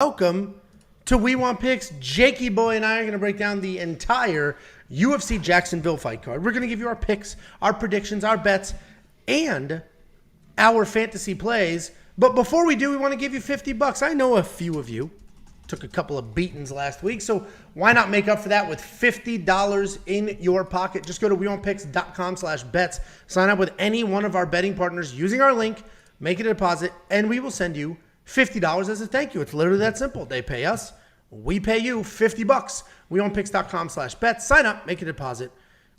Welcome to We Want Picks. Jakey Boy and I are going to break down the entire UFC Jacksonville fight card. We're going to give you our picks, our predictions, our bets, and our fantasy plays. But before we do, we want to give you $50. I know a few of you took a couple of beatings last week, so why not make up for that with $50 in your pocket? Just go to WeWantPicks.com/bets. Sign up with any one of our betting partners using our link, make a deposit, and we will send you $50 as a thank you. It's literally that simple. They pay us, we pay you $50. WeWantPicks.com/bets. Sign up, make a deposit.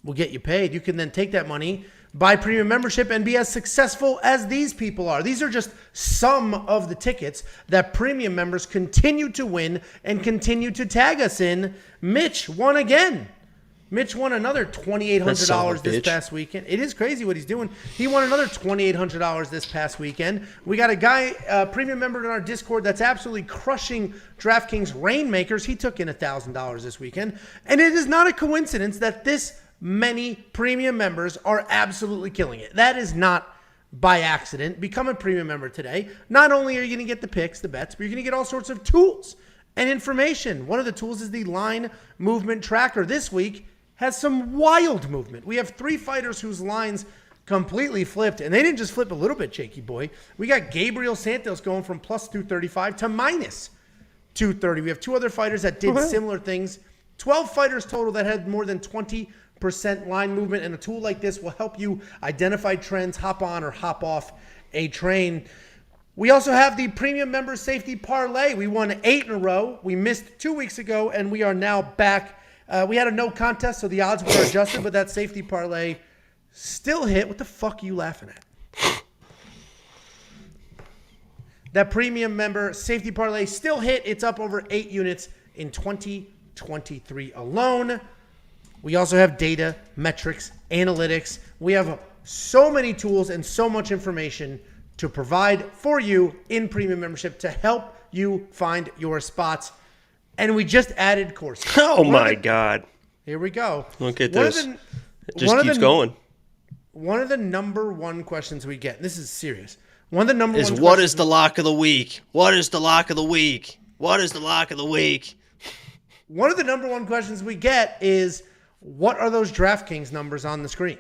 We'll get you paid. You can then take that money, buy premium membership, and be as successful as these people are. These are just some of the tickets that premium members continue to win and continue to tag us in. Mitch won again. Mitch won another $2,800 this past weekend. It is crazy what he's doing. He won another $2,800 this past weekend. We got a guy, premium member in our Discord, that's absolutely crushing DraftKings Rainmakers. He took in $1,000 this weekend. And it is not a coincidence that this many premium members are absolutely killing it. That is not by accident. Become a premium member today. Not only are you going to get the picks, the bets, but you're going to get all sorts of tools and information. One of the tools is the line movement tracker. This week has some wild movement. We have 3 fighters whose lines completely flipped, and they didn't just flip a little bit, Jakey Boy. We got Gabriel Santos going from plus 235 to minus 230. We have 2 other fighters that did similar things. 12 fighters total that had more than 20% line movement, and a tool like this will help you identify trends, hop on or hop off a train. We also have the premium member safety parlay. We won 8 in a row. We missed 2 weeks ago, and we are now back. We had a no contest, so the odds were adjusted, but that safety parlay still hit. What the fuck are you laughing at? That premium member safety parlay still hit. It's up over 8 units in 2023 alone. We also have data, metrics, analytics. We have so many tools and so much information to provide for you in premium membership to help you find your spots. And we just added courses. Oh, my God. Here we go. Look at this. It just keeps going. One of the number one questions we get, and this is serious. One of the number one questions. What is the lock of the week? What is the lock of the week? What is the lock of the week? One of the number one questions we get is, what are those DraftKings numbers on the screen?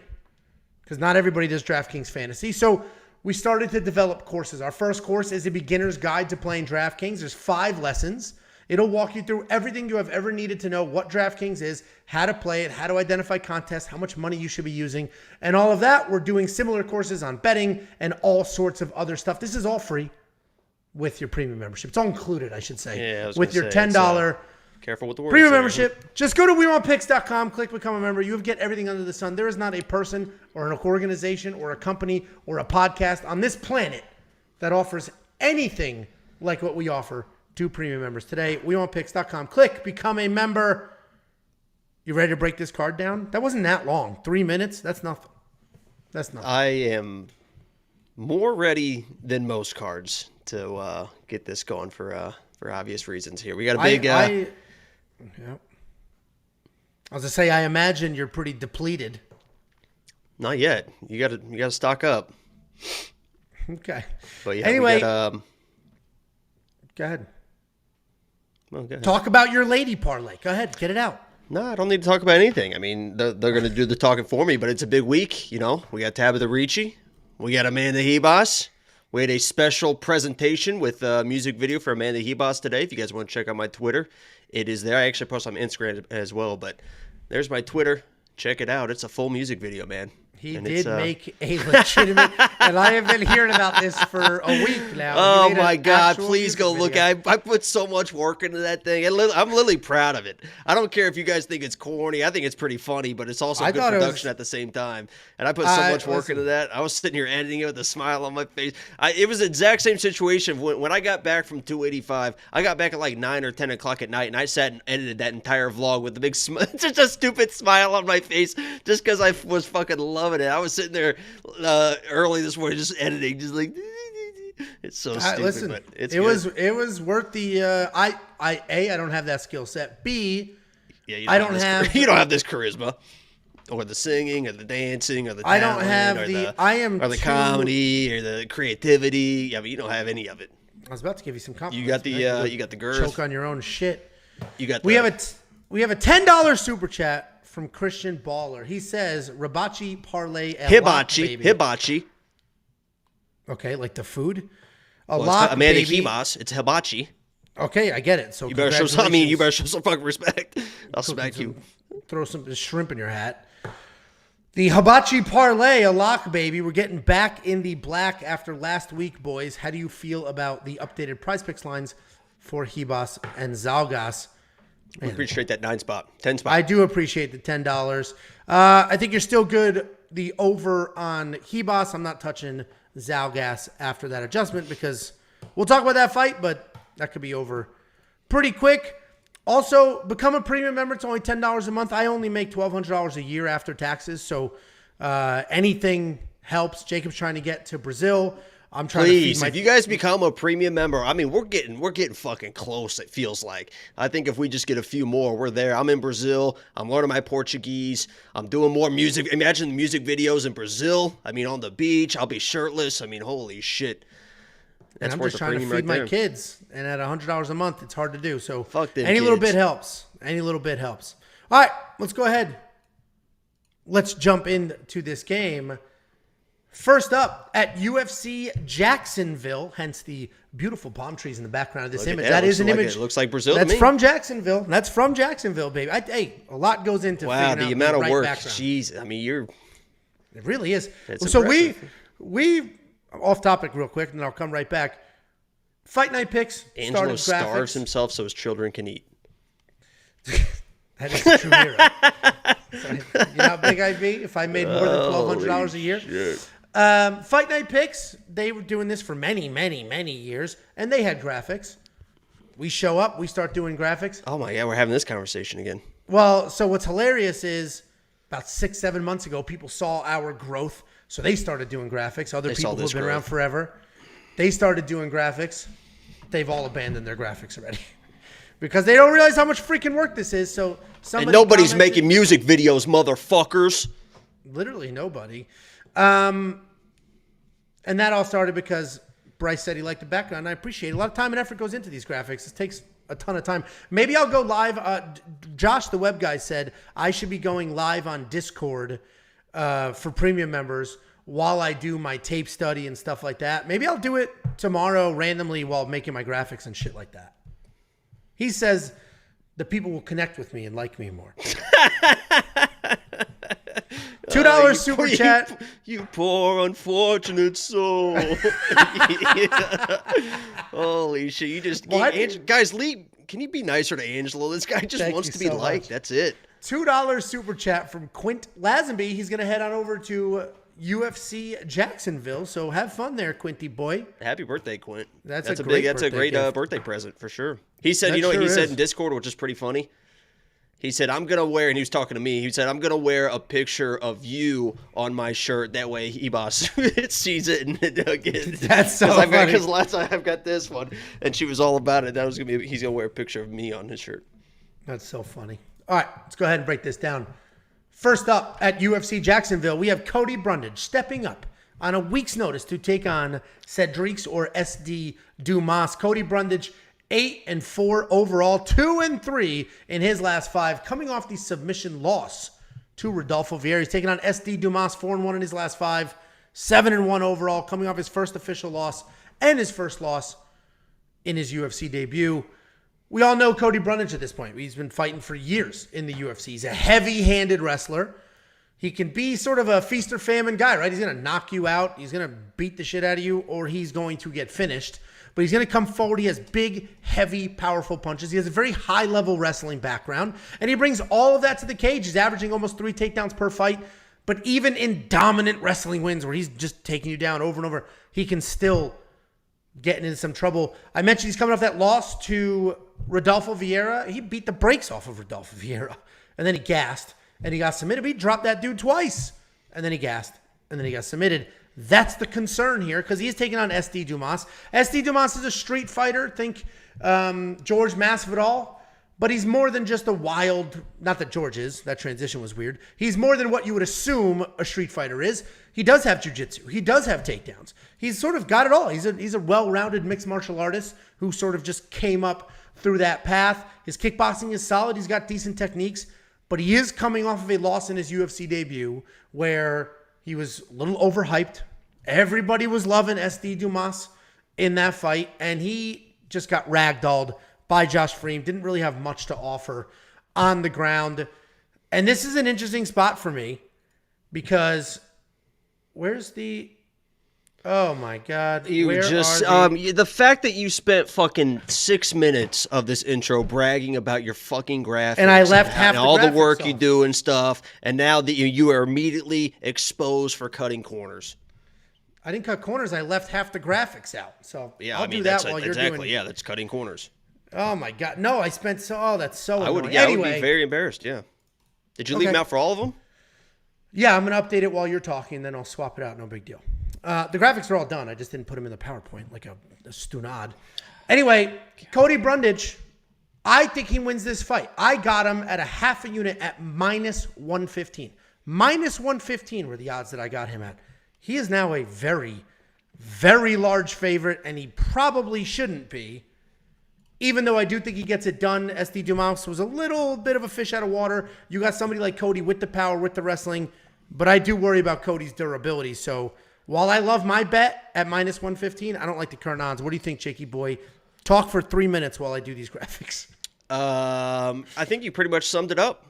Because not everybody does DraftKings Fantasy. So we started to develop courses. Our first course is a beginner's guide to playing DraftKings. There's 5 lessons. It'll walk you through everything you have ever needed to know what DraftKings is, how to play it, how to identify contests, how much money you should be using, and all of that. We're doing similar courses on betting and all sorts of other stuff. This is all free with your premium membership. It's all included, I should say. Yeah, with your $10 careful with the words premium there. membership. Just go to WeWantPicks.com, click Become a Member. You get everything under the sun. There is not a person or an organization or a company or a podcast on this planet that offers anything like what we offer to premium members today. WeWantPicks.com. Click Become a Member. You ready to break this card down? That wasn't that long. 3 minutes? That's nothing. That's nothing. I am more ready than most cards to get this going for obvious reasons here. We got a big... I was to say, I imagine you're pretty depleted. Not yet. You gotta stock up. Okay. But yeah, anyway, go ahead. Well, go ahead. Talk about your lady parlay. Go ahead, get it out. No, I don't need to talk about anything. I mean, they're going to do the talking for me, but it's a big week. You know, we got Tabatha Ricci. We got Amanda Hebos. We had a special presentation with a music video for Amanda Hebos today. If you guys want to check out my Twitter, it is there. I actually post on Instagram as well, but there's my Twitter. Check it out. It's a full music video, man. He did make a legitimate, and I have been hearing about this for a week now. Oh my God, please go look. I put so much work into that thing. I'm literally proud of it. I don't care if you guys think it's corny. I think it's pretty funny, but it's also good production at the same time. And I put so much work into that. I was sitting here editing it with a smile on my face. It was the exact same situation. When I got back from 285, I got back at like 9 or 10 o'clock at night, and I sat and edited that entire vlog with a big just a stupid smile on my face just because I was fucking loving it. I was sitting there early this morning just editing, just like it's so stupid. Listen, but it's it was worth the I don't have that skill set. B, yeah, you don't have this charisma or the singing or the dancing or the I don't have the comedy or the creativity. I mean, you don't have any of it. I was about to give you some compliments. You got the girth. Choke on your own shit. We have a $10 super chat from Christian Baller. He says Hibachi parlay Hibachi. Okay, like the food. Amanda Himas. It's hibachi. Okay, I get it. So you better show some fucking respect. I'll smack you. Throw some shrimp in your hat. The hibachi parlay, a lock, baby. We're getting back in the black after last week, boys. How do you feel about the updated prize picks lines for Hibas and Zhalgas? We appreciate that 10 spot. I do appreciate the $10. I think you're still good. The over on Hibas. I'm not touching Zhalgas after that adjustment because we'll talk about that fight, but that could be over pretty quick. Also, become a premium member. It's only $10 a month. I only make $1,200 a year after taxes, so anything helps. Jacob's trying to get to Brazil. I'm trying to feed if you guys become a premium member, I mean, we're getting fucking close, it feels like. I think if we just get a few more, we're there. I'm in Brazil. I'm learning my Portuguese. I'm doing more music. Imagine the music videos in Brazil. I mean, on the beach. I'll be shirtless. I mean, holy shit. That's and I'm just trying to feed my kids. And at $100 a month, it's hard to do. So fuck them any kids. Little bit helps. Any little bit helps. All right, let's go ahead. Let's jump into this game. First up, at UFC Jacksonville, hence the beautiful palm trees in the background of this image. That is an image. It looks like Brazil. That's from Jacksonville. That's from Jacksonville, baby. Hey, a lot goes into figuring out the amount of work. Background. Jeez, I mean, it really is. So we off topic real quick, and then I'll come right back. Fight night picks. Angelo starves himself so his children can eat. That is a true hero. You know how big I'd be if I made more than $1,200 a year? Shit. Fight night picks, they were doing this for many, many, many years, and they had graphics. We show up, we start doing graphics. Oh my God, we're having this conversation again. Well, so what's hilarious is about 6-7 months ago, people saw our growth, so they started doing graphics. Other people who have been around forever, they started doing graphics. They've all abandoned their graphics already. Because they don't realize how much freaking work this is. So and nobody's making music videos, motherfuckers. Literally nobody. And that all started because Bryce said he liked the background. And I appreciate it. A lot of time and effort goes into these graphics. It takes a ton of time. Maybe I'll go live. Josh, the web guy, said I should be going live on Discord for premium members while I do my tape study and stuff like that. Maybe I'll do it tomorrow randomly while making my graphics and shit like that. He says the people will connect with me and like me more. $2 super chat. You poor unfortunate soul. Holy shit! You just guys, Lee. Can you be nicer to Angelo? This guy just wants to be liked. That's it. $2 super chat from Quint Lazenby. He's gonna head on over to UFC Jacksonville. So have fun there, Quinty boy. Happy birthday, Quint. That's a great birthday present for sure. He said, you know what he said in Discord, which is pretty funny? He said, I'm going to wear, and he was talking to me, he said, I'm going to wear a picture of you on my shirt. That way, Ebos sees it and gets That's so funny. Because last time I've got this one, and she was all about it. That was going to be, he's going to wear a picture of me on his shirt. That's so funny. All right, let's go ahead and break this down. First up at UFC Jacksonville, we have Cody Brundage stepping up on a week's notice to take on Sedriques or SD Dumas. Cody Brundage, 8-4 overall, 2-3 in his last 5, coming off the submission loss to Rodolfo Vieira. He's taking on SD Dumas, 4-1 in his last 5, 7-1 overall, coming off his first official loss and his first loss in his UFC debut. We all know Cody Brundage at this point. He's been fighting for years in the UFC. He's a heavy-handed wrestler. He can be sort of a feast or famine guy, right? He's going to knock you out. He's going to beat the shit out of you, or he's going to get finished. But he's going to come forward. He has big, heavy, powerful punches. He has a very high-level wrestling background, and he brings all of that to the cage. He's averaging almost 3 takedowns per fight. But even in dominant wrestling wins where he's just taking you down over and over, he can still get into some trouble. I mentioned he's coming off that loss to Rodolfo Vieira. He beat the brakes off of Rodolfo Vieira, and then he gassed, and he got submitted. He dropped that dude twice, and then he gassed, and then he got submitted. That's the concern here because he's taking on SD Dumas. SD Dumas is a street fighter. Think George Masvidal, but he's more than just a wild, not that George is, that transition was weird. He's more than what you would assume a street fighter is. He does have jiu-jitsu. He does have takedowns. He's sort of got it all. He's a well-rounded mixed martial artist who sort of just came up through that path. His kickboxing is solid. He's got decent techniques, but he is coming off of a loss in his UFC debut where he was a little overhyped. Everybody was loving SD Dumas in that fight, and he just got ragdolled by Josh Freem. Didn't really have much to offer on the ground. And this is an interesting spot for me because where's the... Oh my God. The fact that you spent fucking 6 minutes of this intro bragging about your fucking graphics and I left half all the work you do and stuff, and now that you are immediately exposed for cutting corners. I didn't cut corners. I left half the graphics out. So I'll do that while you're doing... Yeah, that's cutting corners. Oh my God. No, I spent that's so annoying. I would be very embarrassed, yeah. Did you leave them out for all of them? Yeah, I'm going to update it while you're talking, then I'll swap it out. No big deal. The graphics are all done. I just didn't put them in the PowerPoint like a stunad. Anyway, Cody Brundage, I think he wins this fight. I got him at a half a unit at minus 115. Minus 115 were the odds that I got him at. He is now a very, very large favorite, and he probably shouldn't be. Even though I do think he gets it done, SD Dumas was a little bit of a fish out of water. You got somebody like Cody with the power, with the wrestling, but I do worry about Cody's durability. So while I love my bet at minus 115, I don't like the current odds. What do you think, Jakey boy? Talk for 3 minutes while I do these graphics. I think you pretty much summed it up.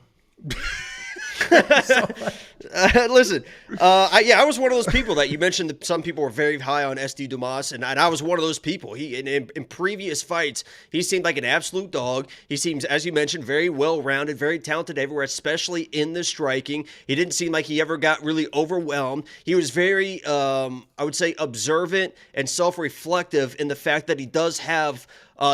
Listen, I was one of those people that you mentioned that some people were very high on SD Dumas, and I was one of those people. In previous fights, he seemed like an absolute dog. He seems, as you mentioned, very well-rounded, very talented everywhere, especially in the striking. He didn't seem like he ever got really overwhelmed. He was very, I would say, observant and self-reflective in the fact that he does have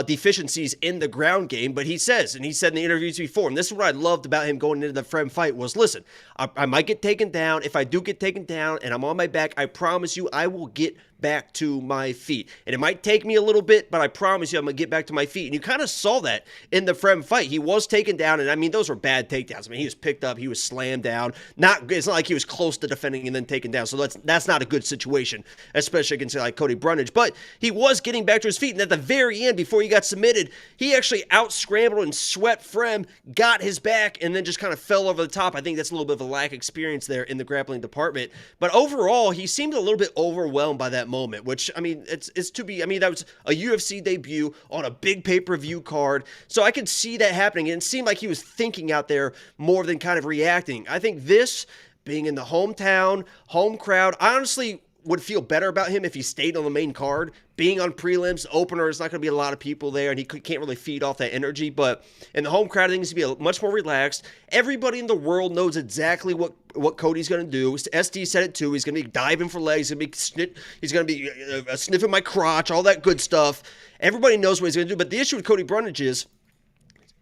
deficiencies in the ground game, but he said in the interviews before, and this is what I loved about him going into the Frem fight was, listen, I might get taken down. If I do get taken down and I'm on my back, I promise you I will get back to my feet. And it might take me a little bit, but I promise you I'm going to get back to my feet. And you kind of saw that in the Frem fight. He was taken down, and I mean, those were bad takedowns. I mean, he was picked up, he was slammed down. It's not like he was close to defending and then taken down. So that's not a good situation, especially against like Cody Brundage. But he was getting back to his feet, and at the very end, before he got submitted, he actually out-scrambled and swept Frem, got his back, and then just kind of fell over the top. I think that's a little bit of a lack of experience there in the grappling department. But overall, he seemed a little bit overwhelmed by that moment, which, I mean, that was a UFC debut on a big pay-per-view card. So I could see that happening. And it seemed like he was thinking out there more than kind of reacting. I think this, being in the hometown, home crowd, I honestly would feel better about him if he stayed on the main card. Being on prelims, opener, there's not going to be a lot of people there, and he can't really feed off that energy. But in the home crowd, I think he's going to be much more relaxed. Everybody in the world knows exactly what Cody's going to do. SD said it too. He's going to be diving for legs. He's going to be sniffing my crotch, all that good stuff. Everybody knows what he's going to do. But the issue with Cody Brundage is,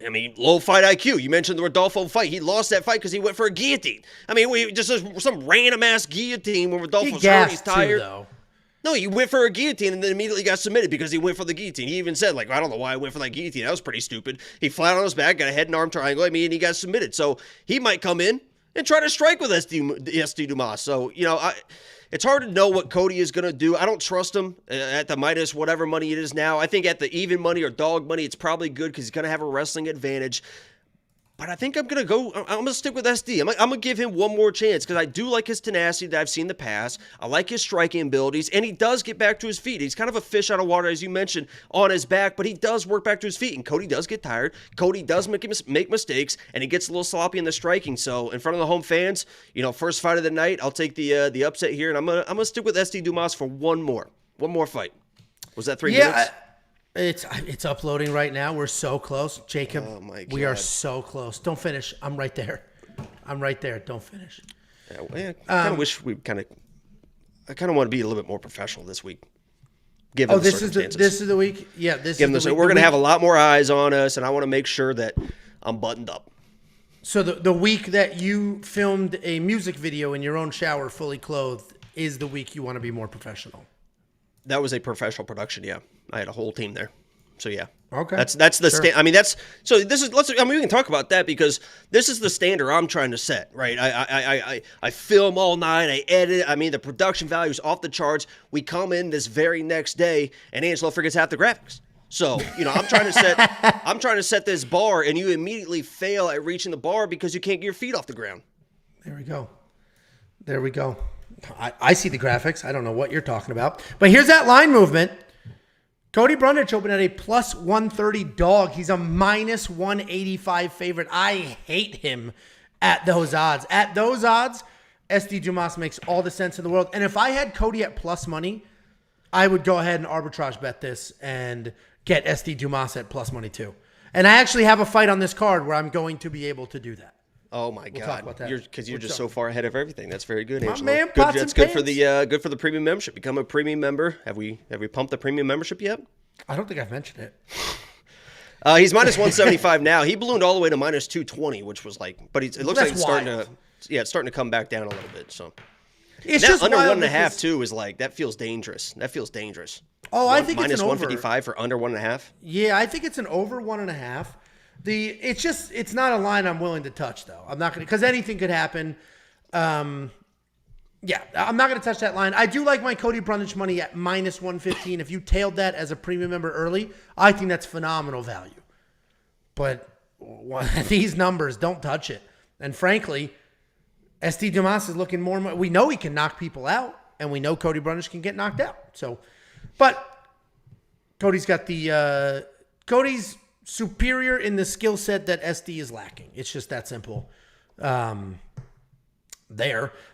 I mean, low fight IQ. You mentioned the Rodolfo fight. He lost that fight because he went for a guillotine. I mean, just some random-ass guillotine when Rodolfo's hurt, he's tired. Though. No, he went for a guillotine and then immediately got submitted because he went for the guillotine. He even said, like, I don't know why I went for that guillotine. That was pretty stupid. He flat on his back, got a head and arm triangle, and he got submitted. So he might come in and try to strike with SD Dumas. So, it's hard to know what Cody is going to do. I don't trust him at the minus whatever money it is now. I think at the even money or dog money, it's probably good because he's going to have a wrestling advantage. But I think I'm going to stick with SD. I'm going to give him one more chance because I do like his tenacity that I've seen in the past. I like his striking abilities, and he does get back to his feet. He's kind of a fish out of water, as you mentioned, on his back, but he does work back to his feet, and Cody does get tired. Cody does make mistakes, and he gets a little sloppy in the striking. So in front of the home fans, first fight of the night, I'll take the upset here, and I'm gonna stick with SD Dumas for one more fight. Was that 3 minutes? It's uploading right now. We're so close. Jacob, oh my God. We are so close. Don't finish. I'm right there. Don't finish. Yeah, I kind of wish I kind of want to be a little bit more professional this week. Given the circumstances. This is the week? Yeah, this is the week. We're going to have a lot more eyes on us, and I want to make sure that I'm buttoned up. So the week that you filmed a music video in your own shower fully clothed is the week you want to be more professional. That was a professional production, yeah. I had a whole team there. So, yeah. Okay. That's the I mean, we can talk about that because this is the standard I'm trying to set, right? I film all night, I edit. I mean, the production value is off the charts. We come in this very next day, and Angelo forgets half the graphics. So, I'm trying to set this bar, and you immediately fail at reaching the bar because you can't get your feet off the ground. There we go. I see the graphics. I don't know what you're talking about. But here's that line movement. Cody Brundage opened at a plus 130 dog. He's a minus 185 favorite. I hate him at those odds. At those odds, SD Dumas makes all the sense in the world. And if I had Cody at plus money, I would go ahead and arbitrage bet this and get SD Dumas at plus money too. And I actually have a fight on this card where I'm going to be able to do that. Oh my God! Because you're just so far ahead of everything. That's very good, Angelo. Man, good. That's good for the premium membership. Become a premium member. Have we pumped the premium membership yet? I don't think I've mentioned it. He's minus 175 now. He ballooned all the way to minus 220, which was but it looks like it's starting to come back down a little bit. So it's just under 1.5 too is that feels dangerous. Oh, I think minus it's an 155 for under 1.5. Yeah, I think it's an over 1.5. It's not a line I'm willing to touch though. I'm not going to, because anything could happen. I'm not going to touch that line. I do like my Cody Brundage money at minus 115. If you tailed that as a premium member early, I think that's phenomenal value. But these numbers, don't touch it. And frankly, SD Dumas is looking more. We know he can knock people out, and we know Cody Brundage can get knocked out. So, but Cody's got Cody's superior in the skill set that SD is lacking. It's just that simple. The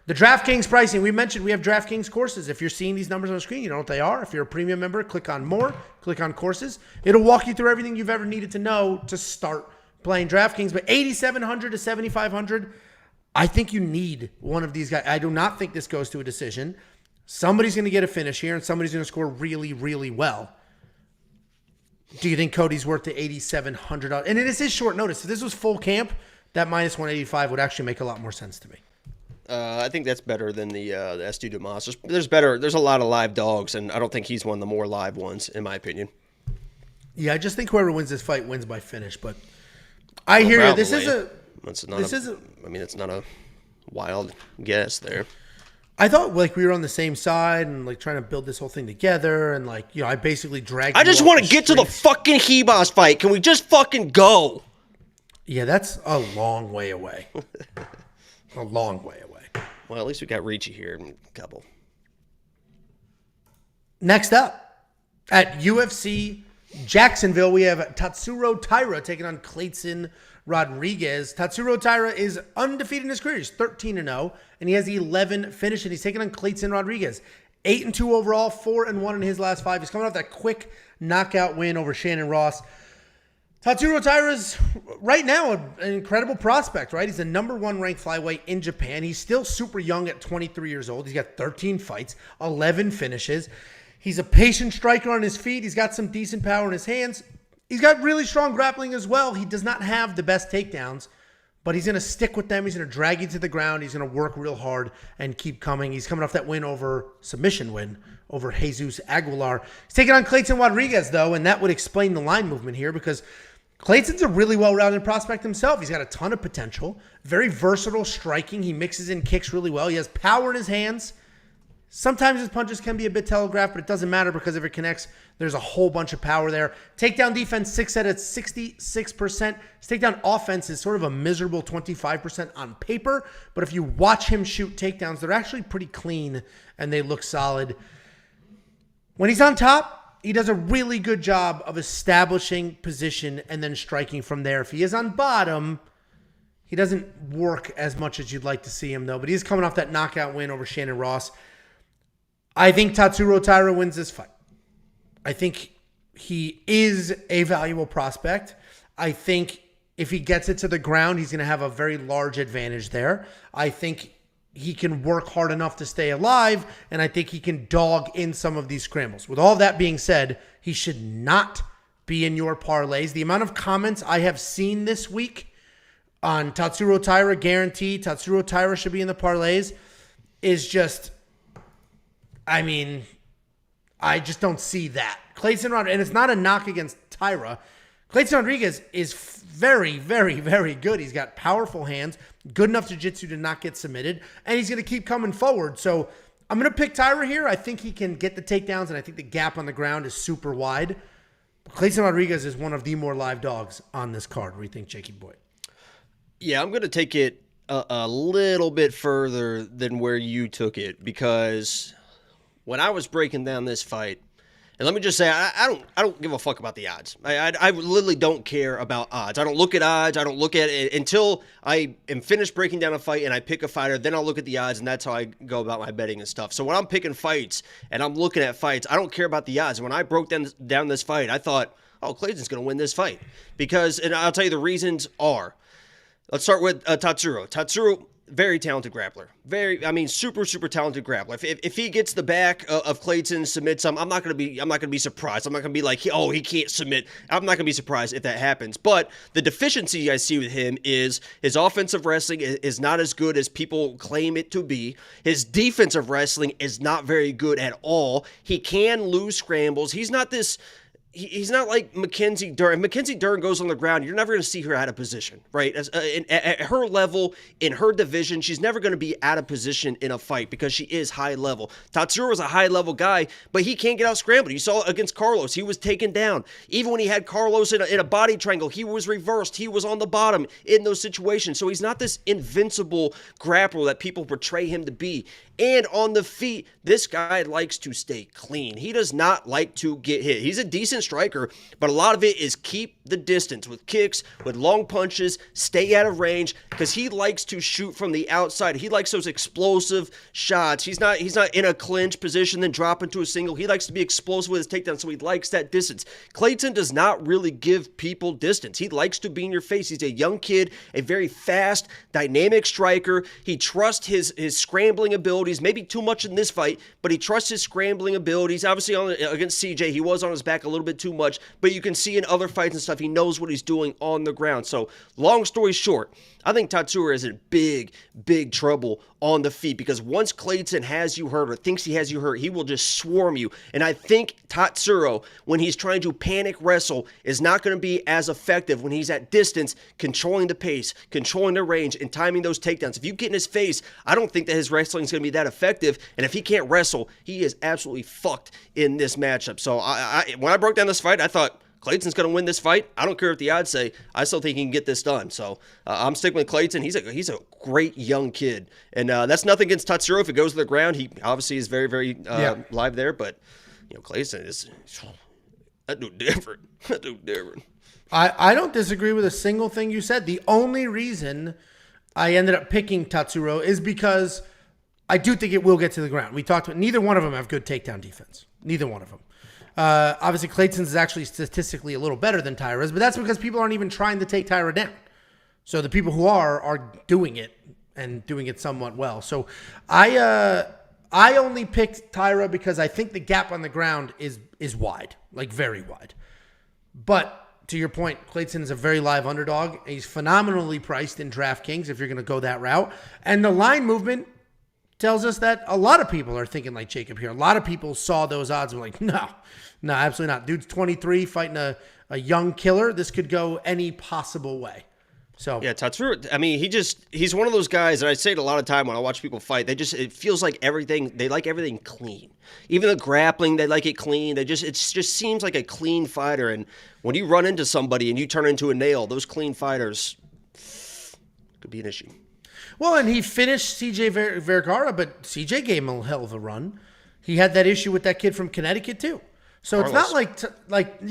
DraftKings pricing. We mentioned we have DraftKings courses. If you're seeing these numbers on the screen, you know what they are. If you're a premium member, click on more, click on courses. It'll walk you through everything you've ever needed to know to start playing DraftKings. But 8,700 to 7,500, I think you need one of these guys. I do not think this goes to a decision. Somebody's going to get a finish here, and somebody's going to score really, really well. Do you think Cody's worth the $8,700? And it is short notice. If this was full camp, that minus 185 would actually make a lot more sense to me. I think that's better than the SD Dumas. There's a lot of live dogs, and I don't think he's one of the more live ones, in my opinion. Yeah, I just think whoever wins this fight wins by finish. But I hear you. It's not a wild guess there. I thought we were on the same side and trying to build this whole thing together, and I basically dragged. I just want to get to the fucking Hebos fight. Can we just fucking go? Yeah, that's a long way away. A long way away. Well, at least we got Ricci here in a couple. Next up, at UFC Jacksonville, we have Tatsuro Taira taking on Kleydson Rodrigues. Tatsuro Taira is undefeated in his career. He's 13-0, and he has 11 finishes. And he's taking on Kleydson Rodrigues. 8-2 overall, 4-1 in his last 5. He's coming off that quick knockout win over Shannon Ross. Tatsuro Taira's right now an incredible prospect, right? He's the number 1 ranked flyweight in Japan. He's still super young at 23 years old. He's got 13 fights, 11 finishes. He's a patient striker on his feet. He's got some decent power in his hands. He's got really strong grappling as well. He does not have the best takedowns, but he's going to stick with them. He's going to drag you to the ground. He's going to work real hard and keep coming. He's coming off that submission win over Jesus Aguilar. He's taking on Kleydson Rodrigues, though, and that would explain the line movement here because Kleidson's a really well-rounded prospect himself. He's got a ton of potential, very versatile striking. He mixes in kicks really well. He has power in his hands. Sometimes his punches can be a bit telegraphed, but it doesn't matter because if it connects, there's a whole bunch of power there. Takedown defense, 6 at 66%. His takedown offense is sort of a miserable 25% on paper, but if you watch him shoot takedowns, they're actually pretty clean and they look solid. When he's on top, he does a really good job of establishing position and then striking from there. If he is on bottom, he doesn't work as much as you'd like to see him, though. But he's coming off that knockout win over Shannon Ross. I think Tatsuro Taira wins this fight. I think he is a valuable prospect. I think if he gets it to the ground, he's going to have a very large advantage there. I think he can work hard enough to stay alive, and I think he can dog in some of these scrambles. With all that being said, he should not be in your parlays. The amount of comments I have seen this week on Tatsuro Taira, guaranteed Tatsuro Taira should be in the parlays, is just, I just don't see that Kleydson Rodrigues, and it's not a knock against Taira. Kleydson Rodrigues is very, very, very good. He's got powerful hands, good enough jiu-jitsu to not get submitted, and he's going to keep coming forward. So I'm going to pick Taira here. I think he can get the takedowns, and I think the gap on the ground is super wide. But Kleydson Rodrigues is one of the more live dogs on this card. What do you think, Jakey boy? Yeah, I'm going to take it a little bit further than where you took it, because when I was breaking down this fight, and let me just say, I don't give a fuck about the odds. I literally don't care about odds. I don't look at odds. I don't look at it until I am finished breaking down a fight and I pick a fighter. Then I'll look at the odds, and that's how I go about my betting and stuff. So when I'm picking fights and I'm looking at fights, I don't care about the odds. And when I broke down this fight, I thought, oh, Kleidson's going to win this fight. Because, and I'll tell you the reasons are. Let's start with Tatsuro. Tatsuro, very talented grappler. Super, super talented grappler. If he gets the back of Kleydson, submits him, I'm not gonna be surprised. I'm not gonna be like, oh, he can't submit. I'm not gonna be surprised if that happens. But the deficiency I see with him is his offensive wrestling is not as good as people claim it to be. His defensive wrestling is not very good at all. He can lose scrambles. He's not like Mackenzie Dern. If Mackenzie Dern goes on the ground, you're never going to see her out of position, right? At her level, in her division, she's never going to be out of position in a fight because she is high level. Tatsuro is a high level guy, but he can't get out scrambled. You saw against Carlos. He was taken down. Even when he had Carlos in a body triangle, he was reversed. He was on the bottom in those situations. So he's not this invincible grappler that people portray him to be. And on the feet, this guy likes to stay clean. He does not like to get hit. He's a decent striker, but a lot of it is keep the distance with kicks, with long punches, stay out of range, because he likes to shoot from the outside. He likes those explosive shots. He's not in a clinch position, then drop into a single. He likes to be explosive with his takedown, so he likes that distance. Kleydson does not really give people distance. He likes to be in your face. He's a young kid, a very fast, dynamic striker. He trusts his scrambling ability. Maybe too much in this fight, but he trusts his scrambling abilities. Obviously, against CJ, he was on his back a little bit too much, but you can see in other fights and stuff, he knows what he's doing on the ground. So, long story short, I think Tatsuro is in big, big trouble on the feet, because once Kleydson has you hurt or thinks he has you hurt, he will just swarm you. And I think Tatsuro, when he's trying to panic wrestle, is not going to be as effective when he's at distance, controlling the pace, controlling the range, and timing those takedowns. If you get in his face, I don't think that his wrestling is going to be that effective. And if he can't wrestle, he is absolutely fucked in this matchup. So when I broke down this fight, I thought, Kleidson's going to win this fight. I don't care what the odds say. I still think he can get this done. So I'm sticking with Kleydson. He's a great young kid. And that's nothing against Tatsuro. If it goes to the ground, he obviously is very, very live there. But, Kleydson is that dude different. That dude different. I don't disagree with a single thing you said. The only reason I ended up picking Tatsuro is because I do think it will get to the ground. We talked about neither one of them have good takedown defense. Neither one of them. Obviously, Kleidson's is actually statistically a little better than Taira's, but that's because people aren't even trying to take Taira down. So the people who are doing it and doing it somewhat well. So I only picked Taira because I think the gap on the ground is wide, like very wide. But to your point, Kleydson is a very live underdog. He's phenomenally priced in DraftKings if you're going to go that route. And the line movement tells us that a lot of people are thinking like Jacob here. A lot of people saw those odds and were like, no, absolutely not. Dude's 23, fighting a young killer. This could go any possible way. So yeah, Tatsuro, he's one of those guys, and I say it a lot of time when I watch people fight, it feels like they like everything clean. Even the grappling, they like it clean. It just seems like a clean fighter. And when you run into somebody and you turn into a nail, those clean fighters could be an issue. Well, and he finished CJ Vergara, but CJ gave him a hell of a run. He had that issue with that kid from Connecticut too. So Carlos. It's not like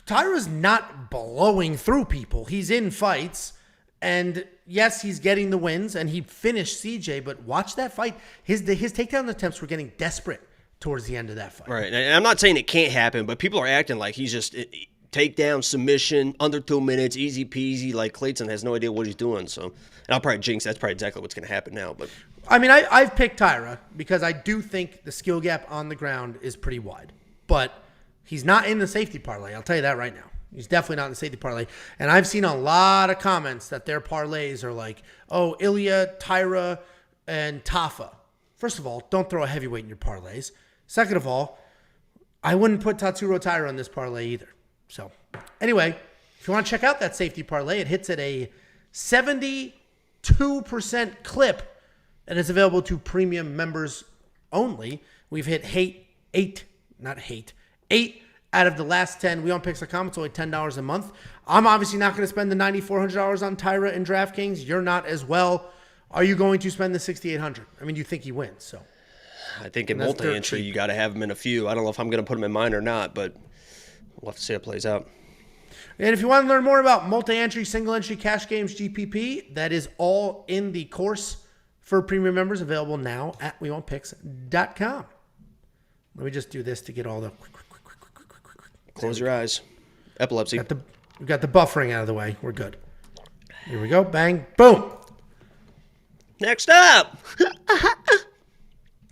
Taira's not blowing through people. He's in fights, and yes, he's getting the wins, and he finished CJ, but watch that fight. His takedown attempts were getting desperate towards the end of that fight. Right, and I'm not saying it can't happen, but people are acting like he's just takedown, submission, under 2 minutes, easy peasy, like Kleydson has no idea what he's doing. So, and I'll probably jinx, that's probably exactly what's going to happen now. But I've picked Taira because I do think the skill gap on the ground is pretty wide, but he's not in the safety parlay. I'll tell you that right now. He's definitely not in the safety parlay. And I've seen a lot of comments that their parlays are like, oh, Ilya, Taira, and Tafa. First of all, don't throw a heavyweight in your parlays. Second of all, I wouldn't put Tatsuro Taira on this parlay either. So, anyway, if you want to check out that safety parlay, it hits at a 72% clip and is available to premium members only. We've hit eight out of the last 10. WeOnPicks.com. It's only $10 a month. I'm obviously not going to spend the $9,400 on Taira and DraftKings. You're not as well. Are you going to spend the $6,800? I mean, you think he wins, so. I think in multi-entry, you got to have him in a few. I don't know if I'm going to put him in mine or not, but we'll have to see how it plays out. And if you want to learn more about multi-entry, single-entry, cash games, GPP, that is all in the course for premium members, available now at WeWantPicks.com. Let me just do this to get all the... Close your eyes. Epilepsy. We got the buffering out of the way. We're good. Here we go. Bang. Boom. Next up.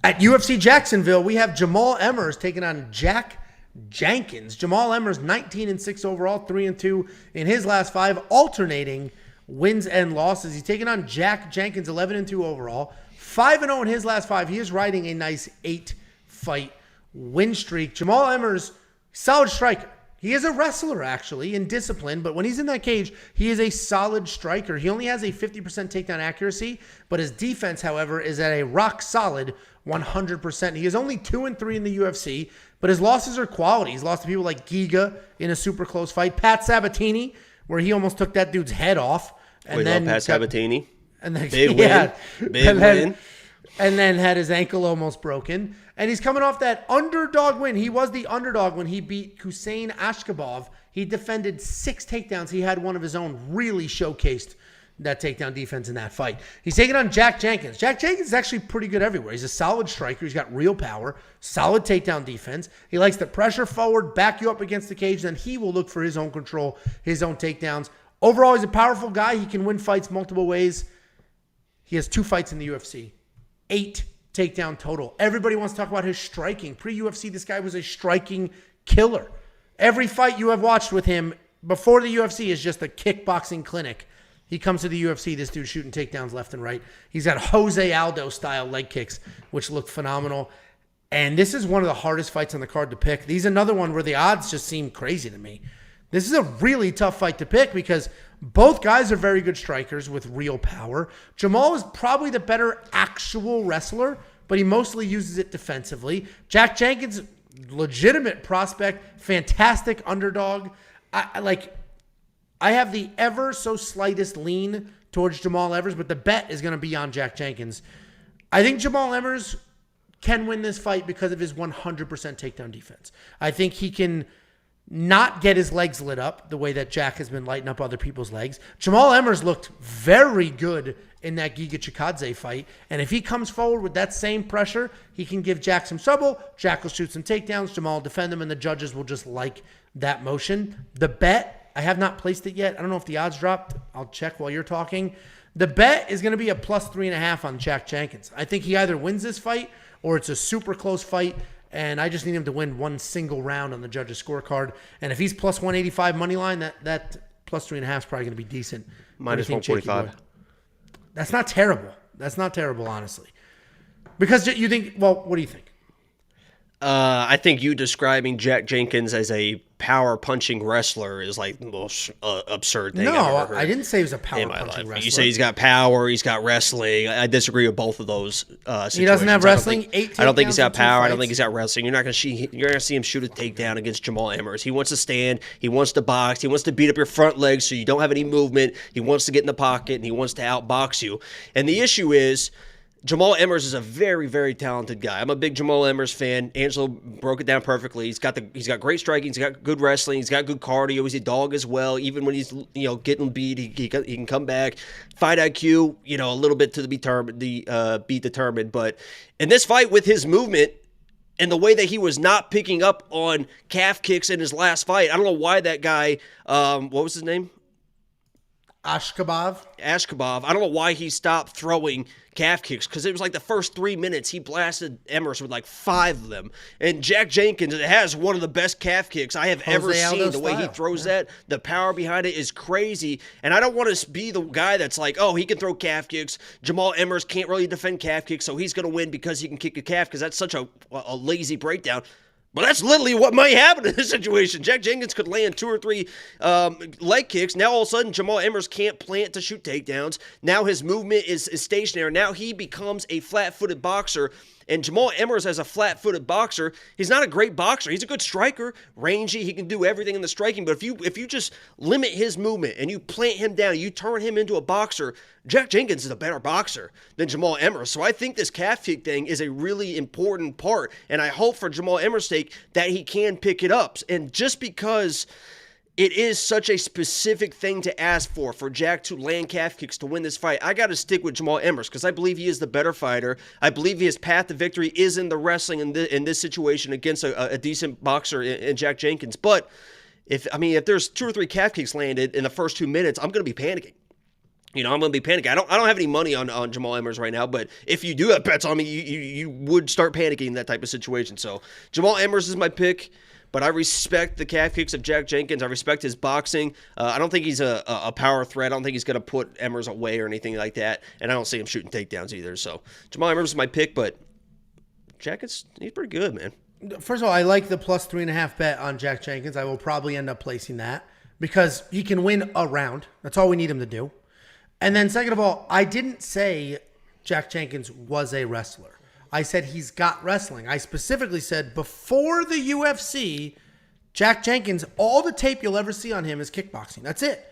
At UFC Jacksonville, we have Jamall Emmers taking on Jack Jenkins. Jamall Emmers, 19-6 overall, 3-2 in his last 5, alternating wins and losses. He's taking on Jack Jenkins, 11-2 overall, 5-0 in his last 5. He is riding a nice 8-fight win streak. Jamall Emmers, solid striker. He is a wrestler, actually, in discipline, but when he's in that cage, he is a solid striker. He only has a 50% takedown accuracy, but his defense, however, is at a rock-solid 100%. He is only 2-3 in the UFC, but his losses are quality. He's lost to people like Giga in a super close fight, Pat Sabatini, where he almost took that dude's head off. And then Pat Sabatini. And then, Big win. Big win. And then had his ankle almost broken. And he's coming off that underdog win. He was the underdog when he beat Hussein Ashkabov. He defended 6 takedowns. He had one of his own, really showcased that takedown defense in that fight. He's taking on Jack Jenkins. Jack Jenkins is actually pretty good everywhere. He's a solid striker. He's got real power, solid takedown defense. He likes to pressure forward, back you up against the cage, then he will look for his own control, his own takedowns. Overall, he's a powerful guy. He can win fights multiple ways. He has 2 fights in the UFC. 8 takedown total. Everybody wants to talk about his striking. Pre-UFC, this guy was a striking killer. Every fight you have watched with him before the UFC is just a kickboxing clinic. He comes to the UFC, this dude shooting takedowns left and right. He's got Jose Aldo-style leg kicks, which looked phenomenal. And this is one of the hardest fights on the card to pick. These another one where the odds just seem crazy to me. This is a really tough fight to pick because both guys are very good strikers with real power. Jamall is probably the better actual wrestler, but he mostly uses it defensively. Jack Jenkins, legitimate prospect, fantastic underdog. I have the ever so slightest lean towards Jamall Emmers, but the bet is going to be on Jack Jenkins. I think Jamall Emmers can win this fight because of his 100% takedown defense. I think he can not get his legs lit up the way that Jack has been lighting up other people's legs. Jamall Emmers looked very good in that Giga Chikadze fight, and if he comes forward with that same pressure, he can give Jack some trouble. Jack will shoot some takedowns, Jamall will defend them, and the judges will just like that motion. The bet, I have not placed it yet. I don't know if the odds dropped. I'll check while you're talking. The bet is going to be a plus 3.5 on Jack Jenkins. I think he either wins this fight or it's a super close fight, and I just need him to win one single round on the judges' scorecard. And if he's plus 185 money line, that plus 3.5 is probably going to be decent. Minus 145. That's not terrible. That's not terrible, honestly. Because you think, well, what do you think? I think you describing Jack Jenkins as a power punching wrestler is like the most absurd thing I've ever heard. I didn't say he was a power punching wrestler. You say he's got power, he's got wrestling. I disagree with both of those situations. He doesn't have wrestling. I don't think he's got power. I don't think he's got wrestling. You're not going to see him shoot a takedown against Jamall Emmers. He wants to stand. He wants to box. He wants to beat up your front legs so you don't have any movement. He wants to get in the pocket and he wants to outbox you. And the issue is, Jamall Emmers is a very, very talented guy. I'm a big Jamall Emmers fan. Angelo broke it down perfectly. He's got great striking. He's got good wrestling. He's got good cardio. He's a dog as well. Even when he's getting beat, he can come back. Fight IQ, a little bit to be determined. But in this fight, with his movement and the way that he was not picking up on calf kicks in his last fight, I don't know why that guy. What was his name? Ashkabov. I don't know why he stopped throwing calf kicks, because it was like the first 3 minutes he blasted Emmers with like 5 of them. And Jack Jenkins has one of the best calf kicks I have ever seen. The way he throws that, the power behind it is crazy. And I don't want to be the guy that's like, oh, he can throw calf kicks. Jamall Emmers can't really defend calf kicks, so he's going to win because he can kick a calf, because that's such a lazy breakdown. Well, that's literally what might happen in this situation. Jack Jenkins could land 2 or 3 leg kicks. Now, all of a sudden, Jamall Emmers can't plant to shoot takedowns. Now his movement is stationary. Now he becomes a flat-footed boxer. And Jamall Emmers, as a flat-footed boxer, he's not a great boxer. He's a good striker, rangy. He can do everything in the striking. But if you just limit his movement and you plant him down, you turn him into a boxer, Jack Jenkins is a better boxer than Jamall Emmers. So I think this calf kick thing is a really important part. And I hope for Jamall Emmers' sake that he can pick it up. And just because it is such a specific thing to ask for Jack to land calf kicks to win this fight, I got to stick with Jamall Emmers because I believe he is the better fighter. I believe his path to victory is in the wrestling in this situation against a decent boxer in Jack Jenkins. But if there's 2 or 3 calf kicks landed in the first 2 minutes, I'm going to be panicking. I'm going to be panicking. I don't have any money on Jamall Emmers right now, but if you do have bets on me, you would start panicking in that type of situation. So Jamall Emmers is my pick. But I respect the calf kicks of Jack Jenkins. I respect his boxing. I don't think he's a power threat. I don't think he's going to put Emmers away or anything like that. And I don't see him shooting takedowns either. So Jamall Emmers is my pick, but Jack, he's pretty good, man. First of all, I like the plus 3.5 bet on Jack Jenkins. I will probably end up placing that because he can win a round. That's all we need him to do. And then second of all, I didn't say Jack Jenkins was a wrestler. I said he's got wrestling. I specifically said before the UFC, Jack Jenkins, all the tape you'll ever see on him is kickboxing. That's it.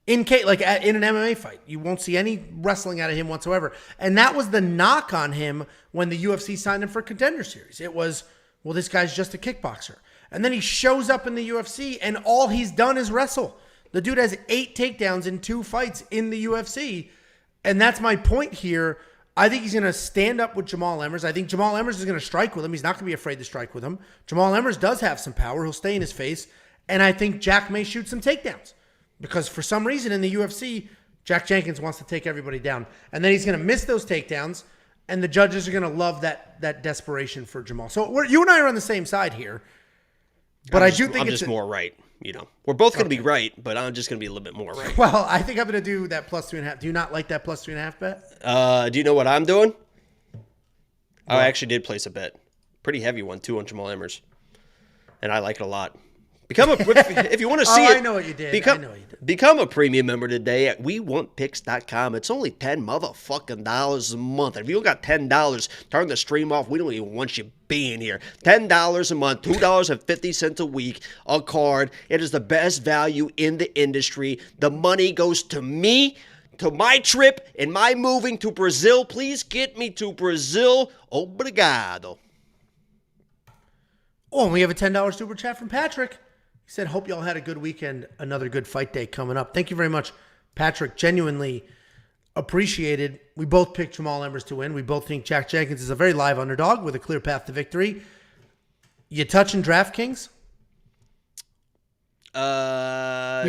In an MMA fight, you won't see any wrestling out of him whatsoever. And that was the knock on him when the UFC signed him for Contender Series. It was, well, this guy's just a kickboxer. And then he shows up in the UFC and all he's done is wrestle. The dude has 8 takedowns in 2 fights in the UFC. And that's my point here. I think he's going to stand up with Jamall Emmers. I think Jamall Emmers is going to strike with him. He's not going to be afraid to strike with him. Jamall Emmers does have some power. He'll stay in his face. And I think Jack may shoot some takedowns. Because for some reason in the UFC, Jack Jenkins wants to take everybody down. And then he's going to miss those takedowns. And the judges are going to love that desperation for Jamall. So you and I are on the same side here. But I do think I'm just more right. We're both going to be right, but I'm just going to be a little bit more right. Well, I think I'm going to do that plus 3.5. Do you not like that plus 3.5 bet? Do you know what I'm doing? I actually did place a bet. Pretty heavy one, too, on Jamall Emmers. And I like it a lot. If you want to see it. I know what you did. Become a premium member today at WeWantPicks.com. It's only $10 a month. If you don't got $10, turn the stream off. We don't even want you being here. $10 a month, $2.50 a week, a card. It is the best value in the industry. The money goes to me, to my trip, and my moving to Brazil. Please get me to Brazil. Obrigado. Oh, and we have a $10 super chat from Patrick. He said, hope y'all had a good weekend. Another good fight day coming up. Thank you very much, Patrick. Genuinely appreciated. We both picked Jamall Emmers to win. We both think Jack Jenkins is a very live underdog with a clear path to victory. You touching DraftKings? We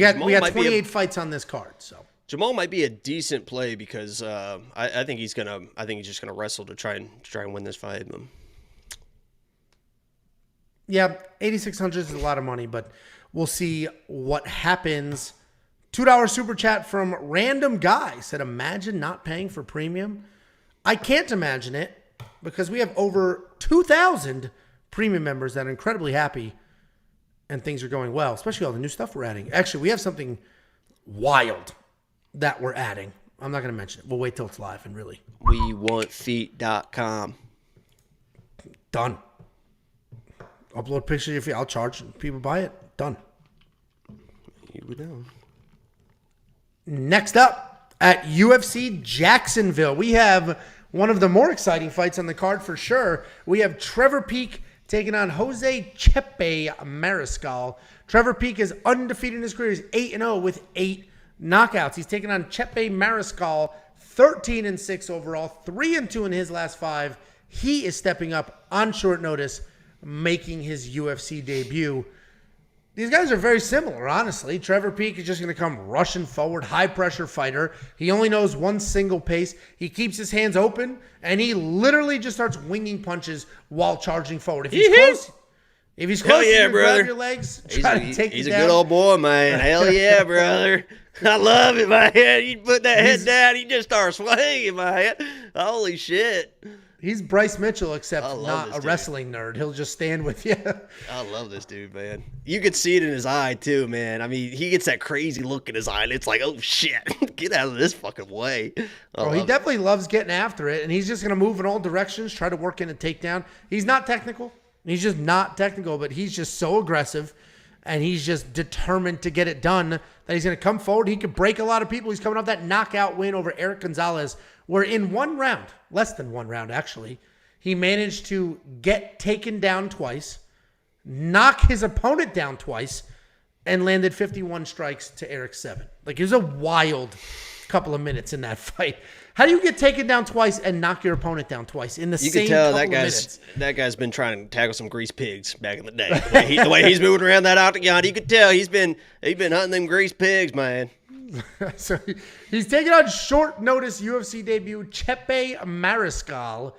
got 28 fights on this card. So Jamall might be a decent play because I think he's just gonna wrestle to try and win this fight. Yeah, 8,600 is a lot of money, but we'll see what happens. $2 super chat from Random Guy said, imagine not paying for premium. I can't imagine it because we have over 2,000 premium members that are incredibly happy and things are going well, especially all the new stuff we're adding. Actually, we have something wild that we're adding. I'm not going to mention it. We'll wait till it's live and really. WeWantFeet.com. Done. Upload pictures of your feet. I'll charge people buy it. Done. Here we go. Next up at UFC Jacksonville, we have one of the more exciting fights on the card for sure. We have Trevor Peek taking on Jose Chepe Mariscal. Trevor Peek is undefeated in his career. He's 8-0 with 8 knockouts. He's taking on Chepe Mariscal, 13-6 overall, 3-2 in his last 5. He is stepping up on short notice, making his UFC debut. These guys are very similar, honestly. Trevor Peek is just going to come rushing forward, high-pressure fighter. He only knows one single pace. He keeps his hands open, and he literally just starts winging punches while charging forward. If he's close, you grab your legs, try to take you down. He's a good old boy, man. Hell yeah, brother. I love it, man. You put that head down, you just start swinging, man. Holy shit. He's Bryce Mitchell, except not a dude. Wrestling nerd. He'll just stand with you. I love this dude, man. You could see it in his eye, too, man. I mean, he gets that crazy look in his eye, and it's like, oh, shit. Get out of this fucking way. He definitely loves getting after it, and he's just going to move in all directions, try to work in a takedown. He's not technical. He's just not technical, but he's just so aggressive, and he's just determined to get it done that he's going to come forward. He could break a lot of people. He's coming off that knockout win over Eric Gonzalez, where in one round, less than one round actually, he managed to get taken down twice, knock his opponent down twice, and landed 51 strikes to Eric's 7. Like, it was a wild couple of minutes in that fight. How do you get taken down twice and knock your opponent down twice in the same couple of minutes? That guy's been trying to tackle some grease pigs back in the day. The way he's moving around that octagon, you could tell he's been hunting them grease pigs, man. So he's taking on short notice UFC debut Chepe Mariscal.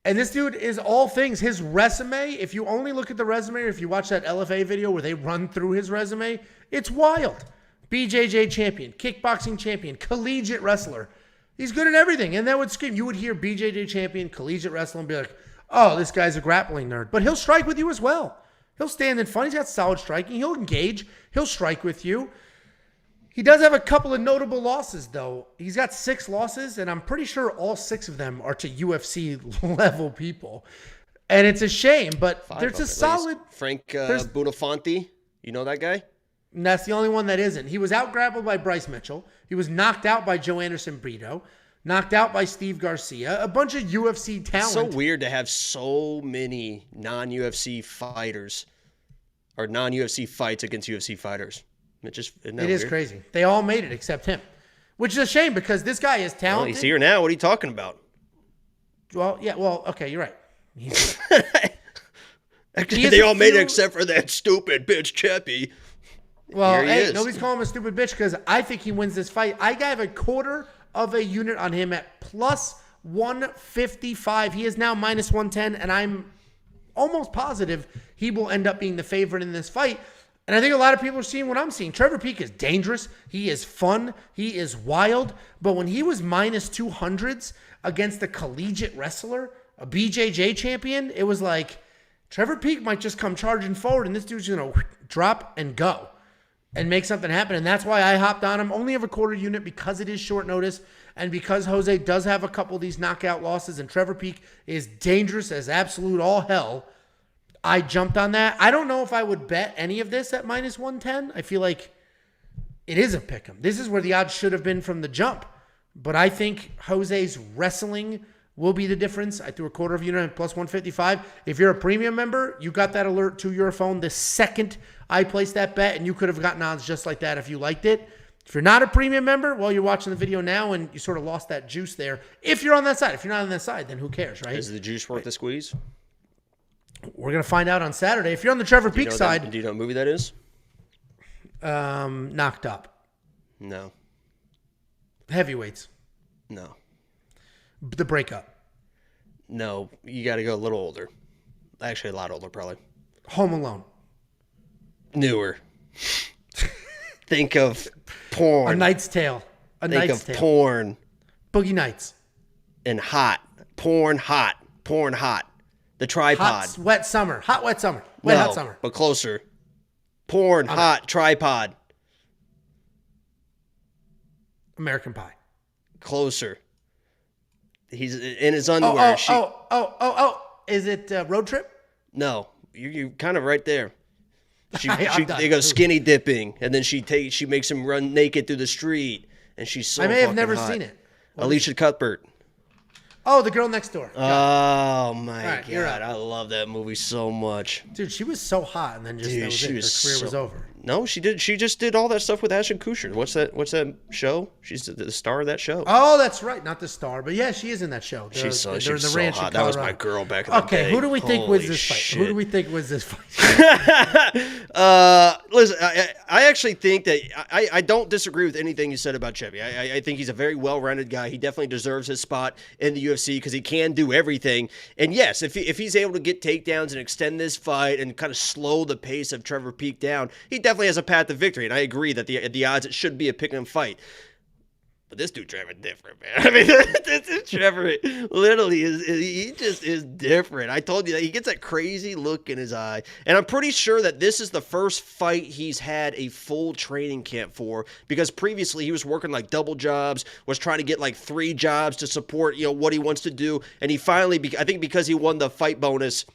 And this dude is all things. His resume, if you only look at the resume or if you watch that LFA video where they run through his resume, it's wild. BJJ champion, kickboxing champion, collegiate wrestler. He's good at everything. And that would scream. You would hear BJJ champion, collegiate wrestler, and be like, oh, this guy's a grappling nerd. But he'll strike with you as well. He'll stand in front. He's got solid striking. He'll engage. He'll strike with you. He does have a couple of notable losses, though. He's got 6 losses, and I'm pretty sure all 6 of them are to UFC-level people. And it's a shame, but there's a solid... Frank Buonafonte, you know that guy? And that's the only one that isn't. He was out-grappled by Bryce Mitchell. He was knocked out by Joe Anderson Brito. Knocked out by Steve Garcia. A bunch of UFC talent. It's so weird to have so many non-UFC fighters or non-UFC fights against UFC fighters. It is crazy. They all made it except him, which is a shame because this guy is talented. Well, he's here now. What are you talking about? Well, yeah. Well, okay, you're right. They all made it except for that stupid bitch Chepe. Well, hey, nobody's calling him a stupid bitch because I think he wins this fight. I have a quarter of a unit on him at plus 155. He is now minus 110, and I'm almost positive he will end up being the favorite in this fight. And I think a lot of people are seeing what I'm seeing. Trevor Peek is dangerous. He is fun. He is wild. But when he was minus 200s against a collegiate wrestler, a BJJ champion, it was like Trevor Peek might just come charging forward, and this dude's going to drop and go and make something happen. And that's why I hopped on him. Only have a quarter unit because it is short notice and because Jose does have a couple of these knockout losses and Trevor Peek is dangerous as absolute all hell. I jumped on that. I don't know if I would bet any of this at minus 110. I feel like it is a pick 'em. This is where the odds should have been from the jump. But I think Jose's wrestling will be the difference. I threw a quarter of a unit at plus 155. If you're a premium member, you got that alert to your phone the second I placed that bet, and you could have gotten odds just like that if you liked it. If you're not a premium member, well, you're watching the video now, and you sort of lost that juice there. If you're on that side. If you're not on that side, then who cares, right? Is the juice worth the squeeze? We're going to find out on Saturday. If you're on the Trevor Peek side. Do you know what movie that is? Knocked Up. No. Heavyweights. No. The Breakup. No. You got to go a little older. Actually, a lot older, probably. Home Alone. Newer. Think of porn. A Knight's Tale. Think of porn. Boogie Nights. And hot. Porn hot. Porn hot. The tripod. Hot, wet summer. Hot, wet summer. Wet, hot summer. But closer. Porn, hot, tripod. American Pie. Closer. He's in his underwear. Is it Road Trip? No. You're kind of right there. They go skinny dipping, and then she makes him run naked through the street, and she's so fucking hot. I may have never seen it. Alicia Cuthbert. Oh, The Girl Next Door. Oh, my God. I love that movie so much. Dude, she was so hot, and then just her career was over. No, she did. She just did all that stuff with Ashton Kutcher. What's that show? She's the star of that show. Oh, that's right. Not the star, but yeah, she is in that show. She was so hot. That was my girl back in the day. Okay, who do we think wins this fight? Who do we think wins this fight? Listen, I actually think that I don't disagree with anything you said about Chepe. I think he's a very well-rounded guy. He definitely deserves his spot in the UFC because he can do everything. And yes, if he's able to get takedowns and extend this fight and kind of slow the pace of Trevor Peek down, he definitely has a path to victory. And I agree that the odds, it should be a pick 'em fight. But this dude, Trevor, different, man. I mean, this Trevor literally he just is different. I told you that he gets that crazy look in his eye. And I'm pretty sure that this is the first fight he's had a full training camp for, because previously he was working like double jobs, was trying to get like 3 jobs to support, what he wants to do. And he finally, I think because he won the fight bonus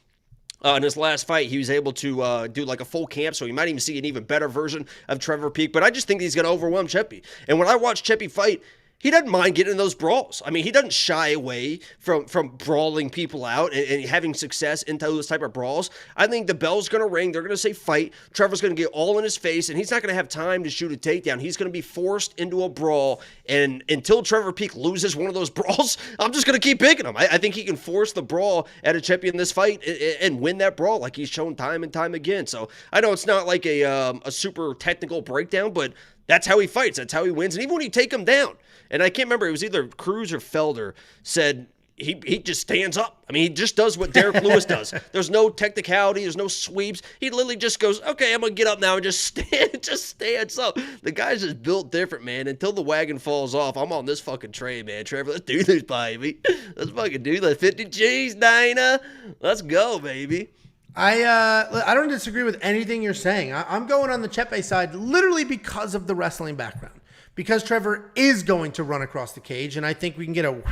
in his last fight, he was able to do like a full camp, so he might even see an even better version of Trevor Peek. But I just think he's going to overwhelm Chepe. And when I watch Chepe fight, he doesn't mind getting in those brawls. I mean, he doesn't shy away from brawling people out and having success into those type of brawls. I think the bell's going to ring. They're going to say fight. Trevor's going to get all in his face, and he's not going to have time to shoot a takedown. He's going to be forced into a brawl, and until Trevor Peek loses one of those brawls, I'm just going to keep picking him. I think he can force the brawl at a Chepe in this fight and win that brawl like he's shown time and time again. So I know it's not like a super technical breakdown, but that's how he fights. That's how he wins. And even when you take him down, and I can't remember, it was either Cruz or Felder said he just stands up. I mean, he just does what Derek Lewis does. There's no technicality. There's no sweeps. He literally just goes, okay, I'm going to get up now and just stands up. The guy's just built different, man. Until the wagon falls off, I'm on this fucking train, man. Trevor, let's do this, baby. Let's fucking do this. 50 G's, Dana. Let's go, baby. I don't disagree with anything you're saying. I'm going on the Chepe side literally because of the wrestling background. Because Trevor is going to run across the cage, and I think we can get a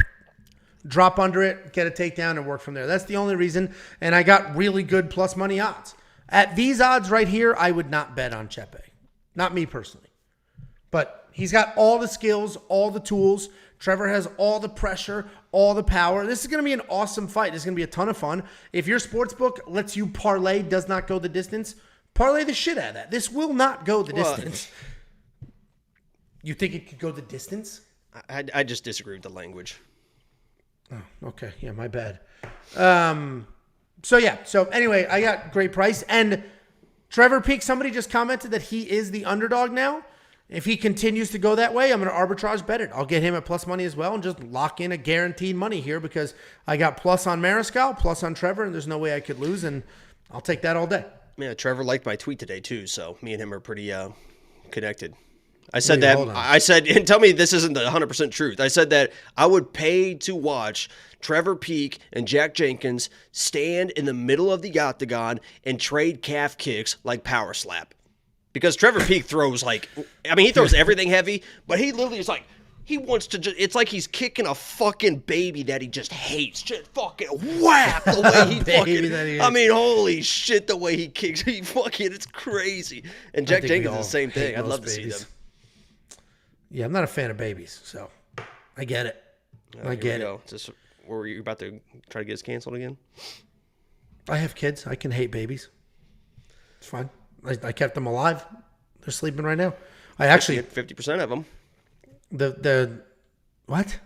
drop under it, get a takedown, and work from there. That's the only reason, and I got really good plus money odds. At these odds right here, I would not bet on Chepe. Not me personally. But he's got all the skills, all the tools. Trevor has all the pressure, all the power. This is going to be an awesome fight. This is going to be a ton of fun. If your sportsbook lets you parlay, does not go the distance, parlay the shit out of that. This will not go the distance. You think it could go the distance? I just disagree with the language. Oh, okay. Yeah, my bad. So anyway, I got great price. And Trevor Peek, somebody just commented that he is the underdog now. If he continues to go that way, I'm going to arbitrage bet it. I'll get him at plus money as well and just lock in a guaranteed money here because I got plus on Mariscal, plus on Trevor, and there's no way I could lose, and I'll take that all day. Yeah, Trevor liked my tweet today too, so me and him are pretty connected. I said that. I said, and tell me this isn't the 100% truth. I said that I would pay to watch Trevor Peek and Jack Jenkins stand in the middle of the octagon and trade calf kicks like power slap. Because Trevor Peek throws he throws everything heavy, but he literally is like, he wants to just, it's like he's kicking a fucking baby that he just hates. Just fucking whap the way he fucking, I mean, holy shit, the way he kicks. He fucking, it's crazy. And Jack Jenkins is the same thing. I'd love to see them. Yeah, I'm not a fan of babies, so I get it. I get it. Just, were you about to try to get us canceled again? I have kids. I can hate babies. It's fine. I kept them alive. They're sleeping right now. I actually 50% of them. The what?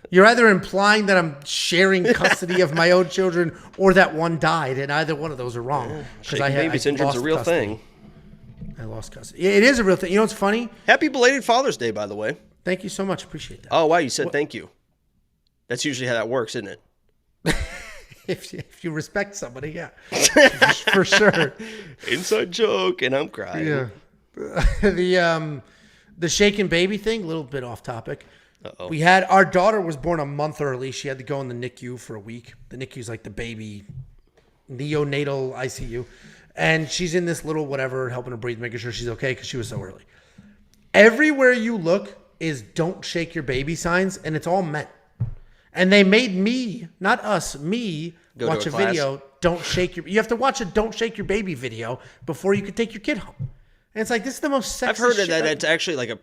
You're either implying that I'm sharing custody of my own children or that one died, and either one of those are wrong. Because baby syndrome's a real thing. I lost custody. It is a real thing. You know what's funny? Happy belated Father's Day, by the way. Thank you so much. Appreciate that. Oh, wow. You said thank you. That's usually how that works, isn't it? If you respect somebody, yeah. For sure. Inside joke, and I'm crying. Yeah. The shaken baby thing, a little bit off topic. Uh-oh. Our daughter was born a month early. She had to go in the NICU for a week. The NICU is like the baby neonatal ICU. And she's in this little whatever, helping her breathe, making sure she's okay because she was so early. Everywhere you look is don't shake your baby signs, and it's all men. And they made me, not us, watch a video, you have to watch a don't shake your baby video before you can take your kid home. And it's like, this is the most sexy I've heard shit that it's actually like you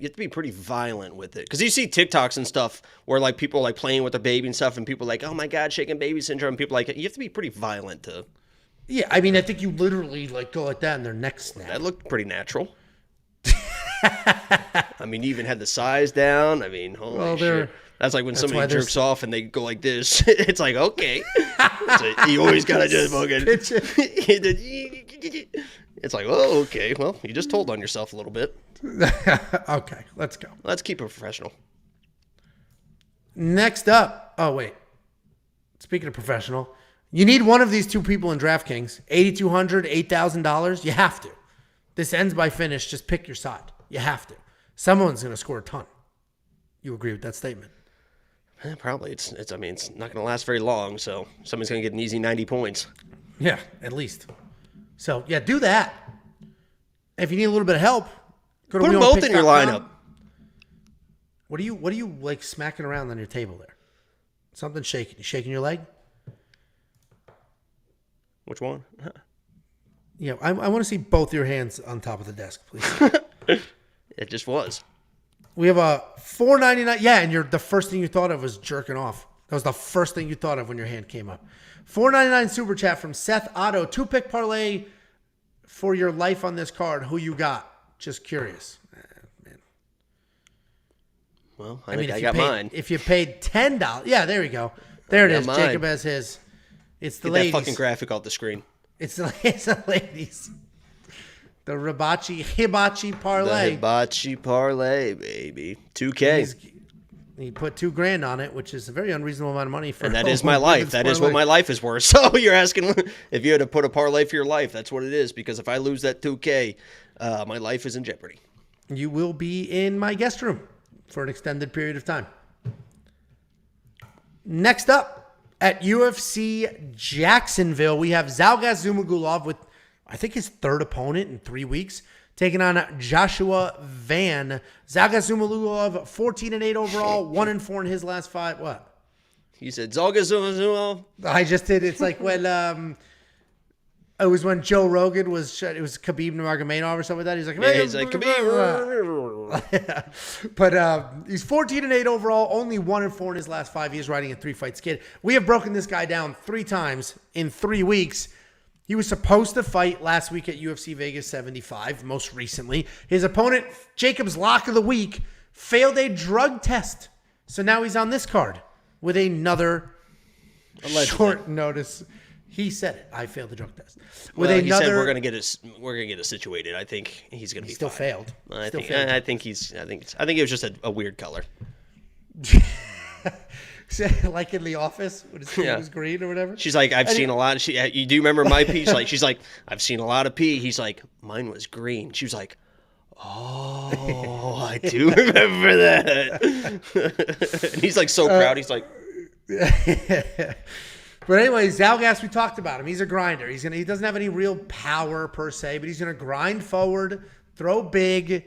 have to be pretty violent with it. Because you see TikToks and stuff where like people are like playing with the baby and stuff, and people are like, oh my God, shaking baby syndrome. And people are like, you have to be pretty violent to. Yeah, I mean, I think you literally like go like that and their neck snap. That looked pretty natural. I mean, you even had the size down. I mean, holy shit. That's like when somebody jerks off and they go like this. It's like, okay. You always got to just fucking. It's like, oh, okay. Well, you just told on yourself a little bit. Okay, let's go. Let's keep it professional. Next up. Oh, wait. Speaking of professional, you need one of these two people in DraftKings. $8,200, $8,000. You have to. This ends by finish. Just pick your side. You have to. Someone's going to score a ton. You agree with that statement? Probably. It's not going to last very long, so somebody's going to get an easy 90 points. Yeah, at least. So, yeah, do that. If you need a little bit of help, go to put them both in your lineup. What are you like smacking around on your table there? Something shaking. You shaking your leg? Which one? Yeah, I want to see both your hands on top of the desk, please. It just was. We have a $4.99. Yeah, and the first thing you thought of was jerking off. That was the first thing you thought of when your hand came up. $4.99 super chat from Seth Otto. 2-pick parlay for your life on this card. Who you got? Just curious. Man. Well, I got mine. If you paid $10. Yeah, there we go. There it is. Mine. Jacob has his. It's the Get ladies. that fucking graphic off the screen. It's the ladies. The hibachi parlay. The hibachi parlay, baby. 2K. He put $2,000 on it, which is a very unreasonable amount of money for. And that is my life. That is what my life is worth. So you're asking if you had to put a parlay for your life, that's what it is. Because if I lose that 2K, my life is in jeopardy. You will be in my guest room for an extended period of time. Next up at UFC Jacksonville, we have Zhalgas Zhumagulov with, I think, his third opponent in 3 weeks, taking on Joshua Van. Zhalgas Zhumagulov, 14-8 overall, 1-4 in his last 5. What? You said Zhalgas Zhumagulov? I just did. It's like when it was when Joe Rogan was. It was Khabib Nurmagomedov or something like that. He's like, yeah, he's like Khabib. But he's 14-8 overall, only 1-4 in his last 5. He's riding a 3-fight skid. We have broken this guy down 3 times in 3 weeks. He was supposed to fight last week at UFC Vegas 75, most recently. His opponent, Jacob's lock of the week, failed a drug test. So now he's on this card with another short notice. He said it. I failed the drug test. With he another, said we're gonna get it situated. I think he's gonna be. Still fine. failed. I think it was just a weird color. Like in The Office when his skin was green or whatever. She's like, I've seen a lot. You do remember my pee? She's like, I've seen a lot of pee. He's like, mine was green. She was like, oh, I do remember that. And he's like so proud. He's like. But anyway, Zhalgas, we talked about him. He's a grinder. He doesn't have any real power per se, but he's going to grind forward, throw big,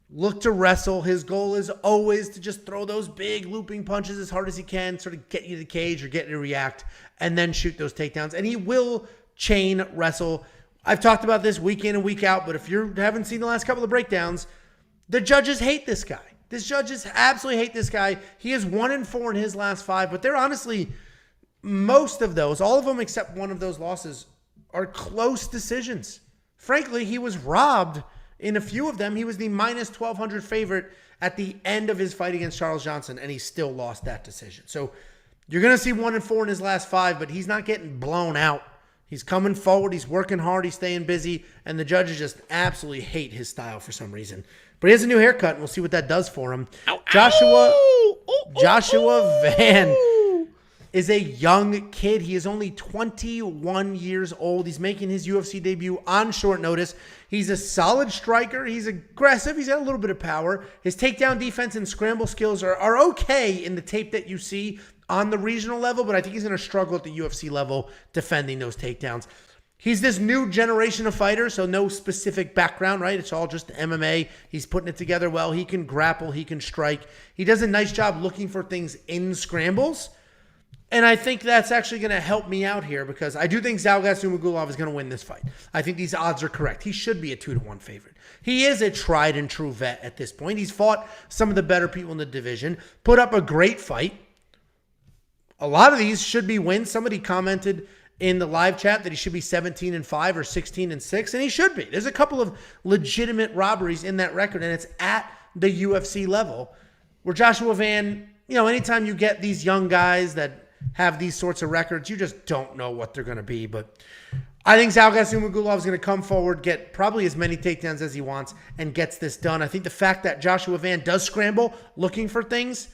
look to wrestle. His goal is always to just throw those big looping punches as hard as he can, sort of get you to the cage or get you to react, and then shoot those takedowns. And he will chain wrestle. I've talked about this week in and week out, but if you haven't seen the last couple of breakdowns, the judges hate this guy. The judges absolutely hate this guy. He is 1-4 in his last 5, but they're honestly... most of those, all of them except one of those losses, are close decisions. Frankly, he was robbed in a few of them. He was the minus 1,200 favorite at the end of his fight against Charles Johnson, and he still lost that decision. So you're going to see 1-4 in his last 5, but he's not getting blown out. He's coming forward. He's working hard. He's staying busy, and the judges just absolutely hate his style for some reason. But he has a new haircut, and we'll see what that does for him. Joshua Van is a young kid. He is only 21 years old. He's making his UFC debut on short notice. He's a solid striker. He's aggressive. He's got a little bit of power. His takedown defense and scramble skills are okay in the tape that you see on the regional level, but I think he's going to struggle at the UFC level defending those takedowns. He's this new generation of fighter, so no specific background, right? It's all just MMA. He's putting it together well. He can grapple. He can strike. He does a nice job looking for things in scrambles. And I think that's actually going to help me out here because I do think Zhalgas Zhumagulov is going to win this fight. I think these odds are correct. He should be a 2-1 favorite. He is a tried and true vet at this point. He's fought some of the better people in the division, put up a great fight. A lot of these should be wins. Somebody commented in the live chat that he should be 17-5 or 16-6, and he should be. There's a couple of legitimate robberies in that record, and it's at the UFC level where Joshua Van, anytime you get these young guys that have these sorts of records, you just don't know what they're going to be. But I think Zhalgas Zhumagulov is going to come forward, get probably as many takedowns as he wants, and gets this done. I think the fact that Joshua Van does scramble looking for things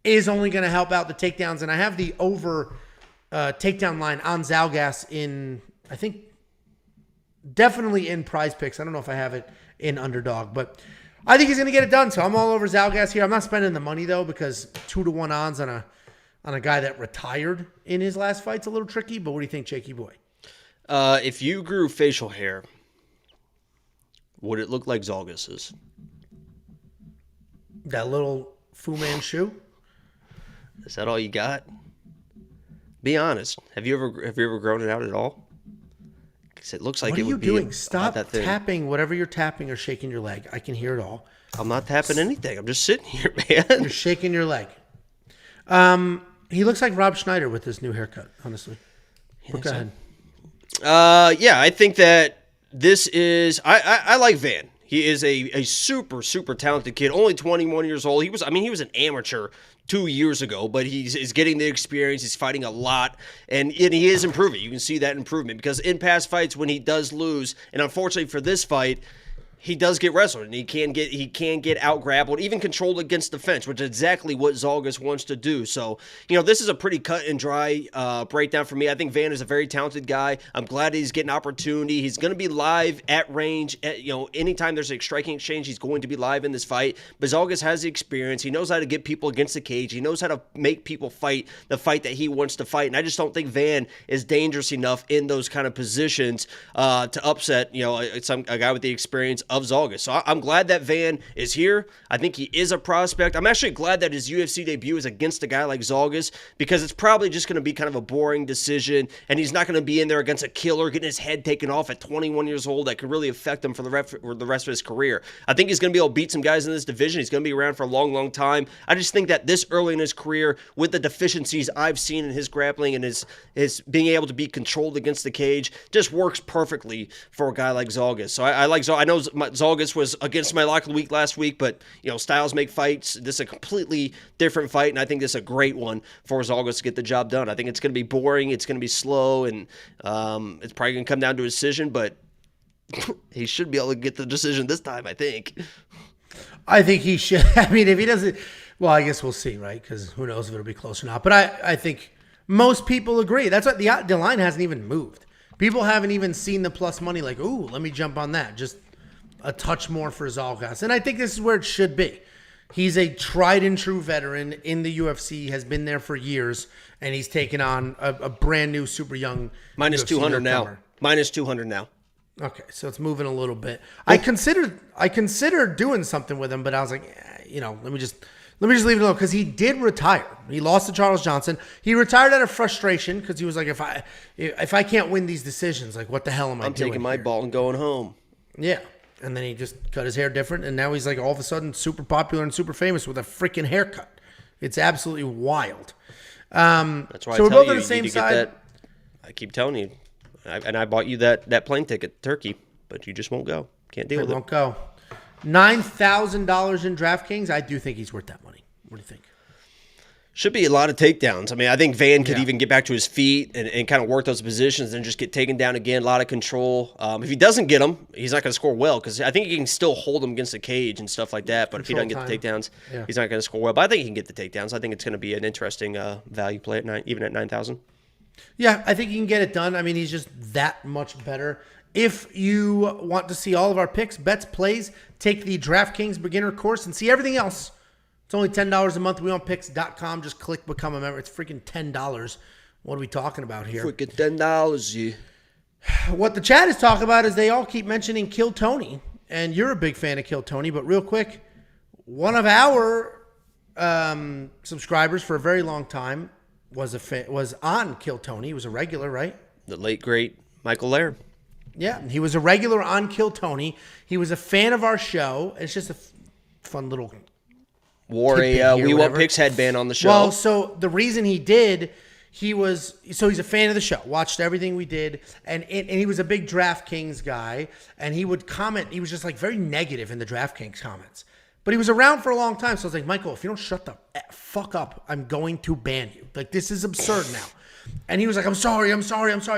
is only going to help out the takedowns. And I have the over takedown line on Zhalgas in, I think, definitely in Prize Picks. I don't know if I have it in Underdog, but I think he's going to get it done. So I'm all over Zhalgas here. I'm not spending the money though because 2-1 odds on a guy that retired in his last fight's a little tricky. But what do you think, Jakey boy? If you grew facial hair, would it look like Zhalgas's? That little Fu Manchu? Is that all you got? Be honest. Have you ever grown it out at all? Because it looks like it would be. What are you doing? Stop tapping whatever you're tapping or shaking your leg. I can hear it all. I'm not tapping anything. I'm just sitting here, man. You're shaking your leg. He looks like Rob Schneider with this new haircut, honestly. Go ahead. Yeah, I think that this is. I like Van. He is a super, super talented kid. Only 21 years old. He was an amateur 2 years ago, but he's getting the experience. He's fighting a lot, and he is improving. You can see that improvement because in past fights when he does lose, and unfortunately for this fight, he does get wrestled, and he can get out-grappled, even controlled against the fence, which is exactly what Zhalgas wants to do. So, this is a pretty cut-and-dry breakdown for me. I think Van is a very talented guy. I'm glad he's getting opportunity. He's going to be live at range. Anytime there's a striking exchange, he's going to be live in this fight. But Zhalgas has the experience. He knows how to get people against the cage. He knows how to make people fight the fight that he wants to fight. And I just don't think Van is dangerous enough in those kind of positions to upset, a guy with the experience of Zhalgas. So I'm glad that Van is here. I think he is a prospect. I'm actually glad that his UFC debut is against a guy like Zhalgas because it's probably just going to be kind of a boring decision, and he's not going to be in there against a killer getting his head taken off at 21 years old that could really affect him for the rest of his career. I think he's going to be able to beat some guys in this division. He's going to be around for a long, long time. I just think that this early in his career, with the deficiencies I've seen in his grappling and his being able to be controlled against the cage, just works perfectly for a guy like Zhalgas. So I like Zhalgas. I know Zhalgas was against my lock of the week last week, but styles make fights. This is a completely different fight, and I think this is a great one for Zhalgas to get the job done. I think it's going to be boring, it's going to be slow, and it's probably going to come down to a decision, but he should be able to get the decision this time, I think. I think he should. I mean, if he doesn't, well, I guess we'll see, right? Because who knows if it'll be close or not. But I think most people agree. That's what the line hasn't even moved. People haven't even seen the plus money like, ooh, let me jump on that. Just a touch more for Zhalgas. And I think this is where it should be. He's a tried and true veteran in the UFC, has been there for years, and he's taken on a brand new super young Minus UFC 200 newcomer. Now. Minus 200 now. Okay, so it's moving a little bit. I considered doing something with him, but I was like, let me just leave it alone because he did retire. He lost to Charles Johnson. He retired out of frustration because he was like, if I can't win these decisions, like what the hell am I doing? I'm taking my ball and going home. Yeah. And then he just cut his hair different, and now he's like all of a sudden super popular and super famous with a freaking haircut. It's absolutely wild. That's why I tell you, you need to get that. I keep telling you, and I bought you that plane ticket to Turkey, but you just won't go. Can't deal with it. Won't go. $9,000 in DraftKings. I do think he's worth that money. What do you think? Should be a lot of takedowns. I mean, I think Van could even get back to his feet and kind of work those positions and just get taken down again. A lot of control. If he doesn't get them, he's not going to score well because I think he can still hold him against the cage and stuff like that. But if he doesn't get the takedowns, he's not going to score well. But I think he can get the takedowns. I think it's going to be an interesting value play at even at 9,000. Yeah, I think he can get it done. I mean, he's just that much better. If you want to see all of our picks, bets, plays, take the DraftKings beginner course and see everything else. It's only $10 a month. WeWantPicks.com. Just click become a member. It's freaking $10. What are we talking about here? Freaking $10, yeah. What the chat is talking about is they all keep mentioning Kill Tony, and you're a big fan of Kill Tony. But real quick, one of our subscribers for a very long time was on Kill Tony. He was a regular, right? The late great Michael Laird. Yeah, he was a regular on Kill Tony. He was a fan of our show. It's just a fun little. Wore a We Want Picks headband on the show. Well, so the reason he did, he's a fan of the show, watched everything we did, and he was a big DraftKings guy, and he would comment. He was just like very negative in the DraftKings comments. But he was around for a long time, so I was like, Michael, if you don't shut the fuck up, I'm going to ban you. Like, this is absurd now. And he was like, I'm sorry,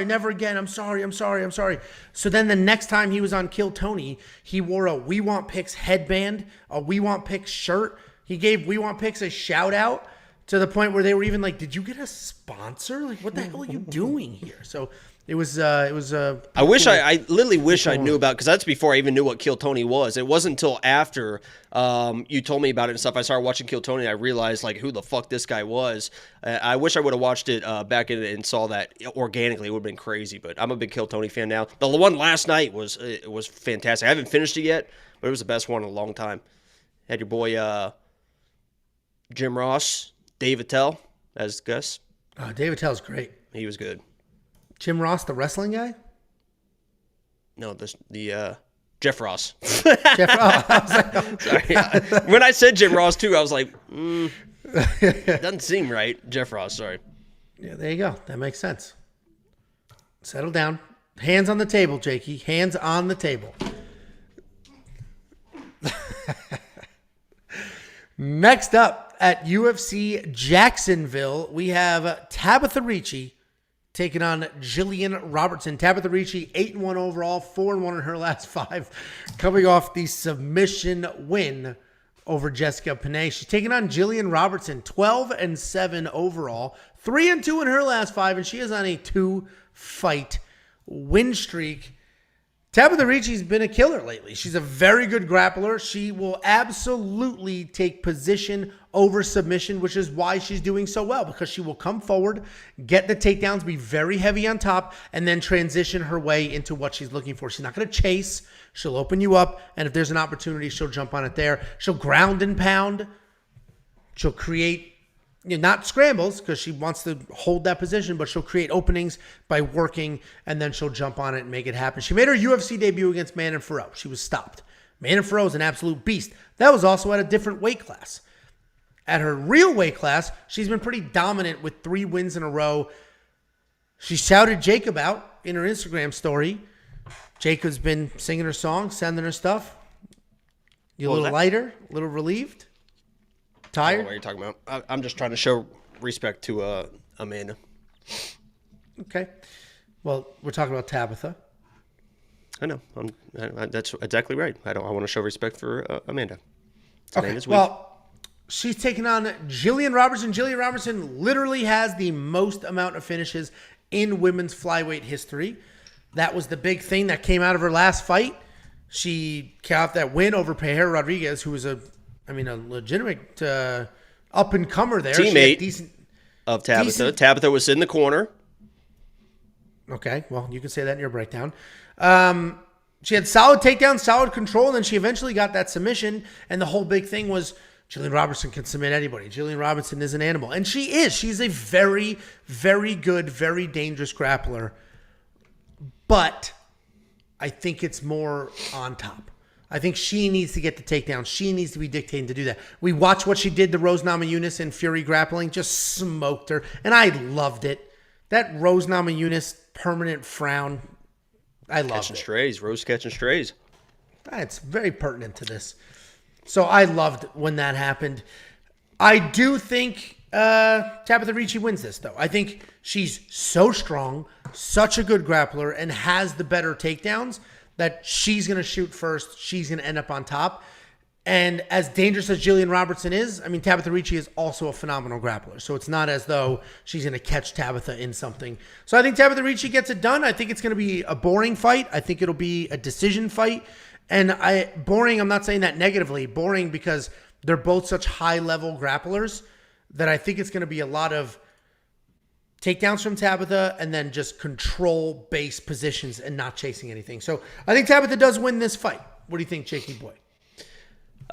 never again, I'm sorry. So then the next time he was on Kill Tony, he wore a We Want Picks headband, a We Want Picks shirt. He gave We Want Picks a shout out to the point where they were even like, did you get a sponsor? Like, what the hell are you doing here? So It was I literally wish I knew about, because that's before I even knew what Kill Tony was. It wasn't until after you told me about it and stuff. I started watching Kill Tony and I realized like who the fuck this guy was. I wish I would have watched it back in and saw that organically. It would have been crazy, but I'm a big Kill Tony fan now. The one last night was fantastic. I haven't finished it yet, but it was the best one in a long time. Had your boy Jim Ross, Dave Attell as guests. Oh, Dave Attell's great. He was good. Jim Ross, the wrestling guy? No, the Jeff Ross. Jeff Ross. Sorry. When I said Jim Ross too, I was like, doesn't seem right. Jeff Ross, sorry. Yeah, there you go. That makes sense. Settle down. Hands on the table, Jakey. Hands on the table. Next up at UFC Jacksonville, we have Tabatha Ricci taking on Gillian Robertson. Tabatha Ricci, 8-1 overall, 4-1 in her last 5, coming off the submission win over Jessica Panay. She's taking on Gillian Robertson, 12-7 overall, 3-2 in her last 5, and she is on a 2-fight win streak. Tabatha Ricci's been a killer lately. She's a very good grappler. She will absolutely take position over submission, which is why she's doing so well, because she will come forward, get the takedowns, be very heavy on top, and then transition her way into what she's looking for. She's not going to chase. She'll open you up, and if there's an opportunity, she'll jump on it there. She'll ground and pound. She'll create, not scrambles, because she wants to hold that position, but she'll create openings by working, and then she'll jump on it and make it happen. She made her UFC debut against Manon Farrow. She was stopped. Manon Farrow is an absolute beast. That was also at a different weight class. At her real weight class, she's been pretty dominant with 3 wins in a row. She shouted Jacob out in her Instagram story. Jacob's been singing her song, sending her stuff. You a little lighter, a little relieved? Tired? What are you talking about? I'm just trying to show respect to Amanda. Okay. Well, we're talking about Tabatha. I know. That's exactly right. I want to show respect for Amanda. It's okay. Well, she's taking on Gillian Robertson. Gillian Robertson literally has the most amount of finishes in women's flyweight history. That was the big thing that came out of her last fight. She got that win over Taira Rodrigues, who was a legitimate up-and-comer there. Teammate of Tabatha. Tabatha was in the corner. Okay, well, you can say that in your breakdown. She had solid takedown, solid control, and then she eventually got that submission, and the whole big thing was Gillian Robertson can submit anybody. Gillian Robertson is an animal, and she is. She's a very, very good, very dangerous grappler, but I think it's more on top. I think she needs to get the takedown. She needs to be dictating to do that. We watched what she did to Rose Namajunas in Fury Grappling, just smoked her, and I loved it. That Rose Namajunas permanent frown, I loved catching strays, Rose catching strays. It's very pertinent to this. So I loved when that happened. I do think Tabatha Ricci wins this, though. I think she's so strong, such a good grappler, and has the better takedowns that she's going to shoot first. She's going to end up on top. And as dangerous as Gillian Robertson is, I mean, Tabatha Ricci is also a phenomenal grappler. So it's not as though she's going to catch Tabatha in something. So I think Tabatha Ricci gets it done. I think it's going to be a boring fight. I think it'll be a decision fight. And boring, I'm not saying that negatively. Boring because they're both such high-level grapplers that I think it's going to be a lot of takedowns from Tabatha and then just control base positions and not chasing anything. So I think Tabatha does win this fight. What do you think, Jakey boy?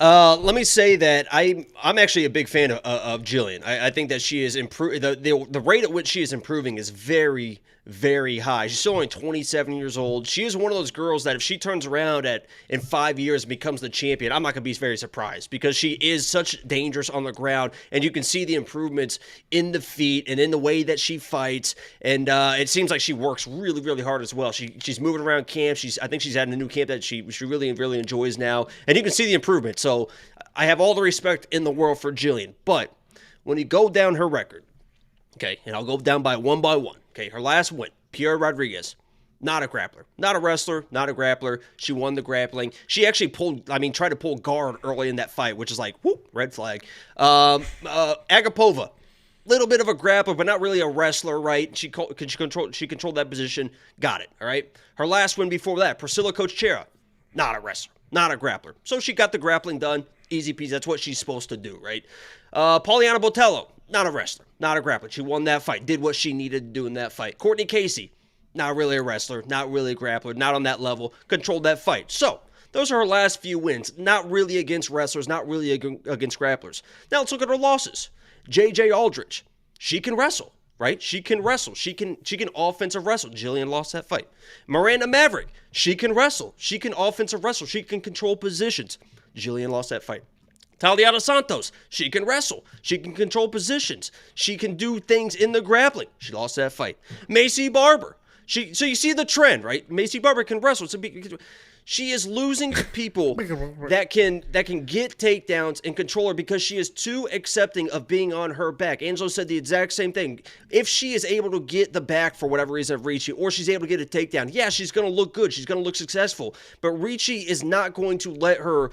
Let me say that I'm actually a big fan of Gillian. I think that she is improving. The rate at which she is improving is very, very high. She's still only 27 years old. She is one of those girls that if she turns around in 5 years and becomes the champion, I'm not going to be very surprised because she is such dangerous on the ground, and you can see the improvements in the feet and in the way that she fights. And it seems like she works really, really hard as well. She's moving around camp. I think she's adding a new camp that she really, really enjoys now, and you can see the improvement. So I have all the respect in the world for Gillian, but when you go down her record, okay, and I'll go down by one. Okay, her last win, Taira Rodrigues, not a grappler, not a wrestler, not a grappler. She won the grappling. She actually tried to pull guard early in that fight, which is like, whoop, red flag. Agapova, little bit of a grappler, but not really a wrestler, right? She controlled that position. Got it, all right? Her last win before that, Priscilla Coachera, not a wrestler, not a grappler. So she got the grappling done. Easy peasy. That's what she's supposed to do, right? Pauliana Botello, not a wrestler, not a grappler. She won that fight, did what she needed to do in that fight. Courtney Casey, not really a wrestler, not really a grappler, not on that level, controlled that fight. So those are her last few wins. Not really against wrestlers, not really against grapplers. Now let's look at her losses. JJ Aldrich, she can wrestle, right? She can wrestle. She can offensive wrestle. Gillian lost that fight. Miranda Maverick, she can wrestle. She can offensive wrestle. She can control positions. Gillian lost that fight. Taliana Santos, she can wrestle. She can control positions. She can do things in the grappling. She lost that fight. Macy Barber, so you see the trend, right? Macy Barber can wrestle. She is losing to people that can get takedowns and control her because she is too accepting of being on her back. Angelo said the exact same thing. If she is able to get the back for whatever reason of Ricci, or she's able to get a takedown, yeah, she's going to look good. She's going to look successful. But Ricci is not going to let her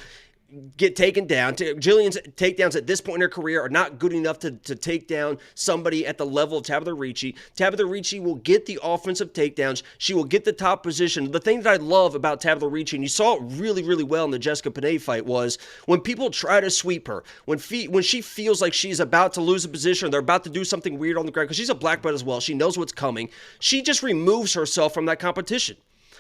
get taken down. Gillian's takedowns at this point in her career are not good enough to take down somebody at the level of Tabatha Ricci. Tabatha Ricci will get the offensive takedowns. She will get the top position. The thing that I love about Tabatha Ricci, and you saw it really, really well in the Jessica Panay fight, was when people try to sweep her, when she feels like she's about to lose a position, or they're about to do something weird on the ground, because she's a black belt as well, she knows what's coming, she just removes herself from that competition.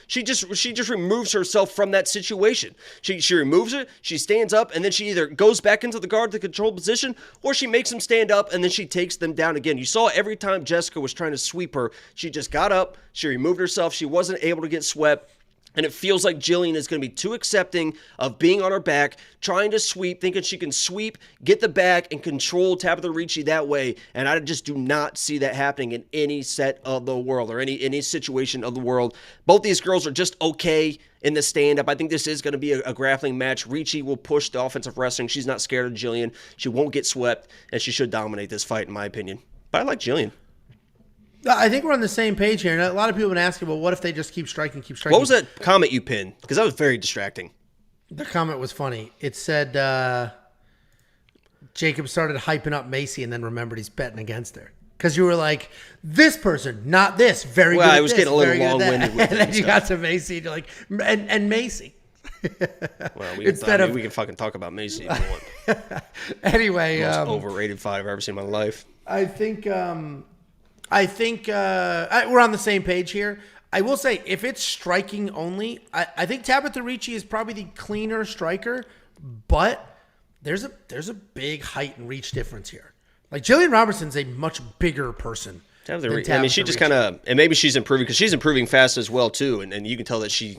She just removes herself from that situation. She removes it, she stands up, and then she either goes back into the guard to control position, or she makes them stand up, and then she takes them down again. You saw every time Jessica was trying to sweep her, she just got up, she removed herself, she wasn't able to get swept. And it feels like Gillian is going to be too accepting of being on her back, trying to sweep, thinking she can sweep, get the back, and control Tabatha Ricci that way. And I just do not see that happening in any set of the world or any situation of the world. Both these girls are just okay in the stand-up. I think this is going to be a grappling match. Ricci will push the offensive wrestling. She's not scared of Gillian. She won't get swept, and she should dominate this fight, in my opinion. But I like Gillian. I think we're on the same page here. And a lot of people have been asking, well, what if they just keep striking? What was that comment you pinned? Because that was very distracting. The comment was funny. It said Jacob started hyping up Macy and then remembered he's betting against her. Because you were like, this person, not this. Very good. Well, I was getting a little long-winded with it. And then you got to Macy and you're like, and Macy. Well, we can fucking talk about Macy if you want. Anyway. Most overrated fight I've ever seen in my life. I think we're on the same page here. I will say, if it's striking only, I think Tabatha Ricci is probably the cleaner striker, but there's a big height and reach difference here. Like, Gillian Robertson's a much bigger person. I mean, she just kind of, and maybe she's improving because she's improving fast as well too, and you can tell that she.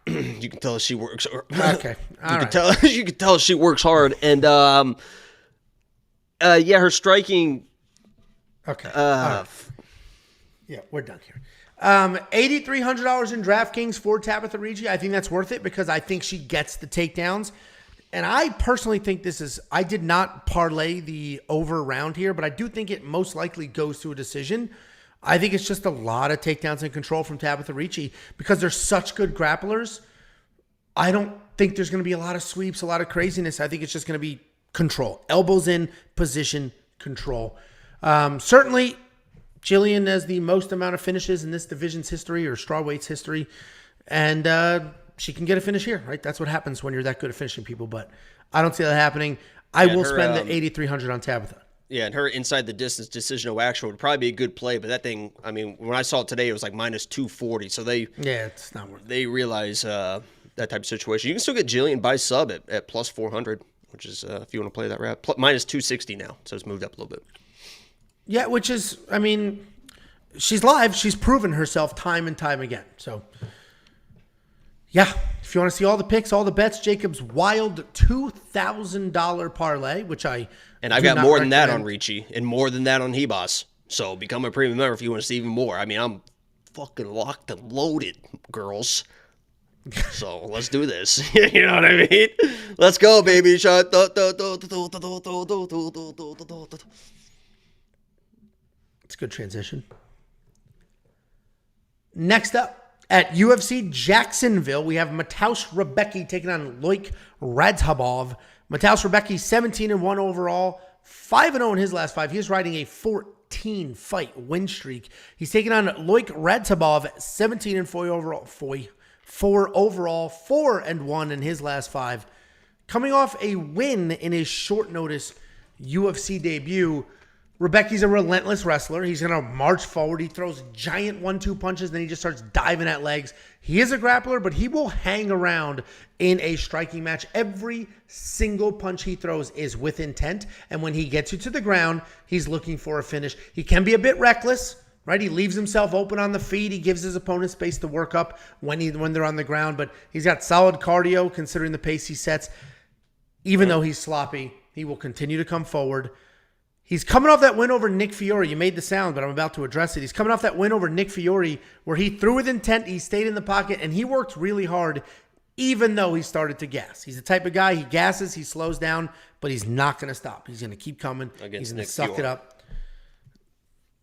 You can tell she works. Okay, you can tell she works hard, and yeah, her striking. Okay. Right. Yeah, we're done here. $8,300 in DraftKings for Tabatha Ricci. I think that's worth it because I think she gets the takedowns. And I personally think I did not parlay the over round here, but I do think it most likely goes to a decision. I think it's just a lot of takedowns and control from Tabatha Ricci because they're such good grapplers. I don't think there's going to be a lot of sweeps, a lot of craziness. I think it's just going to be control. Elbows in, position, control. Certainly, Gillian has the most amount of finishes in this division's history or strawweight's history, and she can get a finish here, right? That's what happens when you're that good at finishing people, but I don't see that happening. I will spend the $8,300 on Tabatha. Yeah, and her inside the distance decision no action would probably be a good play, but that thing, I mean, when I saw it today, it was like minus 240, so it's not worth it. They realize that type of situation. You can still get Gillian by sub at plus 400, which is, if you want to play that route, minus 260 now, so it's moved up a little bit. Yeah, which is, I mean, she's live. She's proven herself time and time again. So, yeah, if you want to see all the picks, all the bets, Jacob's wild $2,000 parlay, which I've got more than that on Ricci and more than that on Hebos. So become a premium member if you want to see even more. I mean, I'm fucking locked and loaded, girls. So let's do this. You know what I mean? Let's go, baby. It's a good transition. Next up, at UFC Jacksonville, we have Mateusz Rebecki taking on Loik Radzhabov. Mateusz Rebecki, 17-1 overall, 5-0 in his last 5. He is riding a 14-fight win streak. He's taking on Loik Radzhabov, 17-4 overall. 4-1 in his last 5. Coming off a win in his short notice UFC debut. Rebecki's a relentless wrestler. He's going to march forward. He throws giant 1-2 punches, then he just starts diving at legs. He is a grappler, but he will hang around in a striking match. Every single punch he throws is with intent, and when he gets you to the ground, he's looking for a finish. He can be a bit reckless, right? He leaves himself open on the feet. He gives his opponent space to work up when they're on the ground, but he's got solid cardio considering the pace he sets. Even though he's sloppy, he will continue to come forward. He's coming off that win over Nick Fiore. You made the sound, but I'm about to address it. He's coming off that win over Nick Fiore where he threw with intent, he stayed in the pocket, and he worked really hard even though he started to gas. He's the type of guy, he gasses, he slows down, but he's not going to stop. He's going to keep coming. He's going to suck it up.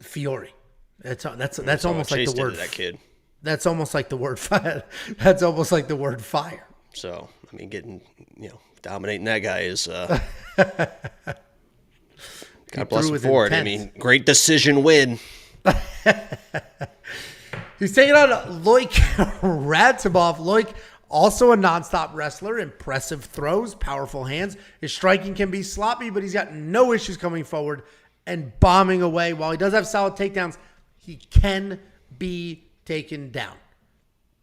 Fiore. That's almost like the word. That kid. That's almost like the word fire. That's almost like the word fire. So, I mean, dominating that guy is... God bless him for it. I mean, great decision win. He's taking on Loik Radzhabov. Loik, also a nonstop wrestler. Impressive throws, powerful hands. His striking can be sloppy, but he's got no issues coming forward and bombing away. While he does have solid takedowns, he can be taken down.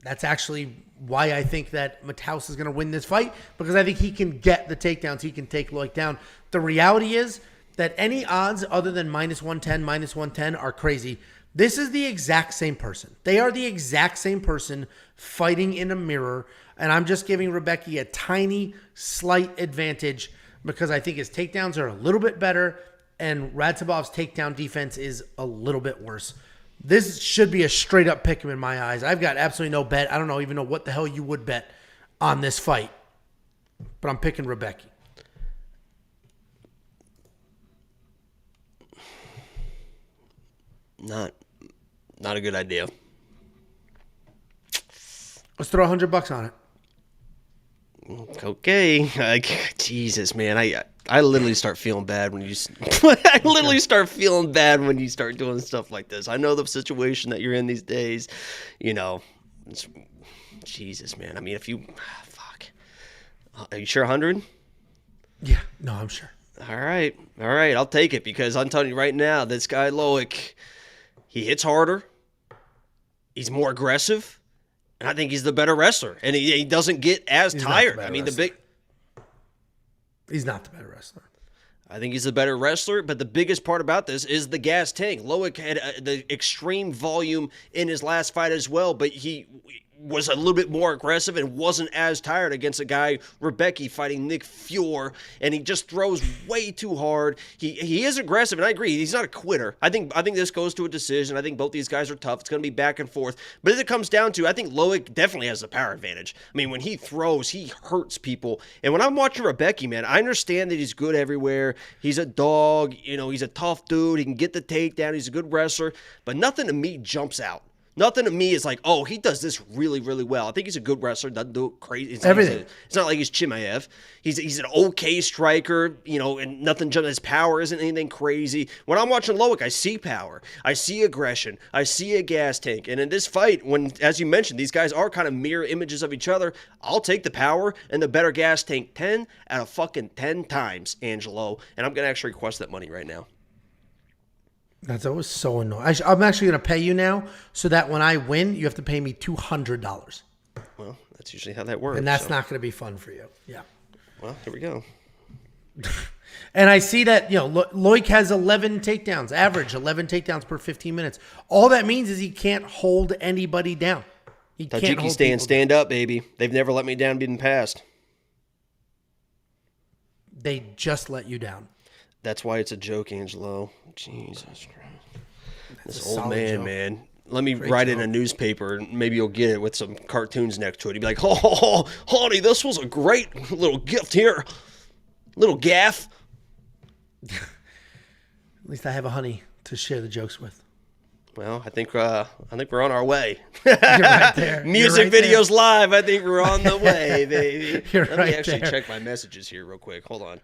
That's actually why I think that Mateusz is going to win this fight, because I think he can get the takedowns. He can take Loik down. The reality is that any odds other than -110, -110 are crazy. This is the exact same person. They are the exact same person fighting in a mirror, and I'm just giving Rebecki a tiny, slight advantage because I think his takedowns are a little bit better, and Radzhabov's takedown defense is a little bit worse. This should be a straight-up pick 'em in my eyes. I've got absolutely no bet. I don't even know what the hell you would bet on this fight, but I'm picking Rebecki. Not a good idea. Let's throw $100 on it. Okay. Jesus, man. I literally start feeling bad when you I literally start feeling bad when you start doing stuff like this. I know the situation that you're in these days. Jesus, man. I mean, if you fuck. Are you sure 100? Yeah. No, I'm sure. All right. I'll take it because I'm telling you right now, this guy Loik, he hits harder. He's more aggressive. And I think he's the better wrestler. And he doesn't get as tired. I mean, he's not the better wrestler. I think he's the better wrestler, but the biggest part about this is the gas tank. Loik had the extreme volume in his last fight as well, but he was a little bit more aggressive and wasn't as tired against a guy, Rebecki, fighting Nick Fiore, and he just throws way too hard. He is aggressive, and I agree, he's not a quitter. I think this goes to a decision. I think both these guys are tough. It's going to be back and forth. But as it comes down to, I think Loik definitely has the power advantage. I mean, when he throws, he hurts people. And when I'm watching Rebecki, man, I understand that he's good everywhere. He's a dog. He's a tough dude. He can get the takedown. He's a good wrestler. But nothing to me jumps out. Nothing to me is like, oh, he does this really, really well. I think he's a good wrestler. Doesn't do it crazy. It's not like he's Chimaev. He's an okay striker, and nothing. His power isn't anything crazy. When I'm watching Loik, I see power. I see aggression. I see a gas tank. And in this fight, when, as you mentioned, these guys are kind of mirror images of each other, I'll take the power and the better gas tank 10 out of fucking 10 times, Angelo. And I'm going to actually request that money right now. That's always so annoying. I'm actually going to pay you now so that when I win, you have to pay me $200. Well, that's usually how that works. And that's not going to be fun for you. Yeah. Well, here we go. And I see that, Loik has 11 takedowns, average 11 takedowns per 15 minutes. All that means is he can't hold anybody down. He can't hold stand up, baby. They've never let me down in the past. They just let you down. That's why it's a joke, Angelo. Jesus Christ. This old man. Let me write in a newspaper, and maybe you'll get it with some cartoons next to it. He'd be like, oh, honey, this was a great little gift here. Little gaff. At least I have a honey to share the jokes with. Well, I think we're on our way. You're right there. Music videos live. I think we're on the way, baby. Let me actually check my messages here real quick. Hold on.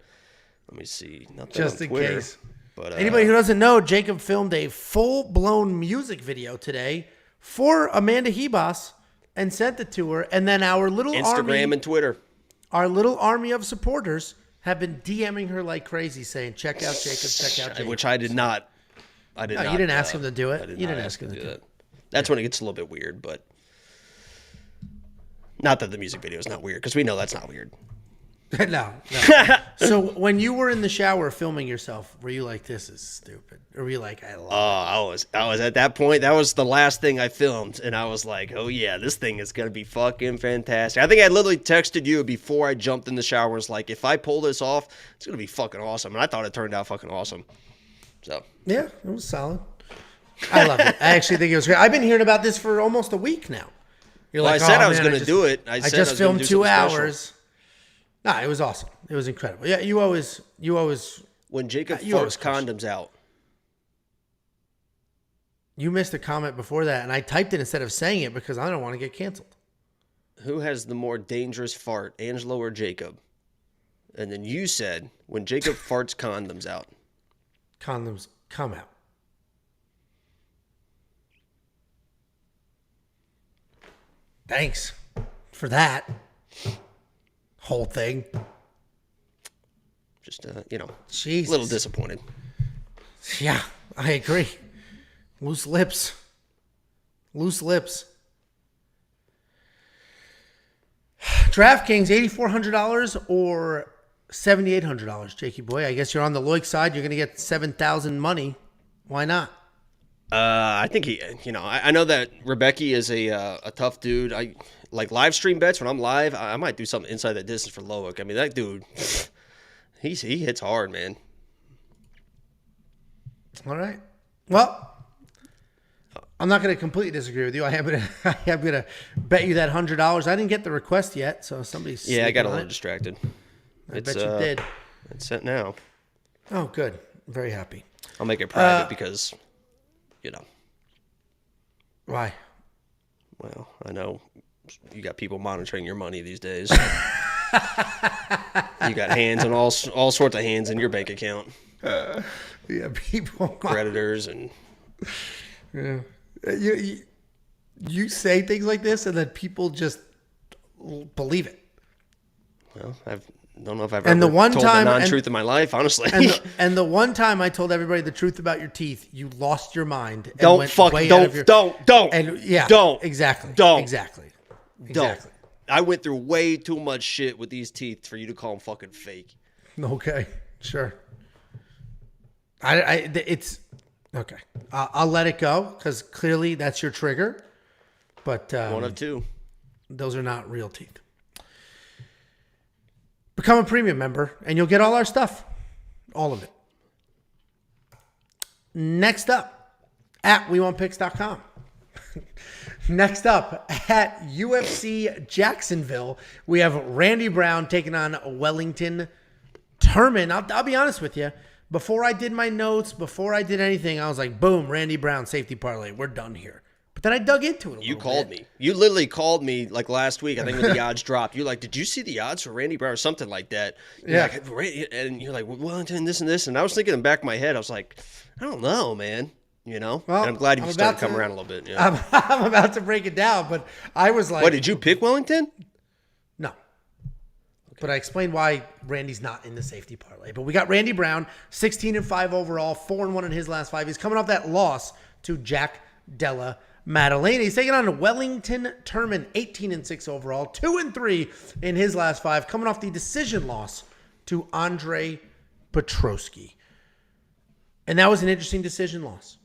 Let me see. Nothing Just on in Twitter, case. But anybody who doesn't know, Jacob filmed a full-blown music video today for Amanda Hebos and sent it to her. And then our little Instagram and Twitter. Our little army of supporters have been DMing her like crazy, saying, check out Jacob, check out Jacob. Which I did not. You didn't ask him to do it. You didn't ask him to do it. That's when it gets a little bit weird, but not that the music video is not weird, because we know that's not weird. No. So when you were in the shower filming yourself, were you like, this is stupid? Or were you like, I love it? I was at that point. That was the last thing I filmed, and I was like, oh yeah, this thing is going to be fucking fantastic. I think I literally texted you before I jumped in the shower. Was like, if I pull this off, it's going to be fucking awesome. And I thought it turned out fucking awesome. So yeah, it was solid. I love it. I actually think it was great. I've been hearing about this for almost a week now. You're like, I said I was going to do it. I just filmed 2 hours. Nah, it was awesome. It was incredible. Yeah, you always. When Jacob farts condoms out. You missed a comment before that, and I typed it instead of saying it because I don't want to get canceled. Who has the more dangerous fart, Angelo or Jacob? And then you said, when Jacob farts condoms out. Condoms come out. Thanks for that whole thing. Just, Jesus. A little disappointed. Yeah, I agree. Loose lips. DraftKings, $8,400 or $7,800, Jakey boy. I guess you're on the Loik side. You're going to get 7,000 money. Why not? I think I know that Rebecki is a tough dude. I like live stream bets when I'm live. I might do something inside that distance for Loik. I mean, that dude, he hits hard, man. All right. Well, I'm not going to completely disagree with you. I am going to bet you that $100. I didn't get the request yet, so somebody's. Yeah, I got a little distracted. I bet you did. It's set now. Oh, good. I'm very happy. I'll make it private because. Why? Well, I know you got people monitoring your money these days. You got hands on all sorts of hands in your bank account. Yeah, people. Creditors and. Yeah. You say things like this and then people believe it. Well, I don't know if I've ever told the non-truth in my life, honestly. And the one time I told everybody the truth about your teeth, you lost your mind. And don't. And yeah, don't. Exactly. Don't. Exactly. Don't. I went through way too much shit with these teeth for you to call them fucking fake. Okay. Sure. It's okay. I'll let it go because clearly that's your trigger. But one of two. Those are not real teeth. Become a premium member, and you'll get all our stuff. All of it. Next up, at WeWantPicks.com. Next up, at UFC Jacksonville, we have Randy Brown taking on Wellington. Turman, I'll be honest with you. Before I did my notes, before I did anything, I was like, boom, Randy Brown, safety parlay. We're done here. But then I dug into it a little bit. You called me. You literally called me like last week, I think when the odds dropped. You're like, did you see the odds for Randy Brown or something like that? Yeah. And you're like, Wellington, this and this. And I was thinking in the back of my head, I was like, I don't know, man. Well, and I'm glad you started coming around a little bit. Yeah. I'm about to break it down, but I was like. What, did you pick Wellington? No. Okay. But I explained why Randy's not in the safety parlay. But we got Randy Brown, 16-5 overall, 4-1 in his last 5. He's coming off that loss to Jack Della Maddalena. He's taking on Wellington Turman, 18-6 overall, 2-3 in his last 5, coming off the decision loss to Andre Petroski. And that was an interesting decision loss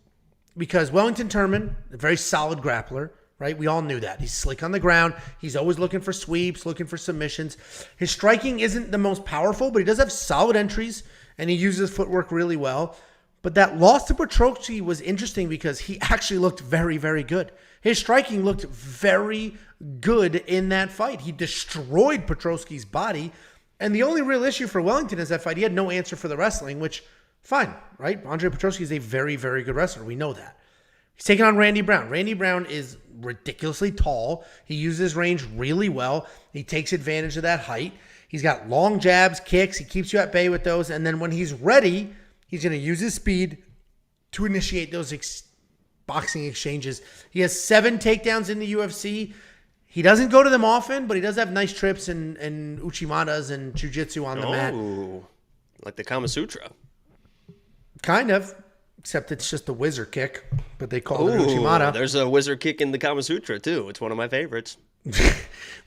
because Wellington Turman, a very solid grappler, right? We all knew that. He's slick on the ground. He's always looking for sweeps, looking for submissions. His striking isn't the most powerful, but he does have solid entries, and he uses footwork really well. But that loss to Petroski was interesting because he actually looked very, very good. His striking looked very good in that fight. He destroyed Petroski's body. And the only real issue for Wellington is that fight, he had no answer for the wrestling, which, fine, right? Andre Petroski is a very, very good wrestler. We know that. He's taking on Randy Brown. Randy Brown is ridiculously tall. He uses range really well. He takes advantage of that height. He's got long jabs, kicks. He keeps you at bay with those. And then when he's ready, he's going to use his speed to initiate those boxing exchanges. He has 7 takedowns in the UFC. He doesn't go to them often, but he does have nice trips and uchimadas and jiu-jitsu on the mat. Like the Kama Sutra. Kind of, except it's just a wizard kick, but they call it an uchimata. There's a wizard kick in the Kama Sutra, too. It's one of my favorites.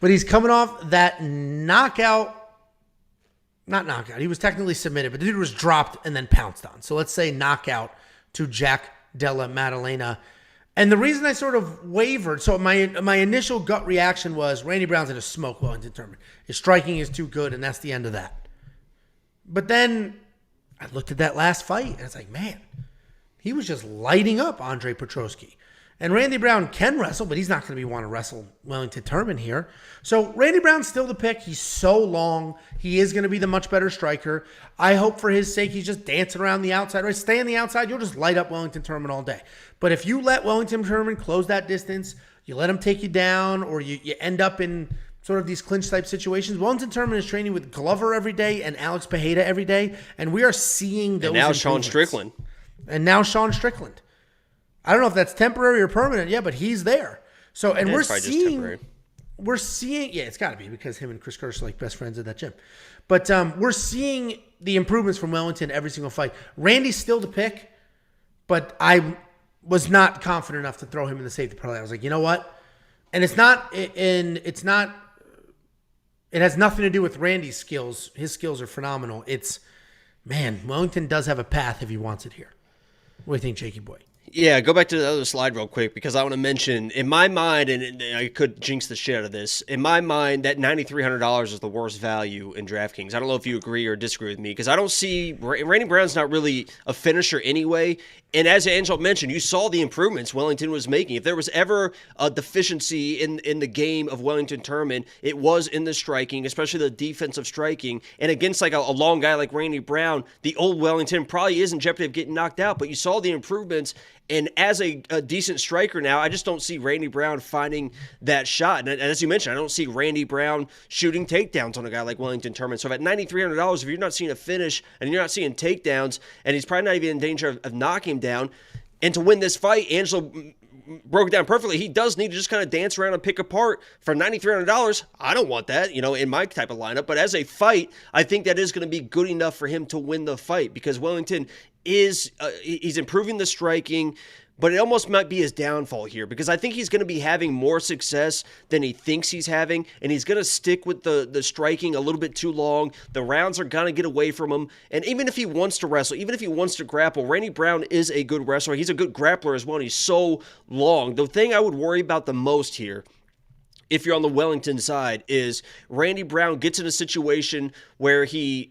But he's coming off that knockout. Not knockout. He was technically submitted, but the dude was dropped and then pounced on. So let's say knockout to Jack Della Maddalena. And the reason I sort of wavered, so my initial gut reaction was Randy Brown's going to smoke Wellington Turman. His striking is too good, and that's the end of that. But then I looked at that last fight, and it's like, man, he was just lighting up Andre Petroski. And Randy Brown can wrestle, but he's not going to want to wrestle Wellington Turman here. So Randy Brown's still the pick. He's so long. He is going to be the much better striker. I hope for his sake he's just dancing around the outside. Right? Stay on the outside. You'll just light up Wellington Turman all day. But if you let Wellington Turman close that distance, you let him take you down, or you end up in sort of these clinch type situations. Wellington Turman is training with Glover every day and Alex Pereira every day. And we are seeing those. And now Sean Strickland. I don't know if that's temporary or permanent, but he's there. So, and we're seeing, it's got to be because him and Chris Curtis are like best friends at that gym. But we're seeing the improvements from Wellington every single fight. Randy's still the pick, but I was not confident enough to throw him in the safety parlay. I was like, you know what? And it has nothing to do with Randy's skills. His skills are phenomenal. Wellington does have a path if he wants it here. What do you think, Jakey boy? Yeah, go back to the other slide real quick because I want to mention, in my mind, and I could jinx the shit out of this, in my mind, that $9,300 is the worst value in DraftKings. I don't know if you agree or disagree with me because I don't see, Randy Brown's not really a finisher anyway. And as Angel mentioned, you saw the improvements Wellington was making. If there was ever a deficiency in the game of Wellington Turman, it was in the striking, especially the defensive striking. And against like a long guy like Randy Brown, the old Wellington probably is in jeopardy of getting knocked out. But you saw the improvements. And as a decent striker now, I just don't see Randy Brown finding that shot. And as you mentioned, I don't see Randy Brown shooting takedowns on a guy like Wellington Turman. So at $9,300, if you're not seeing a finish and you're not seeing takedowns, and he's probably not even in danger of knocking him down, and to win this fight, Angelo broke it down perfectly. He does need to just kind of dance around and pick apart. For $9,300, I don't want that, in my type of lineup. But as a fight, I think that is going to be good enough for him to win the fight because Wellington he's improving the striking, but it almost might be his downfall here because I think he's going to be having more success than he thinks he's having, and he's going to stick with the striking a little bit too long. The rounds are going to get away from him, and even if he wants to wrestle, even if he wants to grapple, Randy Brown is a good wrestler. He's a good grappler as well, and he's so long. The thing I would worry about the most here, if you're on the Wellington side, is Randy Brown gets in a situation where he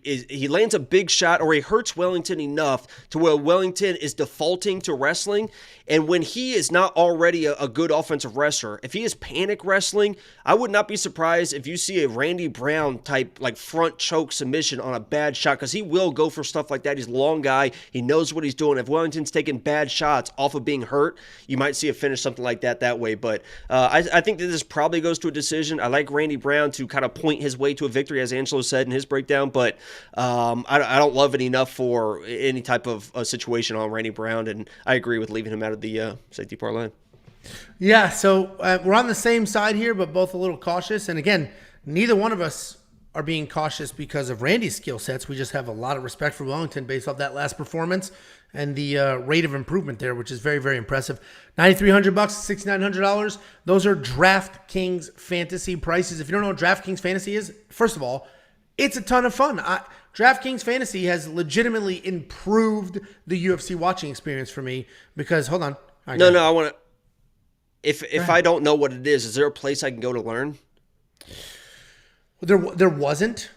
lands a big shot or he hurts Wellington enough to where Wellington is defaulting to wrestling. And when he is not already a good offensive wrestler, if he is panic wrestling, I would not be surprised if you see a Randy Brown type like front choke submission on a bad shot because he will go for stuff like that. He's a long guy. He knows what he's doing. If Wellington's taking bad shots off of being hurt, you might see a finish something like that way. But I think that this probably goes to a decision. I like Randy Brown to kind of point his way to a victory, as Angelo said in his breakdown, but I don't love it enough for any type of situation on Randy Brown, and I agree with leaving him out of the safety parlay. Yeah, so we're on the same side here, but both a little cautious. And again, neither one of us are being cautious because of Randy's skill sets. We just have a lot of respect for Wellington based off that last performance and the rate of improvement there, which is very, very impressive. $9,300, $6,900. Those are DraftKings fantasy prices. If you don't know what DraftKings fantasy is, first of all, it's a ton of fun. DraftKings fantasy has legitimately improved the UFC watching experience for me because, hold on. I want to. If I don't know what it is there a place I can go to learn? There wasn't.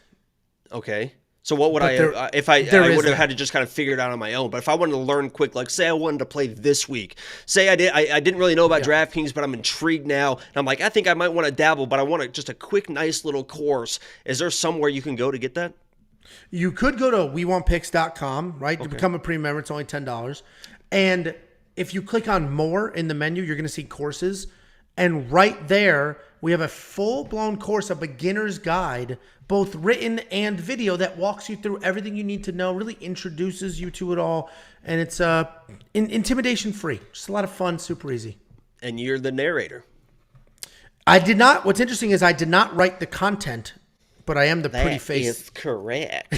Okay. So what would I would have had to just kind of figure it out on my own. But if I wanted to learn quick, like say I wanted to play this week, say I didn't really know about DraftKings, but I'm intrigued now. And I'm like, I think I might want to dabble, but I want just a quick, nice little course. Is there somewhere you can go to get that? You could go to WeWantPicks.com, right? To become a premium member, it's only $10. And if you click on more in the menu, you're going to see courses. And right there, we have a full-blown course, a beginner's guide both written and video, that walks you through everything you need to know, really introduces you to it all. And it's intimidation free. Just a lot of fun, super easy. And you're the narrator. I did not. What's interesting is I did not write the content, but I am the pretty face. That is correct.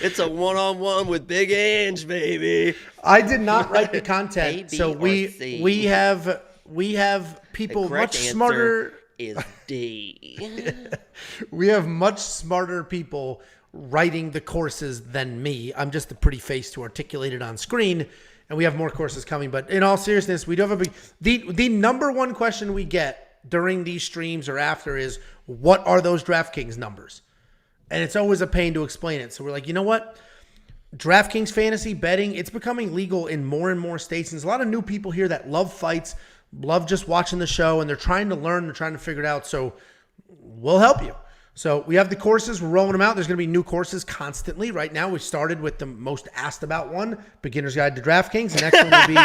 It's a one-on-one with Big Ange, baby. I did not write the content, so we have people much smarter. Is D. We have much smarter people writing the courses than me. I'm just the pretty face to articulate it on screen, and we have more courses coming. But in all seriousness, we do have the number one question we get during these streams or after is, what are those DraftKings numbers? And it's always a pain to explain it. So we're like, you know what? DraftKings fantasy betting, it's becoming legal in more and more states. And there's a lot of new people here that love fights, love just watching the show, and they're trying to learn, they're trying to figure it out. So we'll help you. So we have the courses, we're rolling them out. There's going to be new courses constantly. Right now, we started with the most asked about one, Beginner's Guide to DraftKings. The next one will be,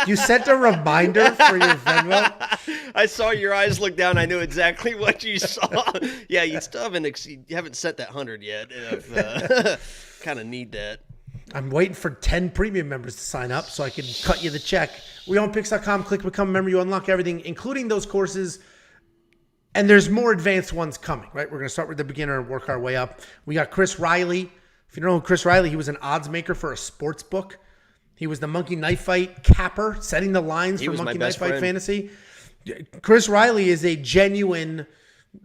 you sent a reminder for your Venmo. I saw your eyes look down. I knew exactly what you saw. Yeah, you still haven't set that 100 yet. Kind of need that. I'm waiting for 10 premium members to sign up so I can cut you the check. WeOwnPicks.com, click become a member. You unlock everything, including those courses. And there's more advanced ones coming, right? We're going to start with the beginner and work our way up. We got Chris Riley. If you don't know Chris Riley, he was an odds maker for a sports book. He was the Monkey Knife Fight capper, setting the lines for Monkey Knife Fight Fantasy. Chris Riley is a genuine,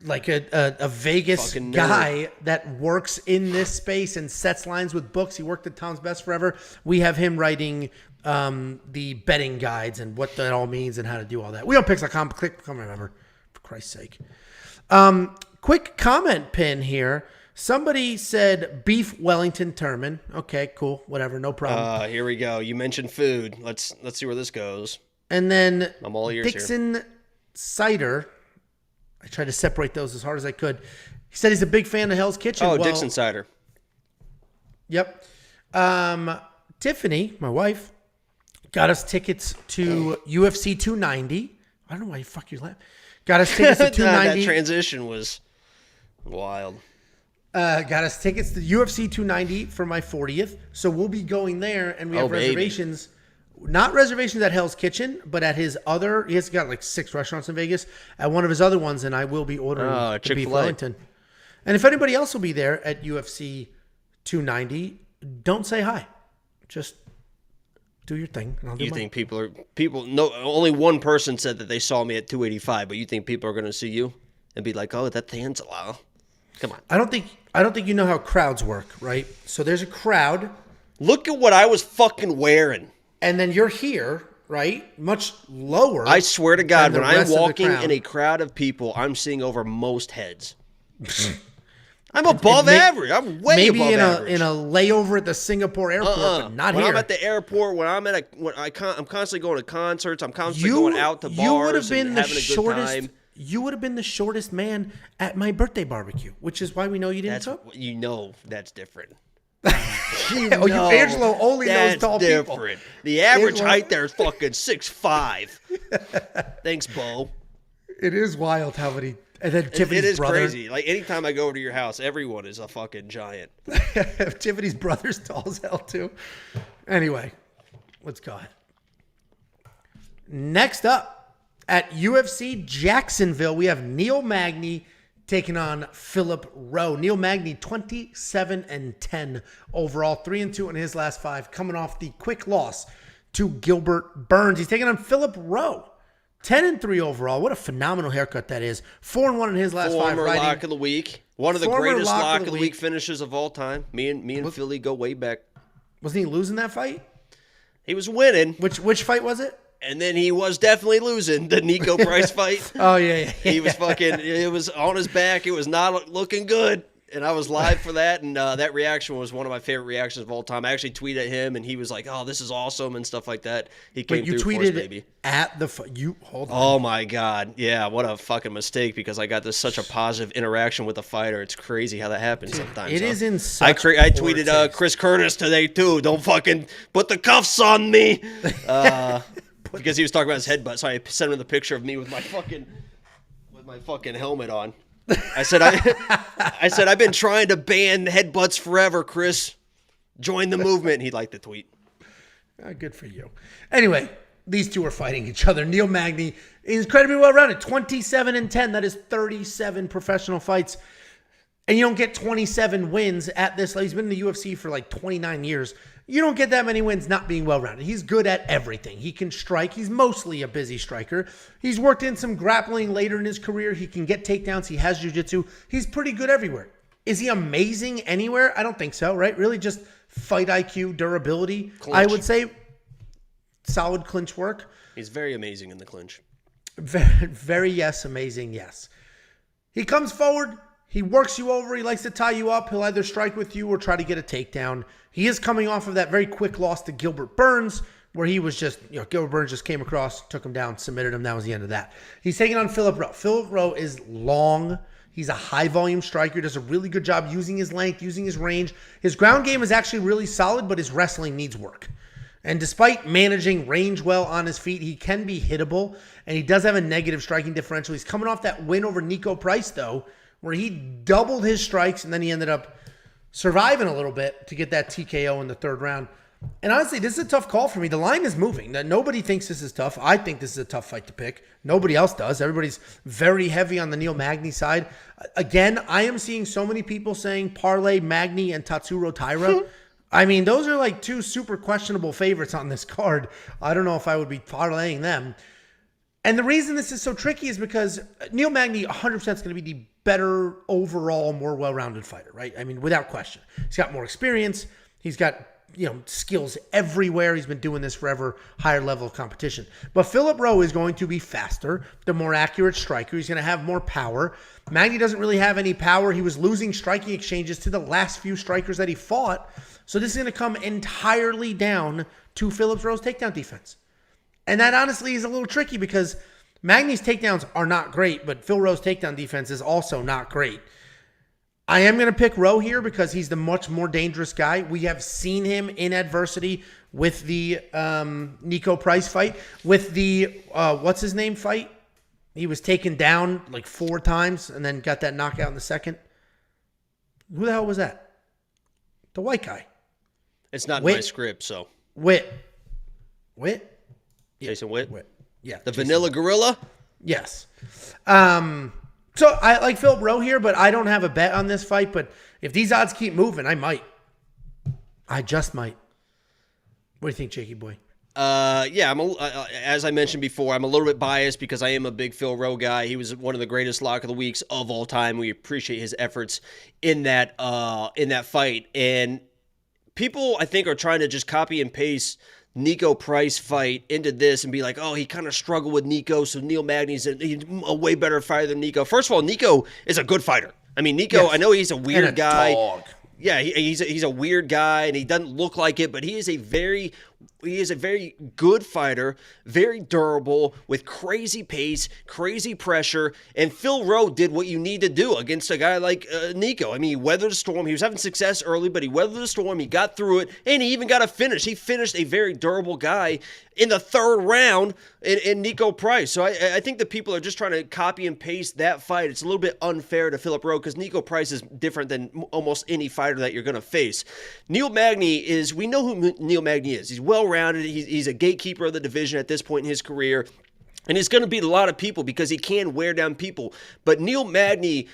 like a Vegas guy that works in this space and sets lines with books. He worked at Tom's Best forever. We have him writing the betting guides and what that all means and how to do all that. WeOwnPicks.com, click become a member. Christ's sake. Quick comment pin here. Somebody said beef Wellington Turman. Okay, cool. Whatever. No problem. Here we go. You mentioned food. Let's see where this goes. And then I'm all ears Dixon here. Cider. I tried to separate those as hard as I could. He said he's a big fan of Hell's Kitchen. Oh, well, Dixon Cider. Yep. Tiffany, my wife, got us tickets to UFC 290. I don't know why you laugh. Got us tickets to 290. That transition was wild. Got us tickets to UFC 290 for my 40th. So we'll be going there, and we have reservations. Not reservations at Hell's Kitchen, but at his other. He has got like 6 restaurants in Vegas. At one of his other ones, and I will be ordering the beef Wellington. And if anybody else will be there at UFC 290, don't say hi. Just do your thing. And I'll do you think people? No, only one person said that they saw me at 285, but you think people are going to see you and be like, "Oh, that's Angelo." Come on. I don't think you know how crowds work, right? So there's a crowd. Look at what I was fucking wearing. And then you're here, right? Much lower. I swear to God, when I'm walking in a crowd of people, I'm seeing over most heads. I'm above average. I'm way above average. Maybe in a layover at the Singapore airport, but not when here. I'm at the airport, I'm constantly going to concerts. I'm constantly going out to bars and having a good time. You would have been the shortest man at my birthday barbecue, which is why we know you didn't cook. You know that's different. Angelo only knows tall people. Different. The average height there is fucking 6'5". Thanks, Bo. It is wild how many. And then Tiffany's brother. It is crazy. Like anytime I go over to your house, everyone is a fucking giant. Tiffany's brother's tall as hell too. Anyway, let's go ahead. Next up at UFC Jacksonville, we have Neil Magny taking on Philip Rowe. Neil Magny, 27-10 overall, 3-2 in his last 5, coming off the quick loss to Gilbert Burns. He's taking on Philip Rowe. 10-3 overall. What a phenomenal haircut that is. 4-1 in his last 5. Former lock of the week. One of the greatest lock of the week finishes of all time. Me and Philly go way back. Wasn't he losing that fight? He was winning. Which fight was it? And then he was definitely losing the Nico Price fight. Oh, yeah. He was fucking, it was on his back. It was not looking good. And I was live for that. And that reaction was one of my favorite reactions of all time. I actually tweeted at him and he was like, "Oh, this is awesome," and stuff like that. He came through for us, baby. At the hold on. Oh my God. Yeah, what a fucking mistake because I got such a positive interaction with the fighter. It's crazy how that happens sometimes. It is in such I tweeted Chris Curtis today too. Don't fucking put the cuffs on me. Because he was talking about his headbutt. So I sent him the picture of me with my fucking helmet on. I said I've been trying to ban headbutts forever, Chris. Join the movement. And he liked the tweet. Good for you. Anyway, these two are fighting each other. Neil Magny is incredibly well-rounded. 27-10. That is 37 professional fights. And you don't get 27 wins at this level. He's been in the UFC for like 29 years. You don't get that many wins not being well-rounded. He's good at everything. He can strike. He's mostly a busy striker. He's worked in some grappling later in his career. He can get takedowns. He has jiu-jitsu. He's pretty good everywhere. Is he amazing anywhere? I don't think so, right? Really just fight IQ, durability. Clinch. I would say solid clinch work. He's very amazing in the clinch. Very, very yes, amazing, yes. He comes forward. He works you over. He likes to tie you up. He'll either strike with you or try to get a takedown. He is coming off of that very quick loss to Gilbert Burns, where he was just, Gilbert Burns just came across, took him down, submitted him. That was the end of that. He's taking on Philip Rowe. Philip Rowe is long. He's a high-volume striker. Does a really good job using his length, using his range. His ground game is actually really solid, but his wrestling needs work. And despite managing range well on his feet, he can be hittable, and he does have a negative striking differential. He's coming off that win over Nico Price, though, where he doubled his strikes, and then he ended up surviving a little bit to get that TKO in the third round. And honestly, this is a tough call for me. The line is moving. Nobody thinks this is tough. I think this is a tough fight to pick. Nobody else does. Everybody's very heavy on the Neil Magny side. Again, I am seeing so many people saying parlay Magny and Tatsuro Taira. I mean, those are like two super questionable favorites on this card. I don't know if I would be parlaying them. And the reason this is so tricky is because Neil Magny 100% is going to be the better overall, more well-rounded fighter, right? I mean, without question. He's got more experience. He's got, skills everywhere. He's been doing this forever, higher level of competition. But Philip Rowe is going to be faster, the more accurate striker. He's going to have more power. Magny doesn't really have any power. He was losing striking exchanges to the last few strikers that he fought. So this is going to come entirely down to Philip Rowe's takedown defense. And that honestly is a little tricky because Magny's takedowns are not great, but Phil Rowe's takedown defense is also not great. I am going to pick Rowe here because he's the much more dangerous guy. We have seen him in adversity with the Nico Price fight, with the what's his name fight. He was taken down like 4 times and then got that knockout in the second. Who the hell was that? The white guy. It's not in my script, so. Witt. Jason Witt? Yeah. The Vanilla Gorilla? Yes. So I like Philip Rowe here, but I don't have a bet on this fight. But if these odds keep moving, I might. I just might. What do you think, Jakey boy? Yeah, as I mentioned before, I'm a little bit biased because I am a big Phil Rowe guy. He was one of the greatest lock of the weeks of all time. We appreciate his efforts in that fight. And people, I think, are trying to just copy and paste Nico Price fight into this and be like, oh, he kind of struggled with Nico, so Neil Magny's a way better fighter than Nico. First of all, Nico is a good fighter. I mean, Nico, yes. I know he's a weird guy. Dog. Yeah, he's a weird guy, and he doesn't look like it, but he is a very good fighter, very durable, with crazy pace, crazy pressure, and Phil Rowe did what you need to do against a guy like Nico. I mean, he weathered the storm. He was having success early, but he weathered the storm. He got through it, and he even got a finish. He finished a very durable guy in the third round in Nico Price. So I think that people are just trying to copy and paste that fight. It's a little bit unfair to Philip Rowe because Nico Price is different than almost any fighter that you're going to face. Neil Magny we know who Neil Magny is. He's well-rounded. He's a gatekeeper of the division at this point in his career. And he's going to beat a lot of people because he can wear down people. But Neil Magny,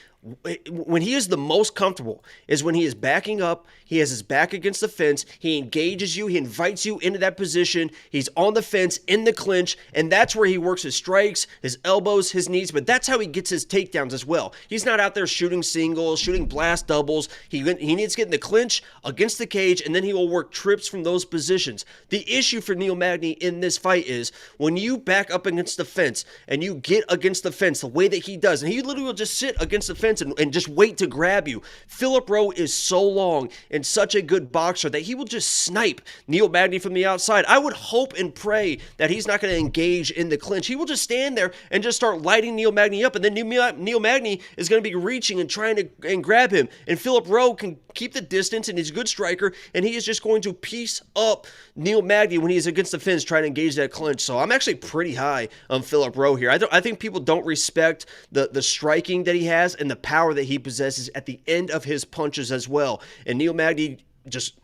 when he is the most comfortable, is when he is backing up, he has his back against the fence, he engages you, he invites you into that position, he's on the fence, in the clinch, and that's where he works his strikes, his elbows, his knees, but that's how he gets his takedowns as well. He's not out there shooting singles, shooting blast doubles. He needs to get in the clinch against the cage, and then he will work trips from those positions. The issue for Neil Magny in this fight is when you back up against the fence and you get against the fence the way that he does, and he literally will just sit against the fence and just wait to grab you. Philip Rowe is so long and such a good boxer that he will just snipe Neil Magny from the outside. I would hope and pray that he's not going to engage in the clinch. He will just stand there and just start lighting Neil Magny up, and then Neil Magny is going to be reaching and trying to grab him, and Philip Rowe can keep the distance, and he's a good striker, and he is just going to piece up Neil Magny when he's against the fence trying to engage that clinch. So I'm actually pretty high on Philip Rowe here. I think people don't respect the striking that he has and the power that he possesses at the end of his punches as well. And Neil Magny just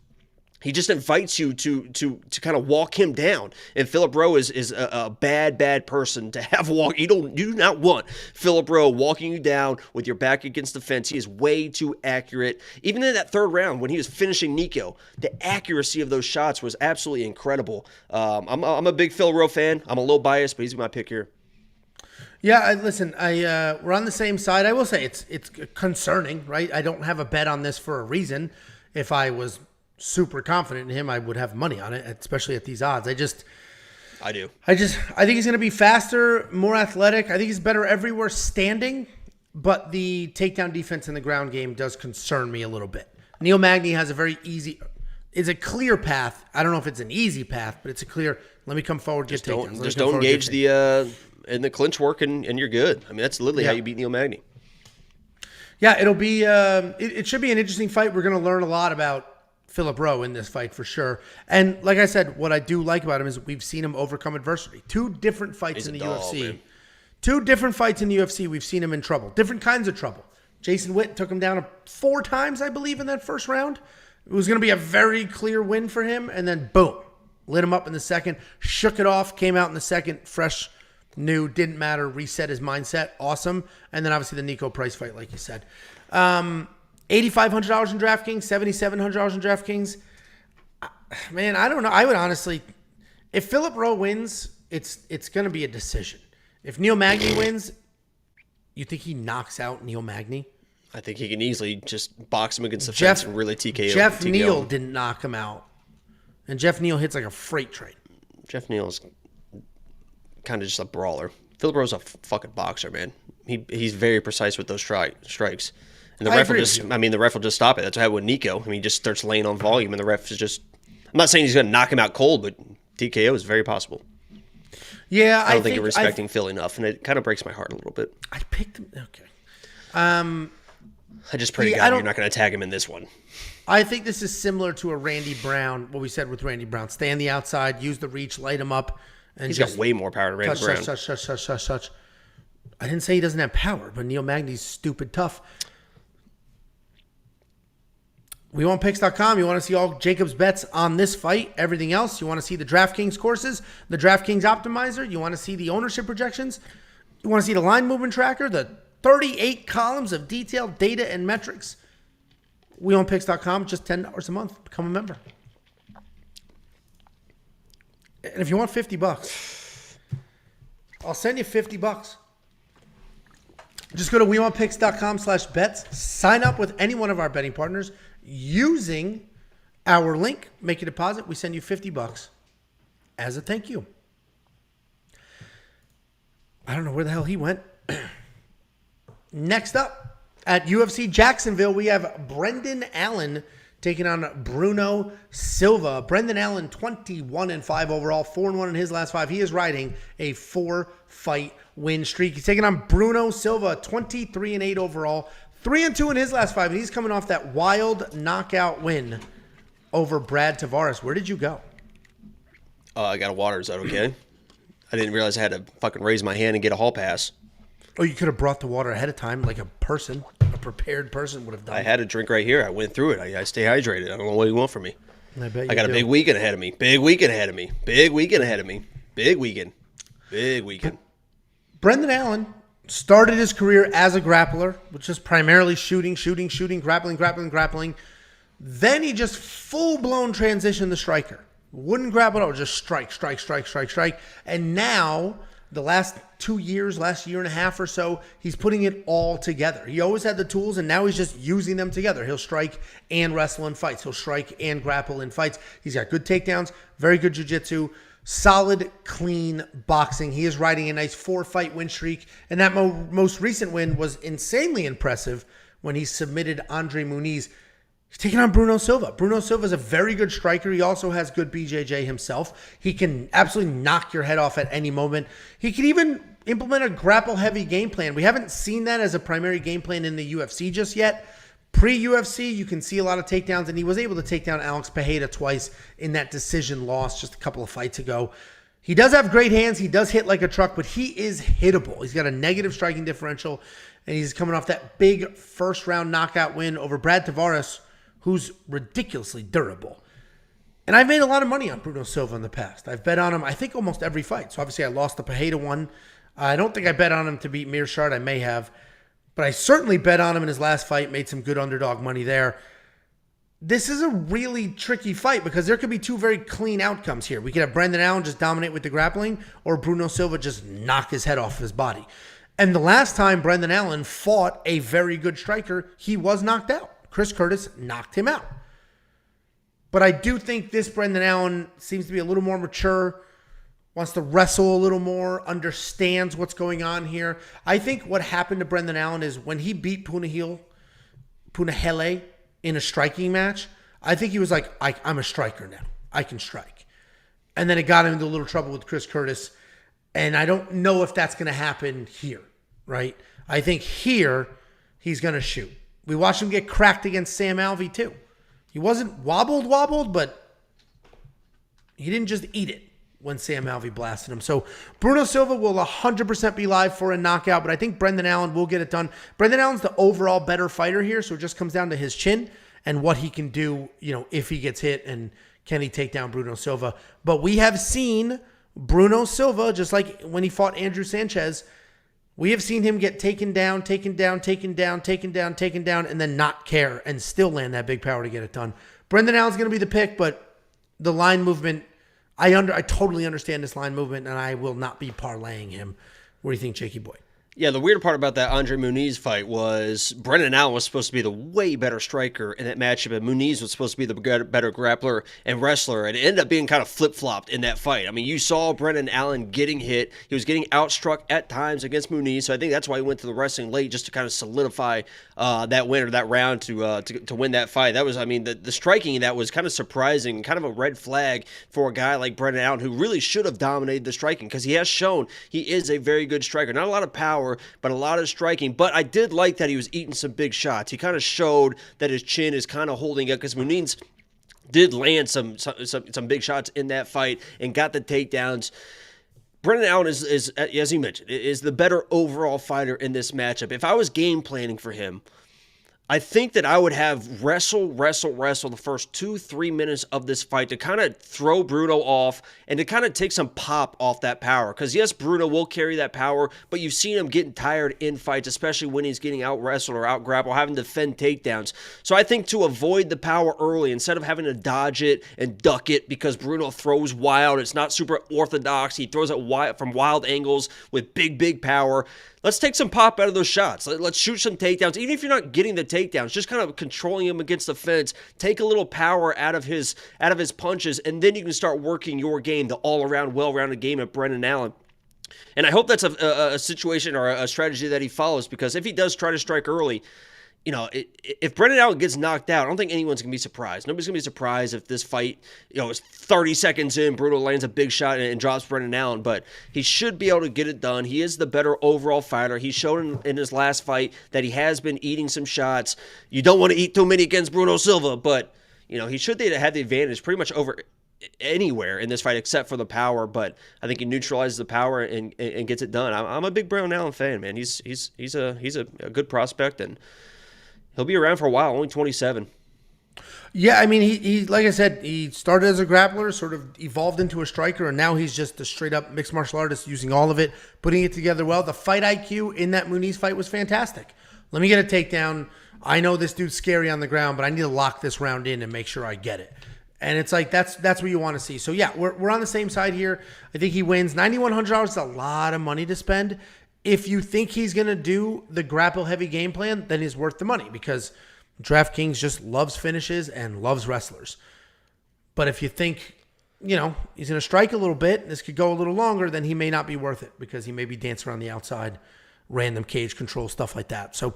invites you to kind of walk him down. And Philip Rowe is a bad person to have walk. You do not want Philip Rowe walking you down with your back against the fence. He is way too accurate. Even in that third round when he was finishing Nico, the accuracy of those shots was absolutely incredible. I'm a big Phil Rowe fan. I'm a little biased, but he's my pick here. Yeah, listen, we're on the same side. I will say it's concerning, right? I don't have a bet on this for a reason. If I was super confident in him, I would have money on it, especially at these odds. I do. I think he's going to be faster, more athletic. I think he's better everywhere standing, but the takedown defense in the ground game does concern me a little bit. Neil Magny has it's a clear path. I don't know if it's an easy path, but it's a clear, let me come forward, get takedowns. Just don't engage in the clinch work and you're good. I mean, that's literally how you beat Neil Magny. Yeah, it'll be, it should be an interesting fight. We're going to learn a lot about Philip Rowe in this fight for sure. And like I said, what I do like about him is we've seen him overcome adversity. 2 different fights in the UFC. Man. 2 different fights in the UFC, we've seen him in trouble. Different kinds of trouble. Jason Witt took him down 4 times, I believe, in that first round. It was going to be a very clear win for him. And then, boom, lit him up in the second, shook it off, came out in the second, fresh, new, didn't matter, reset his mindset. Awesome. And then, obviously, the Nico Price fight, like you said. $8,500 in DraftKings, $7,700 in DraftKings. Man, I don't know. I would honestly, if Philip Rowe wins, it's going to be a decision. If Neil Magny wins, you think he knocks out Neil Magny? I think he can easily just box him against the fence and really TKO. Jeff Neal didn't knock him out. And Jeff Neal hits like a freight train. Jeff Neal's kind of just a brawler. Philip Rowe's a fucking boxer, man. He's very precise with those strikes. And the ref will just stop it. That's what happened with Nico. I mean, he just starts laying on volume, and the ref is just, I'm not saying he's going to knock him out cold, but TKO is very possible. Yeah, I don't think you're respecting Phil enough, and it kind of breaks my heart a little bit. I picked him. Okay. I just pray to God you're not going to tag him in this one. I think this is similar to a Randy Brown, what we said with Randy Brown. Stay on the outside, use the reach, light him up. And he's got way more power than Randy Brown. Touch. I didn't say he doesn't have power, but Neil Magny's stupid tough. WeWantPicks.com. You want to see all Jacob's bets on this fight, everything else. You want to see the DraftKings courses, the DraftKings optimizer. You want to see the ownership projections. You want to see the line movement tracker, the 38 columns of detailed data and metrics. WeWantPicks.com, just $10 a month. Become a member. And if you want $50, I'll send you $50. Just go to WeWantPicks.com/bets. Sign up with any one of our betting partners using our link. Make a deposit. We send you $50 as a thank you. I don't know where the hell he went. Next up, at UFC Jacksonville, we have Brendan Allen taking on Bruno Silva. Brendan Allen, 21-5 overall, 4-1 in his last 5. He is riding a 4-fight win streak. He's taking on Bruno Silva, 23-8 overall, 3-2 in his last 5. And he's coming off that wild knockout win over Brad Tavares. Where did you go? I got a water. Is that okay? I didn't realize I had to fucking raise my hand and get a hall pass. Oh, you could have brought the water ahead of time like a prepared person would have done. I had a drink right here. I went through it. I stay hydrated. I don't know what you want from me. I bet you I got do. a big weekend ahead of me. Big weekend ahead of me. Big weekend ahead of me. Big weekend. Big weekend. Brendan Allen started his career as a grappler, which is primarily shooting, grappling. Then he just full-blown transitioned to striker. Wouldn't grapple at all, just strike. And now, the last 2 years, last year and a half or so, he's putting it all together. He always had the tools, and now he's just using them together. He'll strike and wrestle in fights. He'll strike and grapple in fights. He's got good takedowns, very good jiu-jitsu, solid, clean boxing. He is riding a nice 4-fight win streak, and that most recent win was insanely impressive when he submitted Andre Muniz. He's taking on Bruno Silva. Bruno Silva is a very good striker. He also has good BJJ himself. He can absolutely knock your head off at any moment. He can even implement a grapple-heavy game plan. We haven't seen that as a primary game plan in the UFC just yet. Pre-UFC, you can see a lot of takedowns, and he was able to take down Alex Pereira twice in that decision loss just a couple of fights ago. He does have great hands. He does hit like a truck, but he is hittable. He's got a negative striking differential. and he's coming off that big first-round knockout win over Brad Tavares, who's ridiculously durable. And I've made a lot of money on Bruno Silva in the past. I've bet on him, I think, almost every fight. So obviously I lost the Pereira one. I don't think I bet on him to beat Meerschaert. I may have. But I certainly bet on him in his last fight, made some good underdog money there. This is a really tricky fight because there could be two very clean outcomes here. We could have Brendan Allen just dominate with the grappling or Bruno Silva just knock his head off his body. And the last time Brendan Allen fought a very good striker, he was knocked out. Chris Curtis knocked him out. But I do think this Brendan Allen seems to be a little more mature, wants to wrestle a little more, understands what's going on here. I think what happened to Brendan Allen is when he beat Punahele in a striking match, I think he was like, I'm a striker now. I can strike. And then it got him into a little trouble with Chris Curtis. And I don't know if that's going to happen here, right? I think here he's going to shoot. We watched him get cracked against Sam Alvey too. He wasn't wobbled, but he didn't just eat it when Sam Alvey blasted him. So Bruno Silva will 100% be live for a knockout, but I think Brendan Allen will get it done. Brendan Allen's the overall better fighter here, so it just comes down to his chin and what he can do, if he gets hit and can he take down Bruno Silva. But we have seen Bruno Silva, just like when he fought Andrew Sanchez, we have seen him get taken down, and then not care and still land that big power to get it done. Brendan Allen's going to be the pick, but the line movement, I totally understand this line movement, and I will not be parlaying him. What do you think, Jakey boy? Yeah, the weird part about that Andre Muniz fight was Brendan Allen was supposed to be the way better striker in that matchup, and Muniz was supposed to be the better grappler and wrestler, and it ended up being kind of flip-flopped in that fight. I mean, you saw Brendan Allen getting hit. He was getting outstruck at times against Muniz, so I think that's why he went to the wrestling late, just to kind of solidify that win or that round to win that fight. That was, the striking in that was kind of surprising, kind of a red flag for a guy like Brendan Allen, who really should have dominated the striking, because he has shown he is a very good striker. Not a lot of power, but a lot of striking. But I did like that he was eating some big shots. He kind of showed that his chin is kind of holding up, because Muniz did land some big shots in that fight and got the takedowns. Brendan Allen is, as you mentioned, is the better overall fighter in this matchup. If I was game planning for him, I think that I would have wrestle the first 2-3 minutes of this fight to kind of throw Bruno off and to kind of take some pop off that power. Because yes, Bruno will carry that power, but you've seen him getting tired in fights, especially when he's getting out wrestled or out grappled, having to defend takedowns. So I think to avoid the power early, instead of having to dodge it and duck it because Bruno throws wild, it's not super orthodox, he throws it from wild angles with big power. Let's take some pop out of those shots. Let's shoot some takedowns. Even if you're not getting the takedowns, just kind of controlling him against the fence. Take a little power out of his punches, and then you can start working your game, the all-around, well-rounded game of Brendan Allen. And I hope that's a situation or a strategy that he follows, because if he does try to strike early, if Brendan Allen gets knocked out, I don't think anyone's going to be surprised. Nobody's going to be surprised if this fight, is 30 seconds in, Bruno lands a big shot and drops Brendan Allen. But he should be able to get it done. He is the better overall fighter. He showed in his last fight that he has been eating some shots. You don't want to eat too many against Bruno Silva, but, he should have the advantage pretty much over anywhere in this fight except for the power. But I think he neutralizes the power and gets it done. I'm a big Brendan Allen fan, man. He's a good prospect, and he'll be around for a while, only 27. Yeah, he like I said, he started as a grappler, sort of evolved into a striker, and now he's just a straight-up mixed martial artist, using all of it, putting it together well. The fight IQ in that Muniz fight was fantastic. Let me get a takedown. I know this dude's scary on the ground, but I need to lock this round in and make sure I get it. And it's like, that's what you want to see. So, yeah, we're on the same side here. I think he wins. $9,100 is a lot of money to spend. If you think he's going to do the grapple-heavy game plan, then he's worth the money, because DraftKings just loves finishes and loves wrestlers. But if you think, he's going to strike a little bit, this could go a little longer, then he may not be worth it, because he may be dancing around the outside, random cage control, stuff like that. So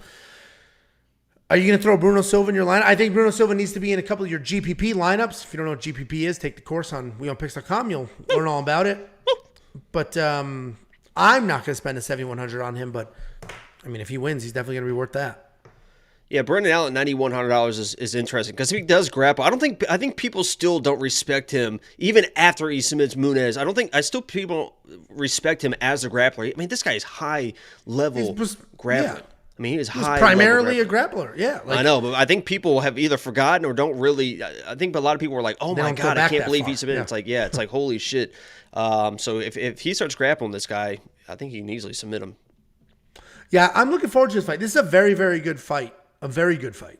are you going to throw Bruno Silva in your lineup? I think Bruno Silva needs to be in a couple of your GPP lineups. If you don't know what GPP is, take the course on WeOnPicks.com. You'll learn all about it. But I'm not going to spend a $7,100 on him, but if he wins, he's definitely going to be worth that. Yeah, Brendan Allen at $9,100 is interesting, because if he does grapple, I think people still don't respect him even after he submits Muniz. People respect him as a grappler. This guy is high level grappling. I mean, he was primarily a grappler. Yeah. I know, but I think people have either forgotten or don't really. I think a lot of people were like, "Oh my god, I can't believe he's submitted." Yeah. It's like holy shit. So if he starts grappling this guy, I think he can easily submit him. Yeah, I'm looking forward to this fight. This is a very, very good fight. A very good fight,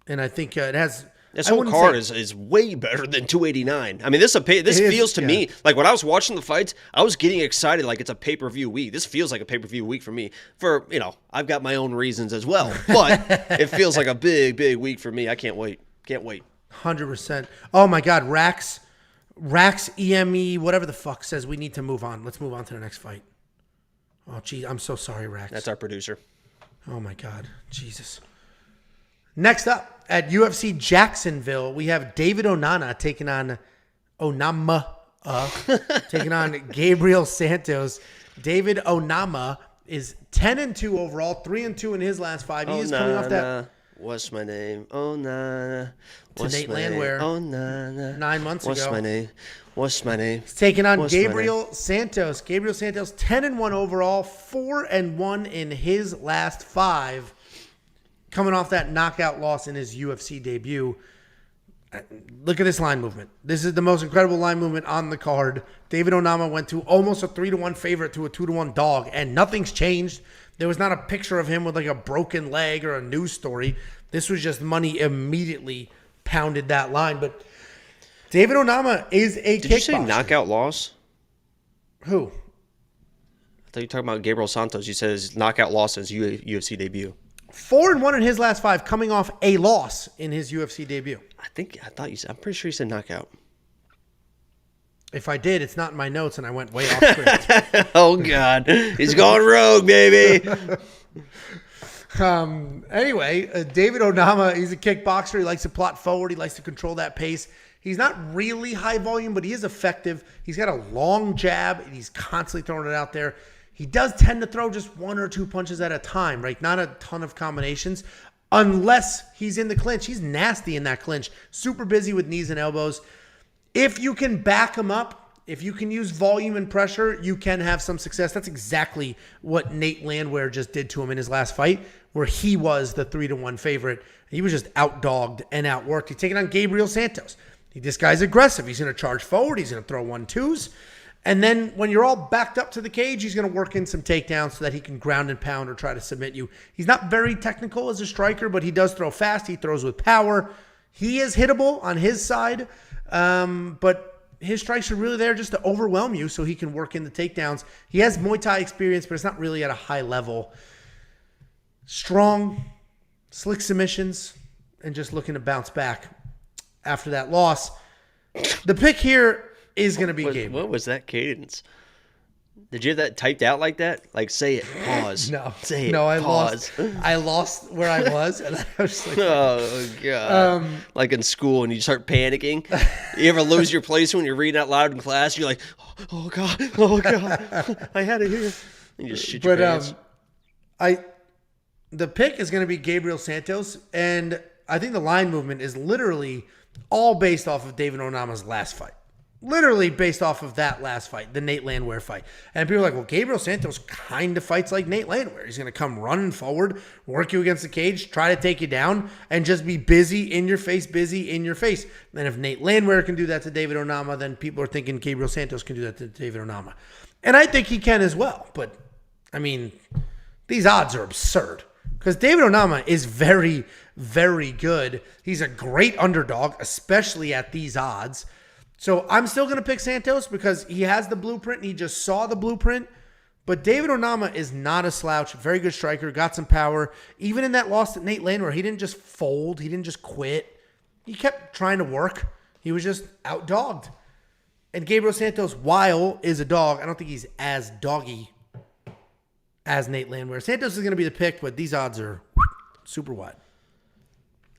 and I think it has. This whole card is way better than 289. I mean, this feels to me like when I was watching the fights, I was getting excited like it's a pay-per-view week. This feels like a pay-per-view week for me. For I've got my own reasons as well, but it feels like a big, big week for me. I can't wait. 100%. Oh my God, Rax EME, whatever the fuck says we need to move on. Let's move on to the next fight. Oh gee, I'm so sorry, Rax. That's our producer. Oh my God, Jesus. Next up, at UFC Jacksonville, we have David Onama taking on Gabriel Santos. David Onama is 10-2 overall, 3-2 in his last 5. He is coming off that. What's my name? Onana. To Nate Landwehr. Onana. 9 months ago. What's my name? He's taking on Gabriel Santos. Gabriel Santos, 10-1 overall, 4-1 in his last 5. Coming off that knockout loss in his UFC debut. Look at this line movement. This is the most incredible line movement on the card. David Onama went to almost a 3-1 favorite to a 2-1 dog, and nothing's changed. There was not a picture of him with like a broken leg or a news story. This was just money immediately pounded that line. But David Onama is a kickboxer. Did you say knockout loss? Who? I thought you were talking about Gabriel Santos. You said his knockout loss in his UFC debut. 4-1 in his last 5, coming off a loss in his UFC debut. I'm pretty sure you said knockout. If I did, it's not in my notes, and I went way off script. Oh God, he's going rogue, baby. Anyway, David Onama, he's a kickboxer. He likes to plot forward. He likes to control that pace. He's not really high volume, but he is effective. He's got a long jab, and he's constantly throwing it out there. He does tend to throw just 1 or 2 punches at a time, right? Not a ton of combinations, unless he's in the clinch. He's nasty in that clinch. Super busy with knees and elbows. If you can back him up, if you can use volume and pressure, you can have some success. That's exactly what Nate Landwehr just did to him in his last fight, where he was the 3-1 favorite. He was just outdogged and outworked. He's taking on Gabriel Santos. This guy's aggressive. He's going to charge forward. He's going to throw 1-2s. And then when you're all backed up to the cage, he's going to work in some takedowns so that he can ground and pound or try to submit you. He's not very technical as a striker, but he does throw fast. He throws with power. He is hittable on his side, but his strikes are really there just to overwhelm you so he can work in the takedowns. He has Muay Thai experience, but it's not really at a high level. Strong, slick submissions, and just looking to bounce back after that loss. The pick here is going to be Gabe. What was that cadence? Did you have that typed out like that? Like, say it, pause. No. Say it, no, pause. I lost where I was, and I was just like, oh, God. Like in school, and you start panicking. You ever lose your place when you're reading out loud in class? You're like, oh, God, I had it here. And you just shoot your pants. The pick is going to be Gabriel Santos, and I think the line movement is literally all based off of David Onama's last fight. Literally based off of that last fight, the Nate Landwehr fight. And people are like, well, Gabriel Santos kind of fights like Nate Landwehr. He's going to come running forward, work you against the cage, try to take you down, and just be busy in your face. And if Nate Landwehr can do that to David Onama, then people are thinking Gabriel Santos can do that to David Onama. And I think he can as well. But, I mean, these odds are absurd. Because David Onama is very, very good. He's a great underdog, especially at these odds. So I'm still going to pick Santos because he has the blueprint. And he just saw the blueprint. But David Onama is not a slouch. Very good striker. Got some power. Even in that loss to Nate Landwehr, he didn't just fold. He didn't just quit. He kept trying to work. He was just outdogged. And Gabriel Santos, while is a dog, I don't think he's as doggy as Nate Landwehr. Santos is going to be the pick, but these odds are super wide.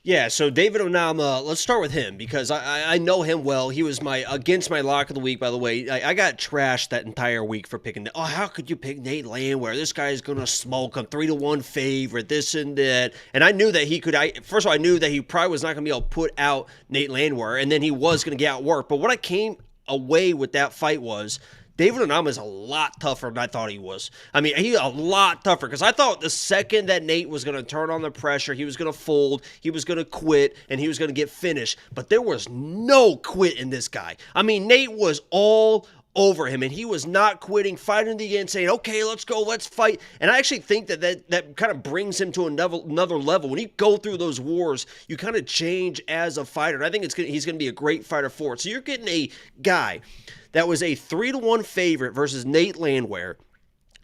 Yeah, so David Onama, let's start with him because I know him well. He was against my lock of the week, by the way. I got trashed that entire week for picking. Oh, how could you pick Nate Landwehr? This guy's going to smoke him, 3-1 favorite, this and that. And I knew that he could. First of all, I knew that he probably was not going to be able to put out Nate Landwehr, and then he was going to get outworked. But what I came away with that fight was David Onama is a lot tougher than I thought he was. I mean, he's a lot tougher because I thought the second that Nate was going to turn on the pressure, he was going to fold, he was going to quit, and he was going to get finished. But there was no quit in this guy. I mean, Nate was all over him, and he was not quitting, fighting the end, saying, okay, let's go, let's fight. And I actually think that kind of brings him to another level. When you go through those wars, you kind of change as a fighter. And I think he's going to be a great fighter for it. So you're getting a guy that was a 3-1 favorite versus Nate Landwehr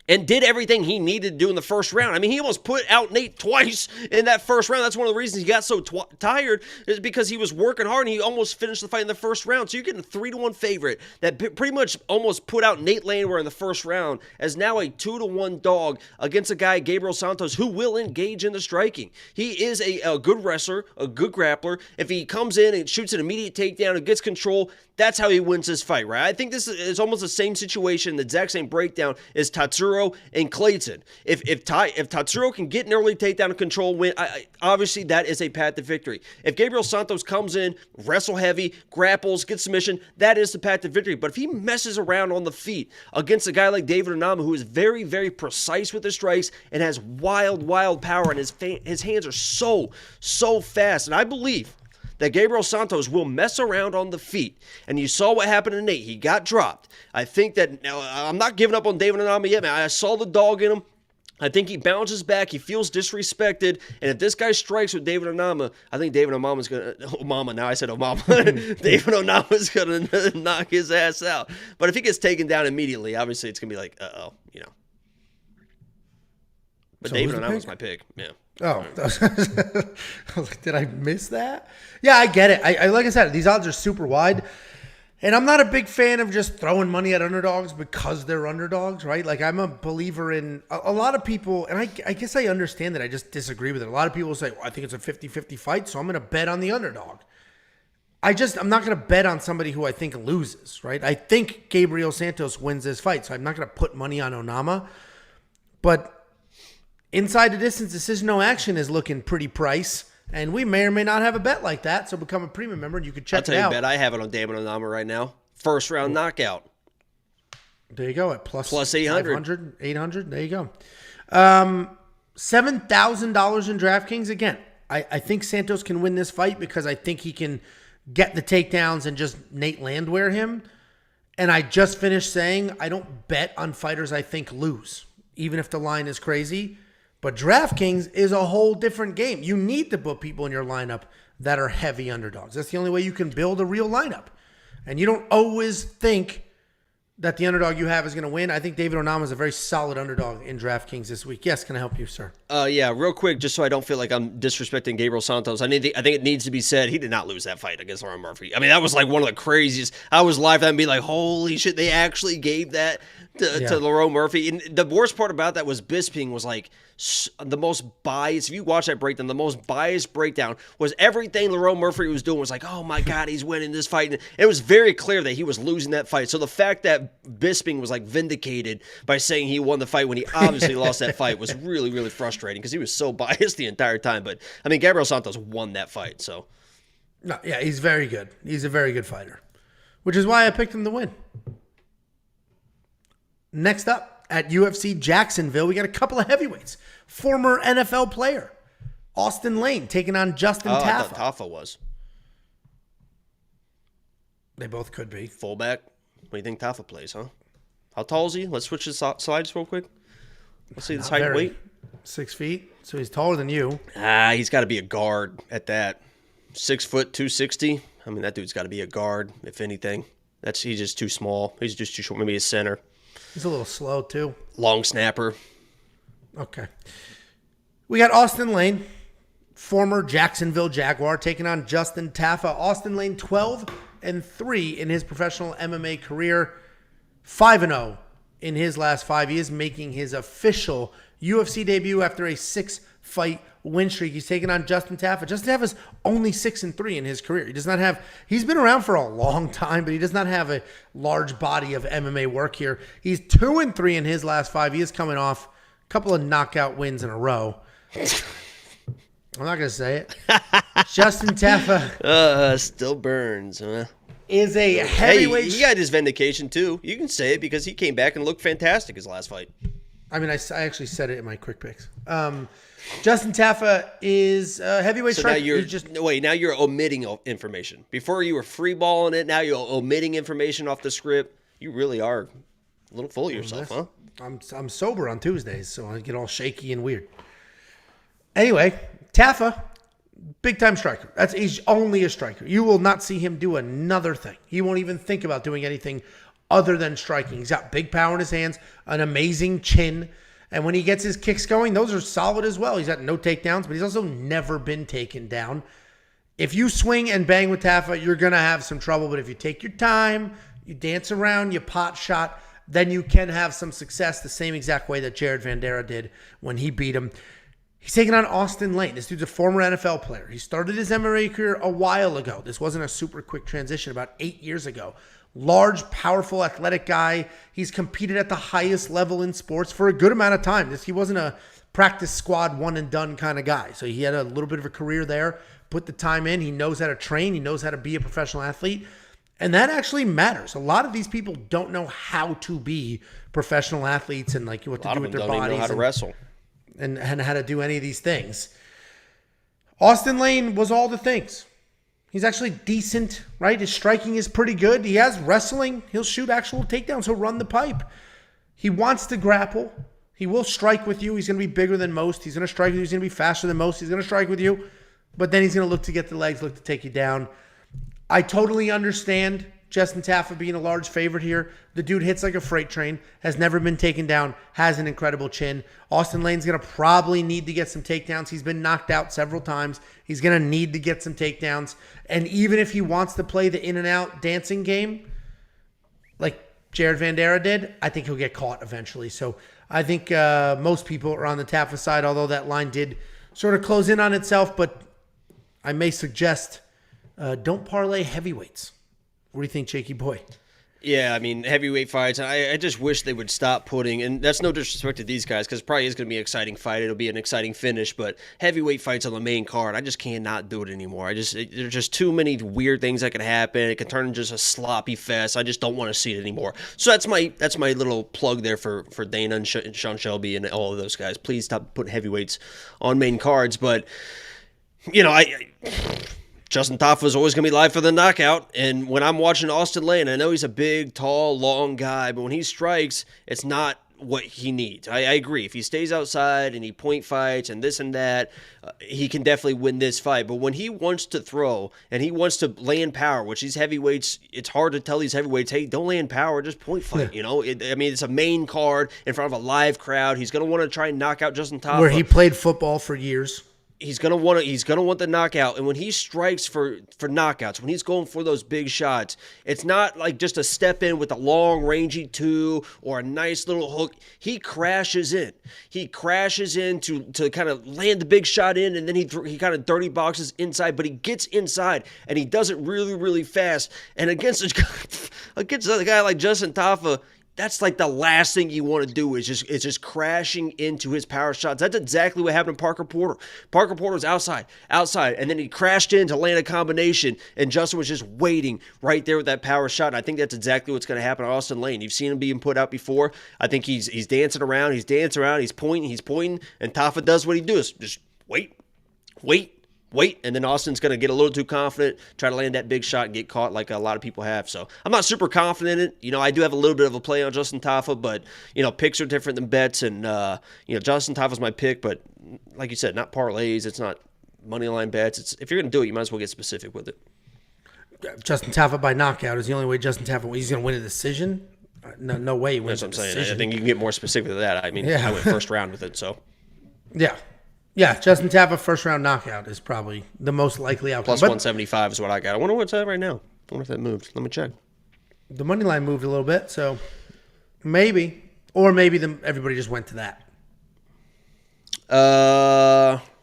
and did everything he needed to do in the first round. I mean, he almost put out Nate twice in that first round. That's one of the reasons he got so tired, is because he was working hard and he almost finished the fight in the first round. So you're getting a 3-1 favorite that pretty much almost put out Nate Landwehr in the first round as now a 2-1 dog against a guy, Gabriel Santos, who will engage in the striking. He is a good wrestler, a good grappler. If he comes in and shoots an immediate takedown and gets control, that's how he wins this fight, right? I think this is almost the same situation, the exact same breakdown as Tatsuro and Kleydson. If Tatsuro can get an early takedown and control win, obviously that is a path to victory. If Gabriel Santos comes in, wrestle heavy, grapples, gets submission, that is the path to victory. But if he messes around on the feet against a guy like David Onama, who is very, very precise with his strikes and has wild, wild power, and his hands are so fast, and I believe that Gabriel Santos will mess around on the feet. And you saw what happened to Nate. He got dropped. I think that, now, I'm not giving up on David Onama yet, man. I saw the dog in him. I think he bounces back. He feels disrespected. And if this guy strikes with David Onama, I think David Onama's going to, now I said Onama. David Onama's going to knock his ass out. But if he gets taken down immediately, obviously it's going to be like, But so David Onama's my pick. Yeah. Oh, I was like, did I miss that? Yeah, I get it. I like I said, these odds are super wide. And I'm not a big fan of just throwing money at underdogs because they're underdogs, right? Like, I'm a believer in a lot of people, and I guess I understand that. I just disagree with it. A lot of people say, well, I think it's a 50-50 fight, so I'm going to bet on the underdog. I'm not going to bet on somebody who I think loses, right? I think Gabriel Santos wins this fight, so I'm not going to put money on Onama. But inside the distance, decision no action is looking pretty price. And we may or may not have a bet like that. So become a premium member and you can check it out. I'll tell you a bet. I have it on David Onama right now. First round knockout. There you go. At plus 800. 800. There you go. $7,000 in DraftKings. Again, I think Santos can win this fight because I think he can get the takedowns and just Nate Landwehr him. And I just finished saying I don't bet on fighters I think lose, even if the line is crazy. But DraftKings is a whole different game. You need to put people in your lineup that are heavy underdogs. That's the only way you can build a real lineup. And you don't always think that the underdog you have is going to win. I think David Onama is a very solid underdog in DraftKings this week. Yes, can I help you, sir? Yeah, real quick, just so I don't feel like I'm disrespecting Gabriel Santos. I think it needs to be said, he did not lose that fight against Lauren Murphy. I mean, that was like one of the craziest. I was live and be like, holy shit, they actually gave that to Lerone Murphy. And the worst part about that was Bisping was like the most biased. If you watch that breakdown, the most biased breakdown was everything Lerone Murphy was doing was like, oh my God, he's winning this fight. And it was very clear that he was losing that fight. So the fact that Bisping was like vindicated by saying he won the fight when he obviously lost that fight was really, really frustrating because he was so biased the entire time. But I mean, Gabriel Santos won that fight. So no, yeah, he's very good. He's a very good fighter, which is why I picked him to win. Next up at UFC Jacksonville, we got a couple of heavyweights. Former NFL player Austin Lane taking on Justin Tafa. I thought Tafa was. They both could be. Fullback. What do you think Tafa plays, huh? How tall is he? Let's switch the slides real quick. Let's see his height and weight. 6 feet, so he's taller than you. He's got to be a guard at that. 6 foot, 260. I mean, that dude's got to be a guard, if anything. He's just too small. He's just too short. Maybe a center. He's a little slow, too. Long snapper. Okay. We got Austin Lane, former Jacksonville Jaguar, taking on Justin Tafa. Austin Lane, 12-3 in his professional MMA career. 5-0 in his last 5 years, making his official UFC debut after a 6-fight win streak. He's taking on Justin Tafa. Justin Tafa's only 6-3 in his career. He's been around for a long time, but he does not have a large body of MMA work here. He's 2-3 in his last 5 years, coming off a couple of knockout wins in a row. I'm not going to say it. Justin Tafa. Still burns, huh? is a heavyweight. Hey, he got his vindication too. You can say it because he came back and looked fantastic his last fight. I mean, I actually said it in my quick picks. Justin Tafa is a heavyweight striker. Now you're omitting information. Before you were freeballing it, now you're omitting information off the script. You really are a little full of yourself, huh? I'm sober on Tuesdays, so I get all shaky and weird. Anyway, Tafa, big-time striker. He's only a striker. You will not see him do another thing. He won't even think about doing anything other than striking. He's got big power in his hands, an amazing chin, and when he gets his kicks going, those are solid as well. He's got no takedowns, but he's also never been taken down. If you swing and bang with Tafa, you're going to have some trouble, but if you take your time, you dance around, you pot shot, then you can have some success the same exact way that Jared Vanderaa did when he beat him. He's taking on Austin Lane. This dude's a former NFL player. He started his MMA career a while ago. This wasn't a super quick transition, about 8 years ago. Large, powerful, athletic guy. He's competed at the highest level in sports for a good amount of time. He wasn't a practice squad one and done kind of guy. So he had a little bit of a career there, put the time in. He knows how to train. He knows how to be a professional athlete. And that actually matters. A lot of these people don't know how to be professional athletes and like what to do with their bodies. A lot of them don't even know how to wrestle. And how to do any of these things. Austin Lane was all the things. He's actually decent, right? His striking is pretty good. He has wrestling. He'll shoot actual takedowns. He'll run the pipe. He wants to grapple. He will strike with you. He's going to be bigger than most. He's going to strike with you. He's going to be faster than most. He's going to strike with you. But then he's going to look to get the legs, look to take you down. I totally understand Justin Tafa being a large favorite here. The dude hits like a freight train, has never been taken down, has an incredible chin. Austin Lane's going to probably need to get some takedowns. He's been knocked out several times. He's going to need to get some takedowns. And even if he wants to play the in-and-out dancing game, like Jared Vanderaa did, I think he'll get caught eventually. So I think most people are on the Tafa side, although that line did sort of close in on itself. But I may suggest don't parlay heavyweights. What do you think, Jakey boy? Yeah, I mean, heavyweight fights, I just wish they would stop putting, and that's no disrespect to these guys, because it probably is going to be an exciting fight. It'll be an exciting finish, but heavyweight fights on the main card, I just cannot do it anymore. There's just too many weird things that can happen. It can turn into just a sloppy fest. I just don't want to see it anymore. So that's my little plug there for Dana and Sean Shelby and all of those guys. Please stop putting heavyweights on main cards, but, you know, Justin Tafa is always going to be live for the knockout, and when I'm watching Austin Lane, I know he's a big, tall, long guy, but when he strikes, it's not what he needs. I agree. If he stays outside and he point fights and this and that, he can definitely win this fight. But when he wants to throw and he wants to land power, which these heavyweights, it's hard to tell these heavyweights, hey, don't land power, just point fight. You know, it's a main card in front of a live crowd. He's going to want to try and knock out Justin Tafa. Where he played football for years. He's gonna want the knockout, and when he strikes for knockouts, when he's going for those big shots, it's not like just a step in with a long rangy two or a nice little hook. He crashes in. He crashes in to kind of land the big shot in, and then he kind of dirty boxes inside, but he gets inside and he does it really, really fast. And against a guy like Justin Tafa, that's like the last thing you want to do is just crashing into his power shots. That's exactly what happened to Parker Porter. Parker Porter was outside, and then he crashed in to land a combination, and Justin was just waiting right there with that power shot. And I think that's exactly what's going to happen to Austin Lane. You've seen him being put out before. I think he's dancing around, he's pointing, and Tafa does what he does. Just wait, and then Austin's going to get a little too confident, try to land that big shot and get caught like a lot of people have. So I'm not super confident in it. You know, I do have a little bit of a play on Justin Tafa, but, you know, picks are different than bets. And, you know, Justin Tafa's my pick, but like you said, not parlays. It's not money line bets. If you're going to do it, you might as well get specific with it. Justin Tafa by knockout is the only way Justin Tafa, he's going to win a decision. No way he wins a decision. That's what I'm saying. I think you can get more specific than that. I mean, yeah. I went first round with it, so. Yeah, Justin Tafa first round knockout is probably the most likely outcome. Plus 175 is what I got. I wonder what's at right now. I wonder if that moved. Let me check. The money line moved a little bit, so maybe. Or maybe everybody just went to that.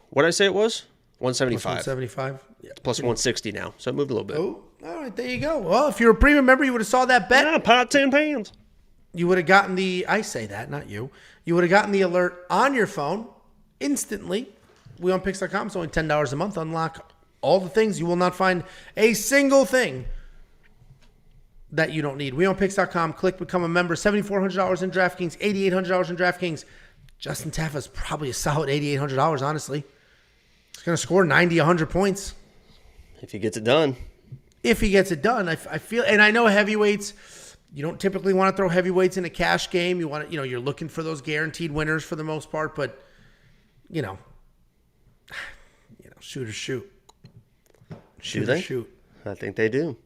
What did I say it was? 175. Plus 175? Yeah. Plus 160 now. So it moved a little bit. Oh, all right, there you go. Well, if you're a premium member, you would have saw that bet. Yeah, pot 10 pounds. You would have gotten I say that, not you. You would have gotten the alert on your phone instantly. WeOnPicks.com. It's only $10 a month. Unlock all the things. You will not find a single thing that you don't need. WeOwnPicks.com. Click become a member. $7,400 in DraftKings. $8,800 in DraftKings. Justin Tafa's probably a solid $8,800, honestly. He's going to score 90, 100 points. If he gets it done. If he gets it done. I feel, and I know heavyweights, you don't typically want to throw heavyweights in a cash game. You want to, you're looking for those guaranteed winners for the most part, but, shoot or shoot. Shoot or shoot. I think they do.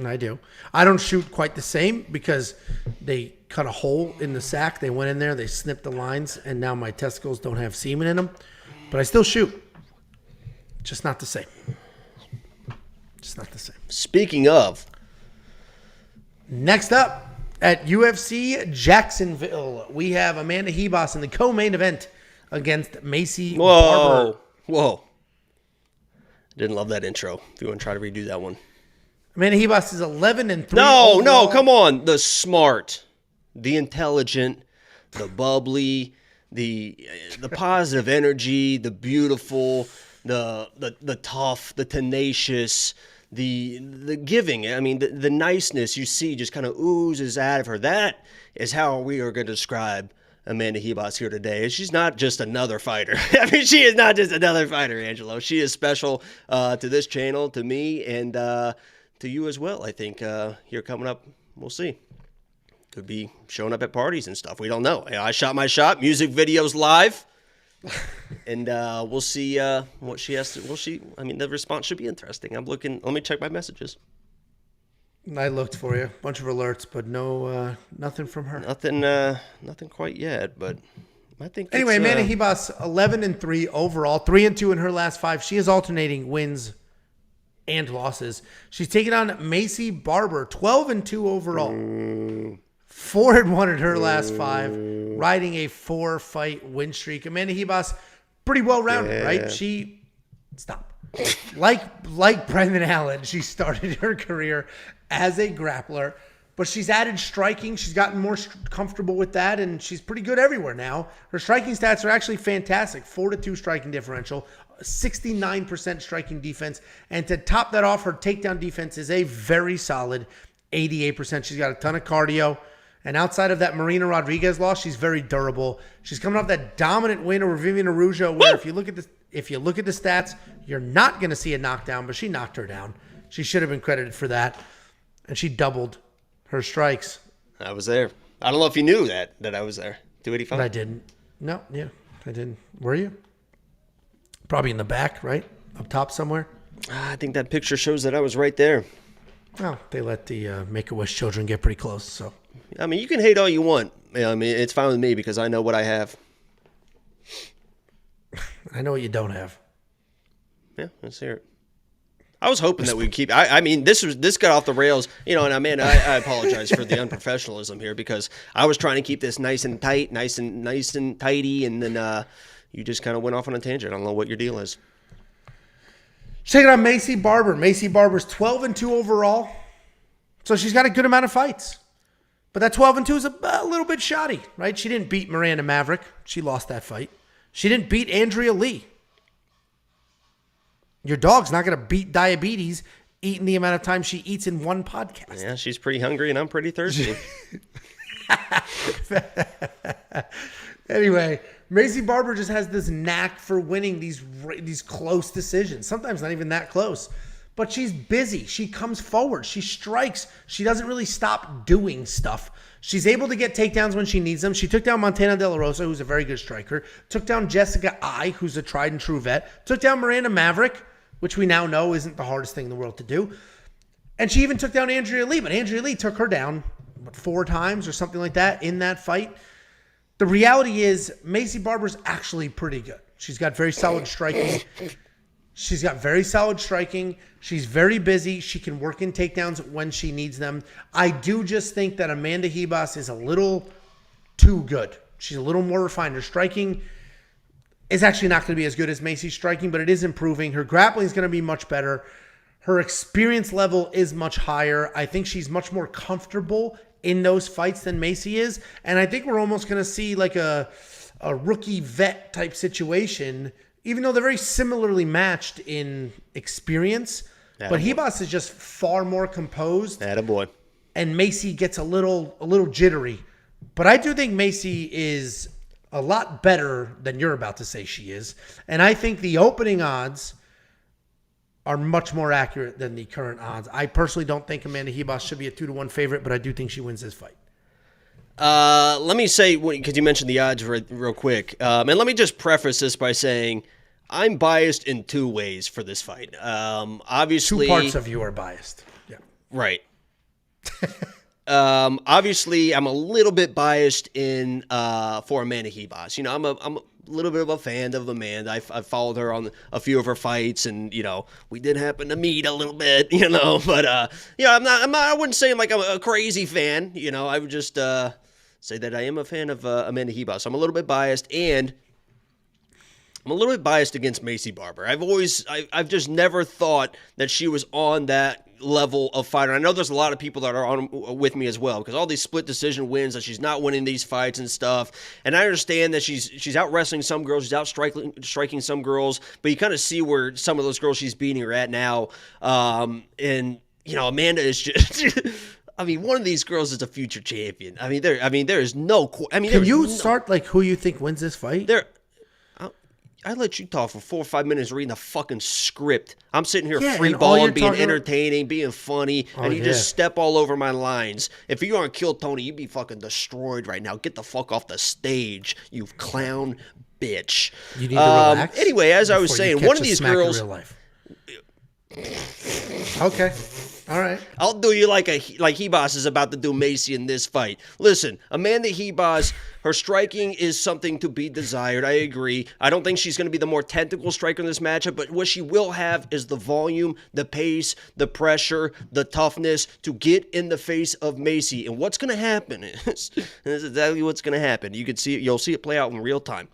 I do. I don't shoot quite the same because they cut a hole in the sack. They went in there, they snipped the lines, and now my testicles don't have semen in them. But I still shoot. Just not the same. Just not the same. Speaking of. Next up at UFC Jacksonville, we have Amanda Ribas in the co-main event against Macy Barber. Whoa. Didn't love that intro. If you want to try to redo that one. Amanda Ribas is 11-3. No, come on. The smart, the intelligent, the bubbly, the positive energy, the beautiful, the tough, the tenacious, the giving. I mean, the niceness you see just kind of oozes out of her. That is how we are going to describe Amanda Ribas here today. She's not just another fighter. I mean, she is not just another fighter, Angelo. She is special to this channel, to me, and to you as well. I think here coming up, we'll see. Could be showing up at parties and stuff. We don't know. I shot my shot. Music videos live. And we'll see what she has to. I mean, the response should be interesting. I'm looking. Let me check my messages. I looked for you. Bunch of alerts, but no, nothing from her. Nothing quite yet, but I think. Anyway, Amanda Ribas, 11-3 overall, 3-2 in her last 5. She is alternating wins and losses. She's taking on Macy Barber, 12-2 overall, 4-1 in her last 5, riding a 4-fight win streak. Amanda Ribas, pretty well rounded, right? She like Brendan Allen, she started her career as a grappler, but she's added striking. She's gotten more comfortable with that, and she's pretty good everywhere now. Her striking stats are actually fantastic. 4-2 striking differential, 69% striking defense, and to top that off, her takedown defense is a very solid 88%. She's got a ton of cardio, and outside of that Marina Rodriguez loss, she's very durable. She's coming off that dominant win over Vivian Araujo, where if you look at the stats, you're not going to see a knockdown, but she knocked her down. She should have been credited for that, and she doubled her strikes. I was there. I don't know if you knew that I was there. 285. But I didn't. No, yeah, I didn't. Were you? Probably in the back, right? Up top somewhere? I think that picture shows that I was right there. Oh, they let the Make-A-Wish children get pretty close, so. I mean, you can hate all you want. I mean, it's fine with me because I know what I have. I know what you don't have. Yeah, let's hear it. I was hoping that we'd keep. I mean, this got off the rails, and I apologize for the unprofessionalism here because I was trying to keep this nice and tight, nice and tidy, and then you just kind of went off on a tangent. I don't know what your deal is. Check it out, Macy Barber. Macy Barber's 12-2 overall, so she's got a good amount of fights. But that 12-2 is a little bit shoddy, right? She didn't beat Miranda Maverick. She lost that fight. She didn't beat Andrea Lee. Your dog's not going to beat diabetes eating the amount of time she eats in one podcast. Yeah, she's pretty hungry and I'm pretty thirsty. Anyway, Macy Barber just has this knack for winning these close decisions. Sometimes not even that close. But she's busy. She comes forward. She strikes. She doesn't really stop doing stuff. She's able to get takedowns when she needs them. She took down Montana De La Rosa, who's a very good striker. Took down Jessica I, who's a tried and true vet. Took down Miranda Maverick, which we now know isn't the hardest thing in the world to do. And she even took down Andrea Lee, but Andrea Lee took her down 4 times or something like that in that fight. The reality is Macy Barber's actually pretty good. She's got very solid striking. She's very busy. She can work in takedowns when she needs them. I do just think that Amanda Ribas is a little too good. She's a little more refined. Her striking is actually not going to be as good as Macy's striking, but it is improving. Her grappling is going to be much better. Her experience level is much higher. I think she's much more comfortable in those fights than Macy is. And I think we're almost going to see like a rookie vet type situation, even though they're very similarly matched in experience. But Ribas is just far more composed. Attaboy. and Macy gets a little jittery. But I do think Macy is a lot better than you're about to say she is. And I think the opening odds are much more accurate than the current odds. I personally don't think Amanda Ribas should be a 2-1 favorite, but I do think she wins this fight. Let me say, because you mentioned the odds real quick, and let me just preface this by saying I'm biased in two ways for this fight. Obviously, 2 parts of you are biased. Yeah. Right. Obviously, I'm a little bit biased in for Amanda Ribas. You know, I'm a little bit of a fan of Amanda. I've followed her on a few of her fights, and you know, we did happen to meet a little bit. You know, but yeah, I'm not. I wouldn't say I'm like a crazy fan. You know, I would just say that I am a fan of Amanda Ribas. So I'm a little bit biased, and I'm a little bit biased against Macy Barber. I've just never thought that she was on that level of fighter. I know there's a lot of people that are on with me as well, because all these split decision wins, that she's not winning these fights and stuff. And I understand that she's out wrestling some girls, she's out striking some girls, but you kind of see where some of those girls she's beating are at now. And you know, Amanda is just. I mean, one of these girls is a future champion. I mean, there is no. Can you start like who you think wins this fight? I let you talk for 4 or 5 minutes reading a fucking script. I'm sitting here free-balling, being entertaining, being funny, and you just step all over my lines. If you aren't Kill Tony, you'd be fucking destroyed right now. Get the fuck off the stage, you clown bitch. You need to relax. Anyway, as I was saying, one of these girls. In real life. Okay. All right. I'll do you like Ribas is about to do Macy in this fight. Listen, Amanda Ribas, her striking is something to be desired. I agree. I don't think she's going to be the more technical striker in this matchup, but what she will have is the volume, the pace, the pressure, the toughness to get in the face of Macy. And what's going to happen is, this is exactly what's going to happen. You can see it, you'll see it play out in real time.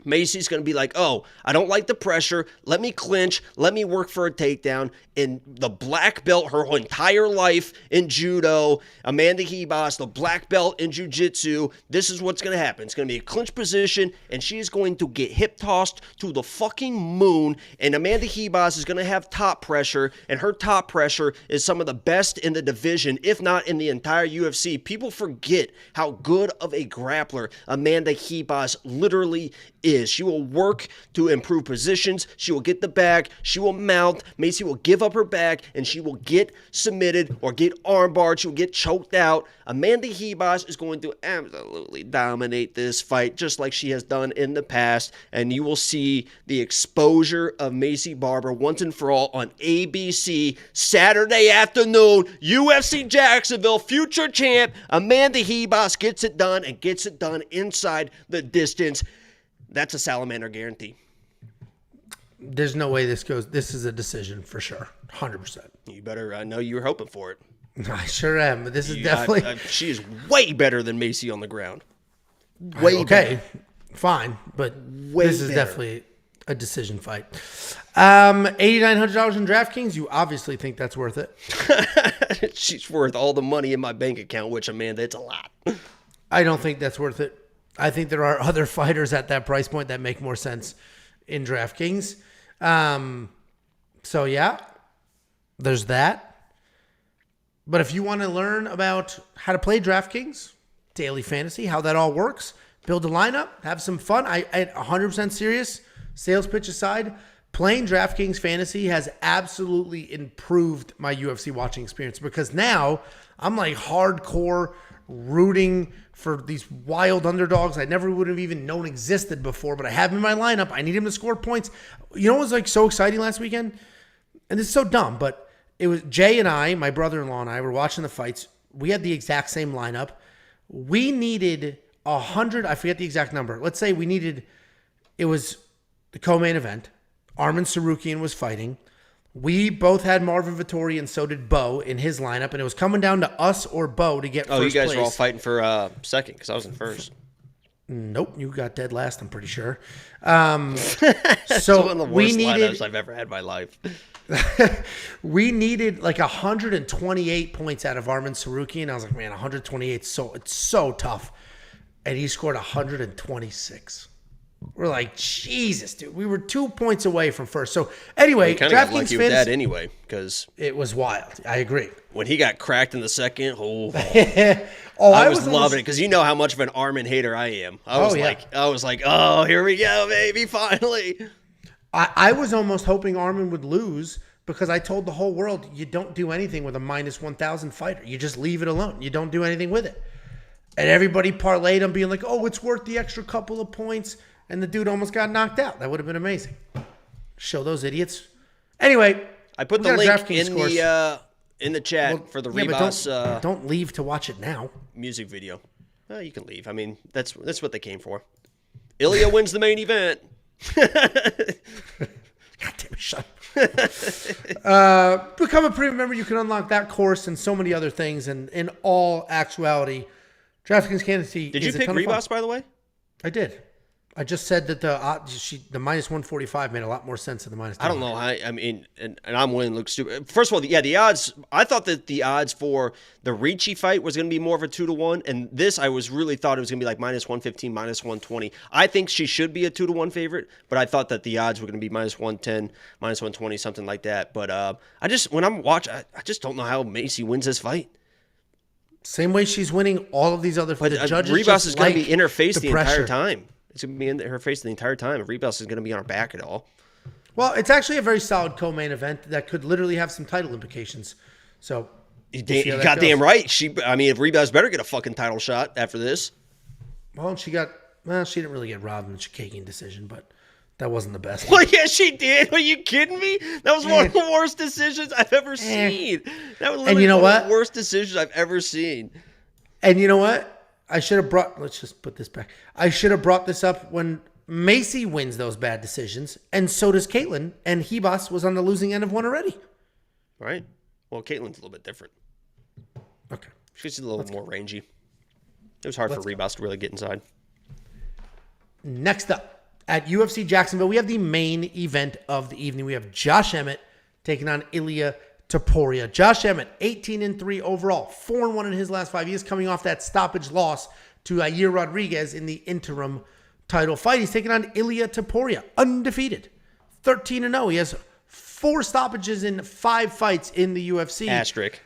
Macy's going to be like, oh, I don't like the pressure. Let me clinch. Let me work for a takedown. In the black belt her entire life in judo, Amanda Ribas, the black belt in jiu-jitsu, this is what's going to happen. It's going to be a clinch position, and she's going to get hip-tossed to the fucking moon, and Amanda Ribas is going to have top pressure, and her top pressure is some of the best in the division, if not in the entire UFC. People forget how good of a grappler Amanda Ribas literally is. She will work to improve positions. She will get the bag. She will mount. Macy will give up her back, and she will get submitted or get armbarred. She will get choked out. Amanda Ribas is going to absolutely dominate this fight, just like she has done in the past, and you will see the exposure of Macy Barber once and for all on ABC Saturday afternoon. UFC Jacksonville, future champ Amanda Ribas gets it done, and gets it done inside the distance. That's a salamander guarantee. There's no way this goes. This is a decision for sure. 100%. You better. I know you were hoping for it. I sure am. But this is definitely. She is way better than Macy on the ground. Way okay. Better. Fine. But way this is better. Definitely a decision fight. $8,900 in DraftKings. You obviously think that's worth it. She's worth all the money in my bank account, which, Amanda, it's a lot. I don't think that's worth it. I think there are other fighters at that price point that make more sense in DraftKings. So, yeah, there's that. But if you want to learn about how to play DraftKings, daily fantasy, how that all works, build a lineup, have some fun. I'm 100% serious. Sales pitch aside, playing DraftKings fantasy has absolutely improved my UFC watching experience, because now I'm like hardcore rooting for these wild underdogs I never would have even known existed before, but I have him in my lineup. I need him to score points. You know what was like so exciting last weekend? And this is so dumb, but it was Jay and I, my brother-in-law and I, were watching the fights. We had the exact same lineup. We needed 100, I forget the exact number. Let's say we needed, it was the co-main event. Arman Tsarukyan was fighting. We both had Marvin Vettori, and so did Bo in his lineup, and it was coming down to us or Bo to get first place. Oh, you guys were all fighting for second, because I was in first. Nope, you got dead last, I'm pretty sure. So one of the worst lineups I've ever had in my life. We needed like 128 points out of Arman Tsarukyan. I was like, man, 128, it's so tough. And he scored 126. We're like, Jesus, dude. We were 2 points away from first. So anyway, kind of got DraftKings lucky with that anyway, because it was wild. I agree. When he got cracked in the second, I was loving it because you know how much of an Armin hater I am. I was like, oh, here we go, baby, finally. I was almost hoping Armin would lose because I told the whole world, you don't do anything with a minus 1,000 fighter. You just leave it alone. You don't do anything with it. And everybody parlayed on being like, oh, it's worth the extra couple of points. And the dude almost got knocked out. That would have been amazing. Show those idiots. Anyway, I put the link in the chat for the Rebus. Don't leave to watch it now. Music video. Well, you can leave. I mean, that's what they came for. Ilya wins the main event. God damn it, shut up. Become a premium member. You can unlock that course and so many other things. And in all actuality, DraftKings Candidacy. Did you pick Rebus, by the way? I did. I just said that the minus 145 made a lot more sense than the minus 200. I don't know. I mean, and I'm willing to look stupid. First of all, yeah, the odds, I thought that the odds for the Ricci fight was going to be more of a 2-1. And this, I really thought it was going to be like minus 115, minus 120. I think she should be a 2-1 favorite, but I thought that the odds were going to be minus 110, minus 120, something like that. But when I'm watching, I just don't know how Macy wins this fight. Same way she's winning all of these other fights. But Rebus is going to be in her face the entire time. It's going to be in her face the entire time. If Rebus is going to be on her back at all. Well, it's actually a very solid co-main event that could literally have some title implications. So, you're goddamn right. If Rebus better get a fucking title shot after this. Well, she didn't really get robbed in the Chikagian decision, but that wasn't the best. Well, yeah, she did. Are you kidding me? That was one of the worst decisions I've ever seen. That was literally one of the worst decisions I've ever seen. And you know what? Let's just put this back. I should have brought this up when Macy wins those bad decisions, and so does Caitlin, and Hebas was on the losing end of one already. Right. Well, Caitlin's a little bit different. Okay. She's a little more rangy. It was hard for Rebus to really get inside. Next up, at UFC Jacksonville, we have the main event of the evening. We have Josh Emmett taking on Ilia Topuria. Josh Emmett, 18-3 overall, 4-1 in his last 5 years, coming off that stoppage loss to Yair Rodrigues in the interim title fight. He's taking on Ilia Topuria, undefeated, 13-0. He has 4 stoppages in 5 fights in the UFC. Asterisk.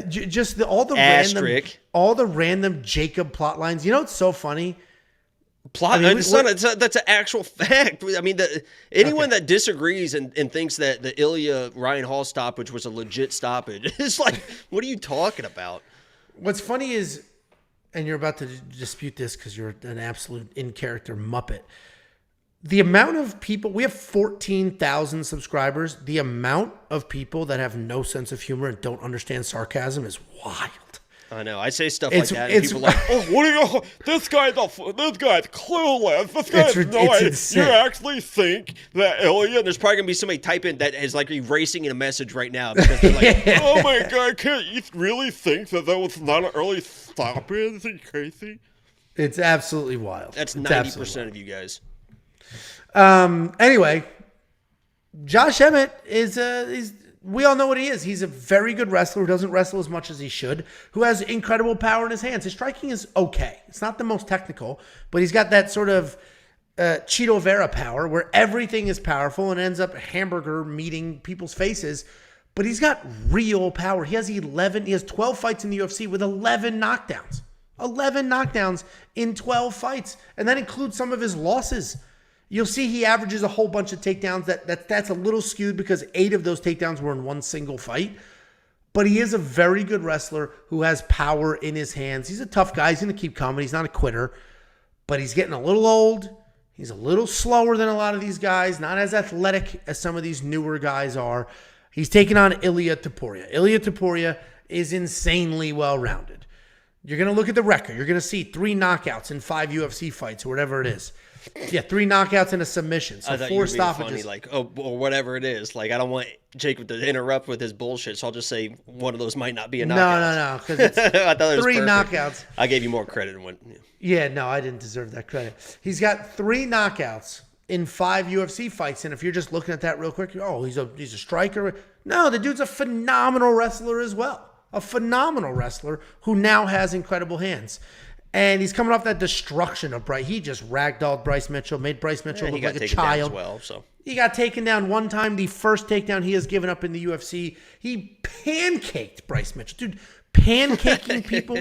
Just all the random Jacob plot lines. You know what's so funny? That's an actual fact. I mean, anyone that disagrees and thinks that the Ilya Ryan Hall stoppage was a legit stoppage, it's like, what are you talking about? What's funny is, and you're about to dispute this because you're an absolute in-character muppet, the amount of people, we have 14,000 subscribers. The amount of people that have no sense of humor and don't understand sarcasm is wild. I know. I say stuff like that, and people are like, "Oh, what are you? This guy's clueless. This guy has no idea. You actually think that Ilya?" And there's probably gonna be somebody type in that is like erasing a message right now because they're like, "Oh my god, can't you really think that was not an early stoppage? Is it crazy?" It's absolutely wild. That's 90% of you guys. Anyway, Josh Emmett is. We all know what he is. He's a very good wrestler who doesn't wrestle as much as he should, who has incredible power in his hands. His striking is okay. It's not the most technical, but he's got that sort of Cheeto Vera power where everything is powerful and ends up hamburger meeting people's faces. But he's got real power. He has 12 fights in the UFC with 11 knockdowns. 11 knockdowns in 12 fights. And that includes some of his losses. You'll see he averages a whole bunch of takedowns. That's a little skewed because 8 of those takedowns were in one single fight. But he is a very good wrestler who has power in his hands. He's a tough guy. He's going to keep coming. He's not a quitter. But he's getting a little old. He's a little slower than a lot of these guys. Not as athletic as some of these newer guys are. He's taking on Ilia Topuria. Ilia Topuria is insanely well-rounded. You're going to look at the record. You're going to see 3 knockouts in 5 UFC fights or whatever it is. Yeah, 3 knockouts and a submission. So 4 stoppages. Funny, like, or whatever it is. Like, I don't want Jacob to interrupt with his bullshit, so I'll just say one of those might not be a knockout. No, because it's I thought it was 3 perfect. knockouts. I gave you more credit than what. Yeah, no, I didn't deserve that credit. He's got 3 knockouts in 5 UFC fights, and if you're just looking at that real quick, he's a striker. No, the dude's a phenomenal wrestler as well. A phenomenal wrestler who now has incredible hands. And he's coming off that destruction of Bryce. He just ragdolled Bryce Mitchell, made Bryce Mitchell look like a child. Down as well, so. He got taken down one time, the first takedown he has given up in the UFC. He pancaked Bryce Mitchell. Dude, pancaking people.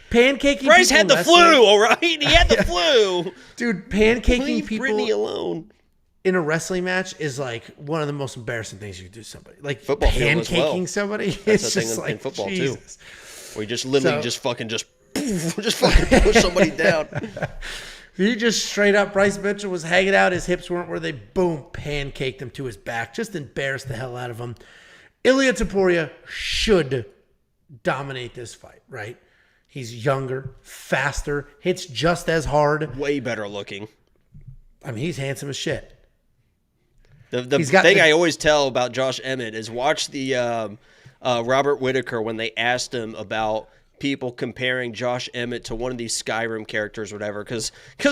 Bryce had the flu, all right? He had the flu. Dude, pancaking Leave people Brittany alone. In a wrestling match is like one of the most embarrassing things you can do to somebody. Like football pancaking somebody. That's it's the just thing like in football Jesus. Too. Where you just literally just fucking push somebody down. He just straight up, Bryce Mitchell was hanging out. His hips weren't where they, boom, pancaked him to his back. Just embarrassed the hell out of him. Ilia Topuria should dominate this fight, right? He's younger, faster, hits just as hard. Way better looking. I mean, he's handsome as shit. The thing I always tell about Josh Emmett is watch the Robert Whittaker when they asked him about people comparing Josh Emmett to one of these Skyrim characters or whatever, because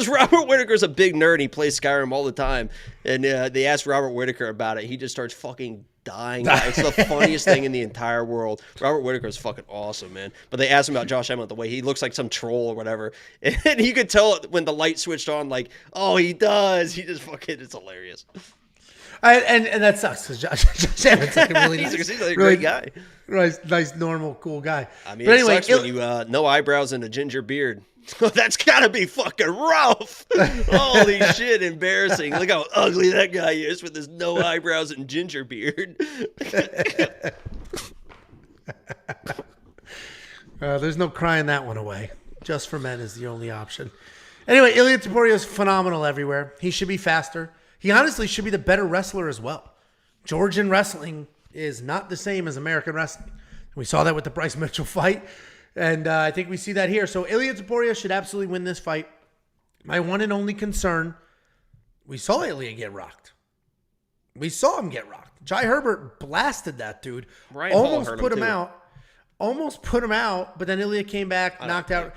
Robert Whittaker's a big nerd. He plays Skyrim all the time, and they asked Robert Whittaker about it. He just starts fucking dying. It's the funniest thing in the entire world. Robert Whittaker's fucking awesome, man. But they asked him about Josh Emmett, the way he looks like some troll or whatever, and you could tell when the light switched on, like, oh, he does. He just fucking, it's hilarious. And that sucks because Josh Emmett's like a really he's a great guy. Nice, normal, cool guy. I mean, but anyway, it sucks when you no eyebrows and a ginger beard. That's gotta be fucking rough. Holy shit, embarrassing. Look how ugly that guy is with his no eyebrows and ginger beard. There's no crying that one away. Just for men is the only option. Anyway, Ilia Topuria is phenomenal everywhere. He should be faster. He honestly should be the better wrestler as well. Georgian wrestling is not the same as American wrestling. We saw that with the Bryce Mitchell fight, and I think we see that here. So Ilia Topuria should absolutely win this fight. My one and only concern, we saw Ilia get rocked. We saw him get rocked. Jai Herbert blasted that dude. Almost put him out. Almost put him out, but then Ilia came back, knocked out.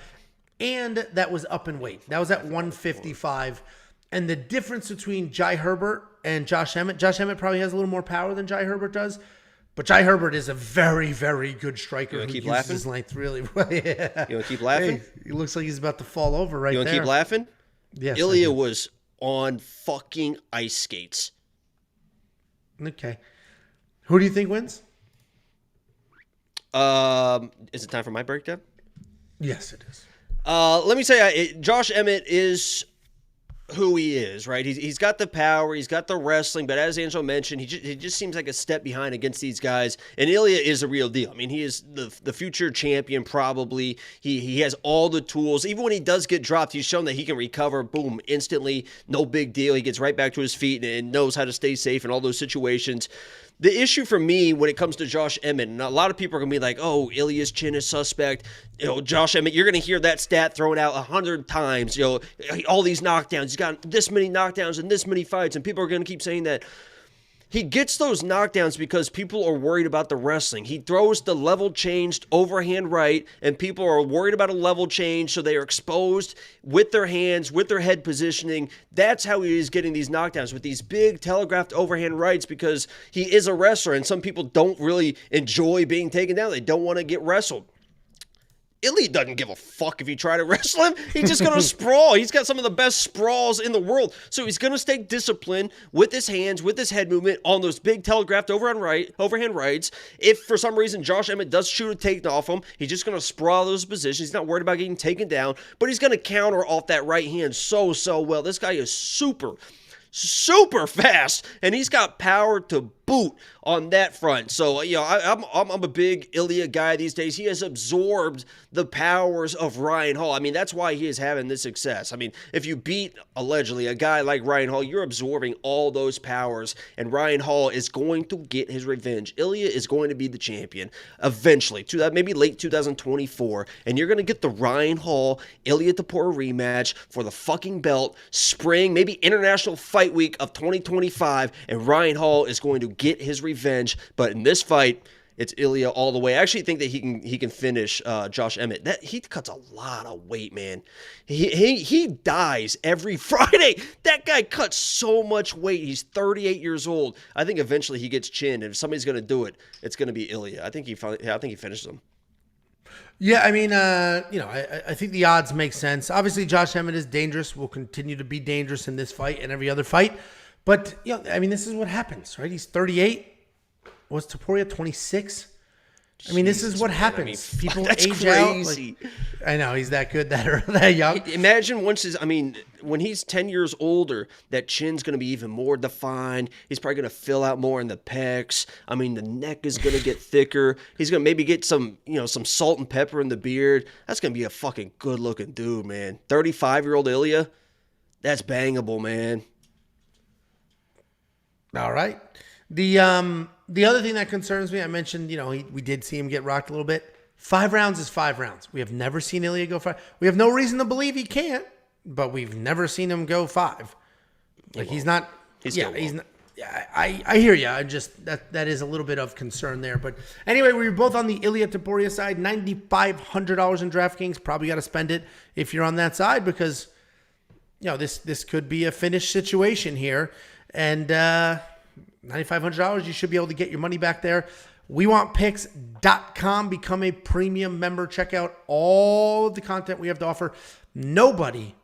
And that was up in weight. That was at 155. And the difference between Jai Herbert and Josh Emmett probably has a little more power than Jai Herbert does. But Jai Herbert is a very, very good striker who uses his length really well. Yeah. You want to keep laughing? Hey, he looks like he's about to fall over right there. You want to keep laughing? Yes. Ilia was on fucking ice skates. Okay. Who do you think wins? Is it time for my breakdown? Yes, it is. Let me say, Josh Emmett is who he is, right? He's got the power, he's got the wrestling, but as Angelo mentioned, he just seems like a step behind against these guys. And Ilia is a real deal. I mean, he is the future champion probably. He has all the tools. Even when he does get dropped, he's shown that he can recover, boom, instantly, no big deal. He gets right back to his feet and knows how to stay safe in all those situations. The issue for me when it comes to Josh Emmett, and a lot of people are going to be like, oh, Ilia's chin is suspect. Josh Emmett, you're going to hear that stat thrown out 100 times. All these knockdowns. He's got this many knockdowns and this many fights, and people are going to keep saying that. He gets those knockdowns because people are worried about the wrestling. He throws the level changed overhand right, and people are worried about a level change, so they are exposed with their hands, with their head positioning. That's how he is getting these knockdowns, with these big telegraphed overhand rights, because he is a wrestler, and some people don't really enjoy being taken down. They don't want to get wrestled. Ilia doesn't give a fuck if you try to wrestle him. He's just going to sprawl. He's got some of the best sprawls in the world. So he's going to stay disciplined with his hands, with his head movement on those big telegraphed overhand rights. If for some reason Josh Emmett does shoot a takedown off him, he's just going to sprawl those positions. He's not worried about getting taken down, but he's going to counter off that right hand so well. This guy is super fast, and he's got power to boot on that front. So, I'm a big Ilia guy these days. He has absorbed the powers of Ryan Hall. I mean, that's why he is having this success. I mean, if you beat, allegedly, a guy like Ryan Hall, you're absorbing all those powers, and Ryan Hall is going to get his revenge. Ilia is going to be the champion eventually, maybe late 2024, and you're going to get the Ryan Hall, Ilia Topuria rematch for the fucking belt, spring, maybe International Fight Week of 2025, and Ryan Hall is going to get his revenge. But in this fight, it's Ilia all the way. I actually think that he can finish Josh Emmett. He cuts a lot of weight, man. He dies every Friday. That guy cuts so much weight. He's 38 years old. I think eventually he gets chinned. If somebody's going to do it, it's going to be Ilia. I think he finishes him. Yeah, I mean, I think the odds make sense. Obviously, Josh Emmett is dangerous. Will continue to be dangerous in this fight and every other fight. But, I mean, this is what happens, right? He's 38. Was Topuria 26? I mean, this is what happens. People age crazy. Out. I know he's that good, that young. Imagine when he's 10 years older, that chin's going to be even more defined. He's probably going to fill out more in the pecs. I mean, the neck is going to get thicker. He's going to maybe get some salt and pepper in the beard. That's going to be a fucking good looking dude, man. 35-year-old Ilya, that's bangable, man. All right. The other thing that concerns me, I mentioned, we did see him get rocked a little bit. 5 rounds is 5 rounds. We have never seen Ilya go 5. We have no reason to believe he can't, but we've never seen him go 5. Like he's not. He's not. Yeah, I hear you. I just that is a little bit of concern there. But anyway, we were both on the Ilya Topuria side. $9,500 in DraftKings. Probably got to spend it if you're on that side because this could be a finished situation here, and. $9,500, you should be able to get your money back there. WeWantPicks.com. Become a premium member. Check out all of the content we have to offer. Nobody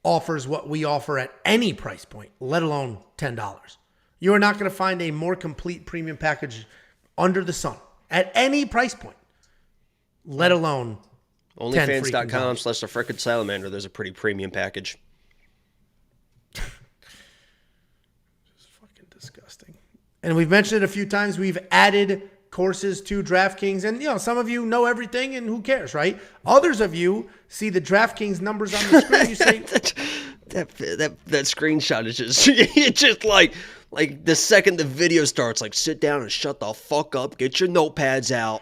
offers what we offer at any price point, let alone $10. You are not going to find a more complete premium package under the sun at any price point, let alone OnlyFans.com/the frickin' salamander. There's a pretty premium package. Disgusting. And we've mentioned it a few times. We've added courses to DraftKings. And, some of you know everything and who cares, right? Others of you see the DraftKings numbers on the screen. You say... that screenshot is just... It's just like the second the video starts, like, sit down and shut the fuck up. Get your notepads out.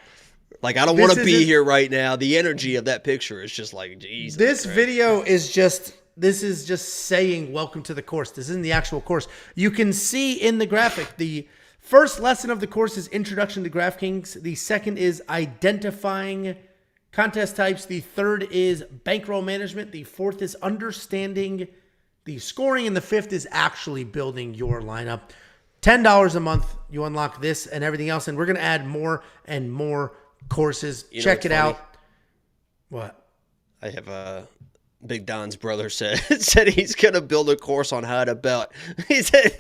Like, I don't want to be here right now. The energy of that picture is just like, Jesus. This video is just... This is just saying, welcome to the course. This isn't the actual course. You can see in the graphic, the first lesson of the course is Introduction to DraftKings. The second is Identifying Contest Types. The third is Bankroll Management. The fourth is Understanding the Scoring. And the fifth is actually building your lineup. $10 a month, you unlock this and everything else. And we're going to add more and more courses. Check it out. What? I have Big Don's brother said he's gonna build a course on how to bet. He said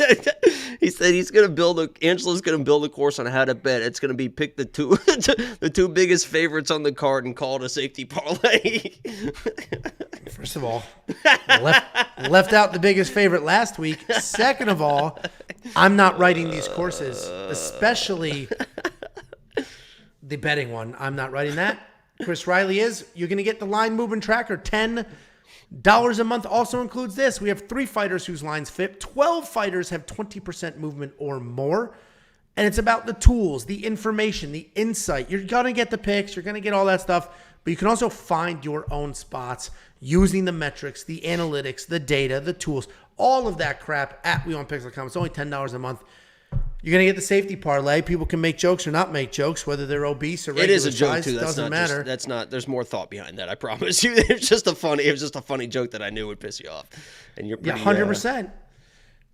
he's gonna Angela's gonna build a course on how to bet. It's gonna be pick the two biggest favorites on the card and call it a safety parlay. First of all, left out the biggest favorite last week. Second of all, I'm not writing these courses, especially the betting one. I'm not writing that. Chris Riley is. You're gonna get the line movement tracker. $10 a month also includes this. We have 3 fighters whose lines fit. 12 fighters have 20% movement or more. And it's about the tools, the information, the insight. You're going to get the picks. You're going to get all that stuff. But you can also find your own spots using the metrics, the analytics, the data, the tools, all of that crap at WeWantPicks.com. It's only $10 a month. You're going to get the safety parlay. People can make jokes or not make jokes, whether they're obese or regular size. It is a joke, too. Doesn't matter. There's more thought behind that, I promise you. It was just a funny joke that I knew would piss you off. And you're pretty, 100%.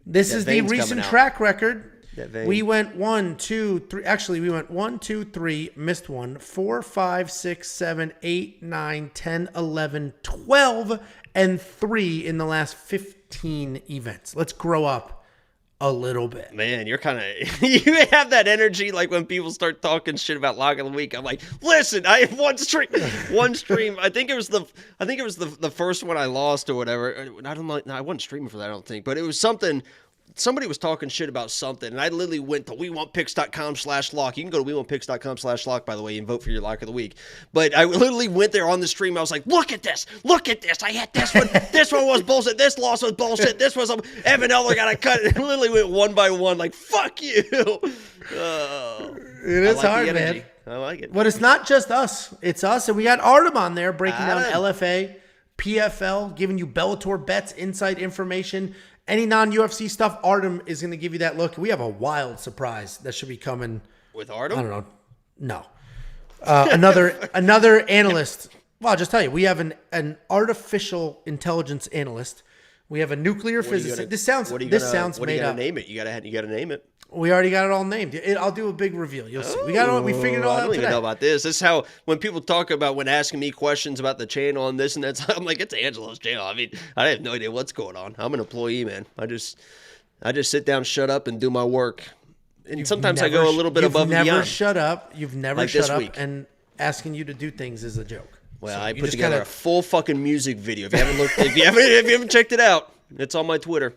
This is the recent track record. We went 1, 2, 3. Actually, we went 1, 2, 3, missed 1, 4, 5, 6, 7, 8, 9, 10, 11, 12, and 3 in the last 15 events. Let's grow up a little bit. Man, you're kind of you have that energy like when people start talking shit about lock of the week. I'm like, listen, I have one stream. I think it was the first one I lost or whatever. I wasn't streaming for that, I don't think, but it was something. Somebody was talking shit about something, and I literally went to WeWantPicks.com/lock. You can go to WeWantPicks.com/lock, by the way, and vote for your lock of the week. But I literally went there on the stream. I was like, look at this. I hit this one. This one was bullshit. This loss was bullshit. This was Evan Eller got a cut. And I literally went one by one, like, fuck you. It is hard, man. I like it. But it's not just us. It's us. And we got Artem on there breaking down LFA, PFL, giving you Bellator bets, inside information. Any non-UFC stuff, Artem is going to give you that look. We have a wild surprise that should be coming. With Artem? I don't know. No. Another analyst. Well, I'll just tell you, we have an artificial intelligence analyst. We have a nuclear physicist. This sounds made up. Name it. You got to name it. We already got it all named. I'll do a big reveal. You'll see. We got it. We figured it all out. I don't today. even know about this. This is how when people talk about when asking me questions about the channel and this and that, I'm like, it's Angelo's channel. I mean, I have no idea what's going on. I'm an employee, man. I just sit down, shut up, and do my work. And sometimes I go a little bit above and beyond. You've never shut up. You've never like shut up. And asking you to do things is a joke. Well, so I put together a full fucking music video. If you haven't looked, if you haven't checked it out, it's on my Twitter.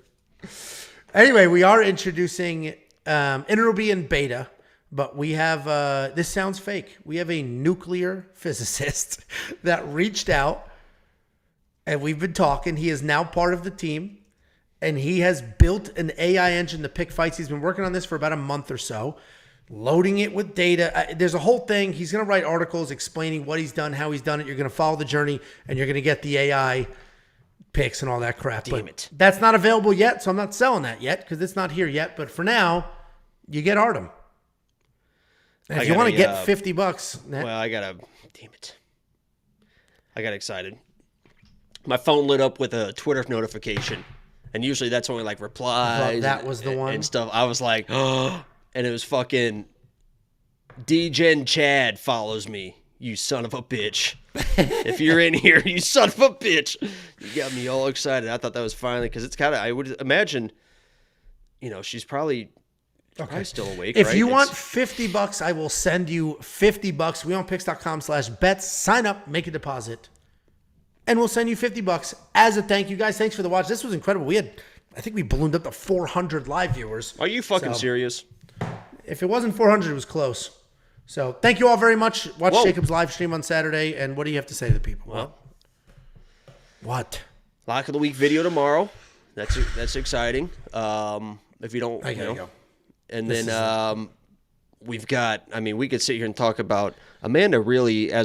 Anyway, we are introducing. It'll be in beta, but we have, this sounds fake. We have a nuclear physicist that reached out and we've been talking. He is now part of the team and he has built an AI engine to pick fights. He's been working on this for about a month or so, loading it with data. There's a whole thing. He's going to write articles explaining what he's done, how he's done it. You're going to follow the journey and you're going to get the AI picks and all that crap. Damn it. That's not available yet, so I'm not selling that yet because it's not here yet. But for now, you get Artem. And if you want to get $50, well, damn it. I got excited. My phone lit up with a Twitter notification, and usually that's only like replies. That was the one and stuff. I was like, oh, and it was fucking DGen Chad follows me. You son of a bitch. If you're in here, you son of a bitch. You got me all excited. I thought that was finally, because it's kind of, I would imagine, she's probably still awake. If you want $50, I will send you $50. WeOwnPicks.com/bets. Sign up, make a deposit, and we'll send you $50 as a thank you, guys. Thanks for the watch. This was incredible. I think we ballooned up to 400 live viewers. Are you fucking serious? If it wasn't 400, it was close. So thank you all very much. Watch Jacob's live stream on Saturday. And what do you have to say to the people? Well, what? Lock of the week video tomorrow. That's exciting. If you don't, I gotta go. And then we've got. I mean, we could sit here and talk about Amanda. Really, as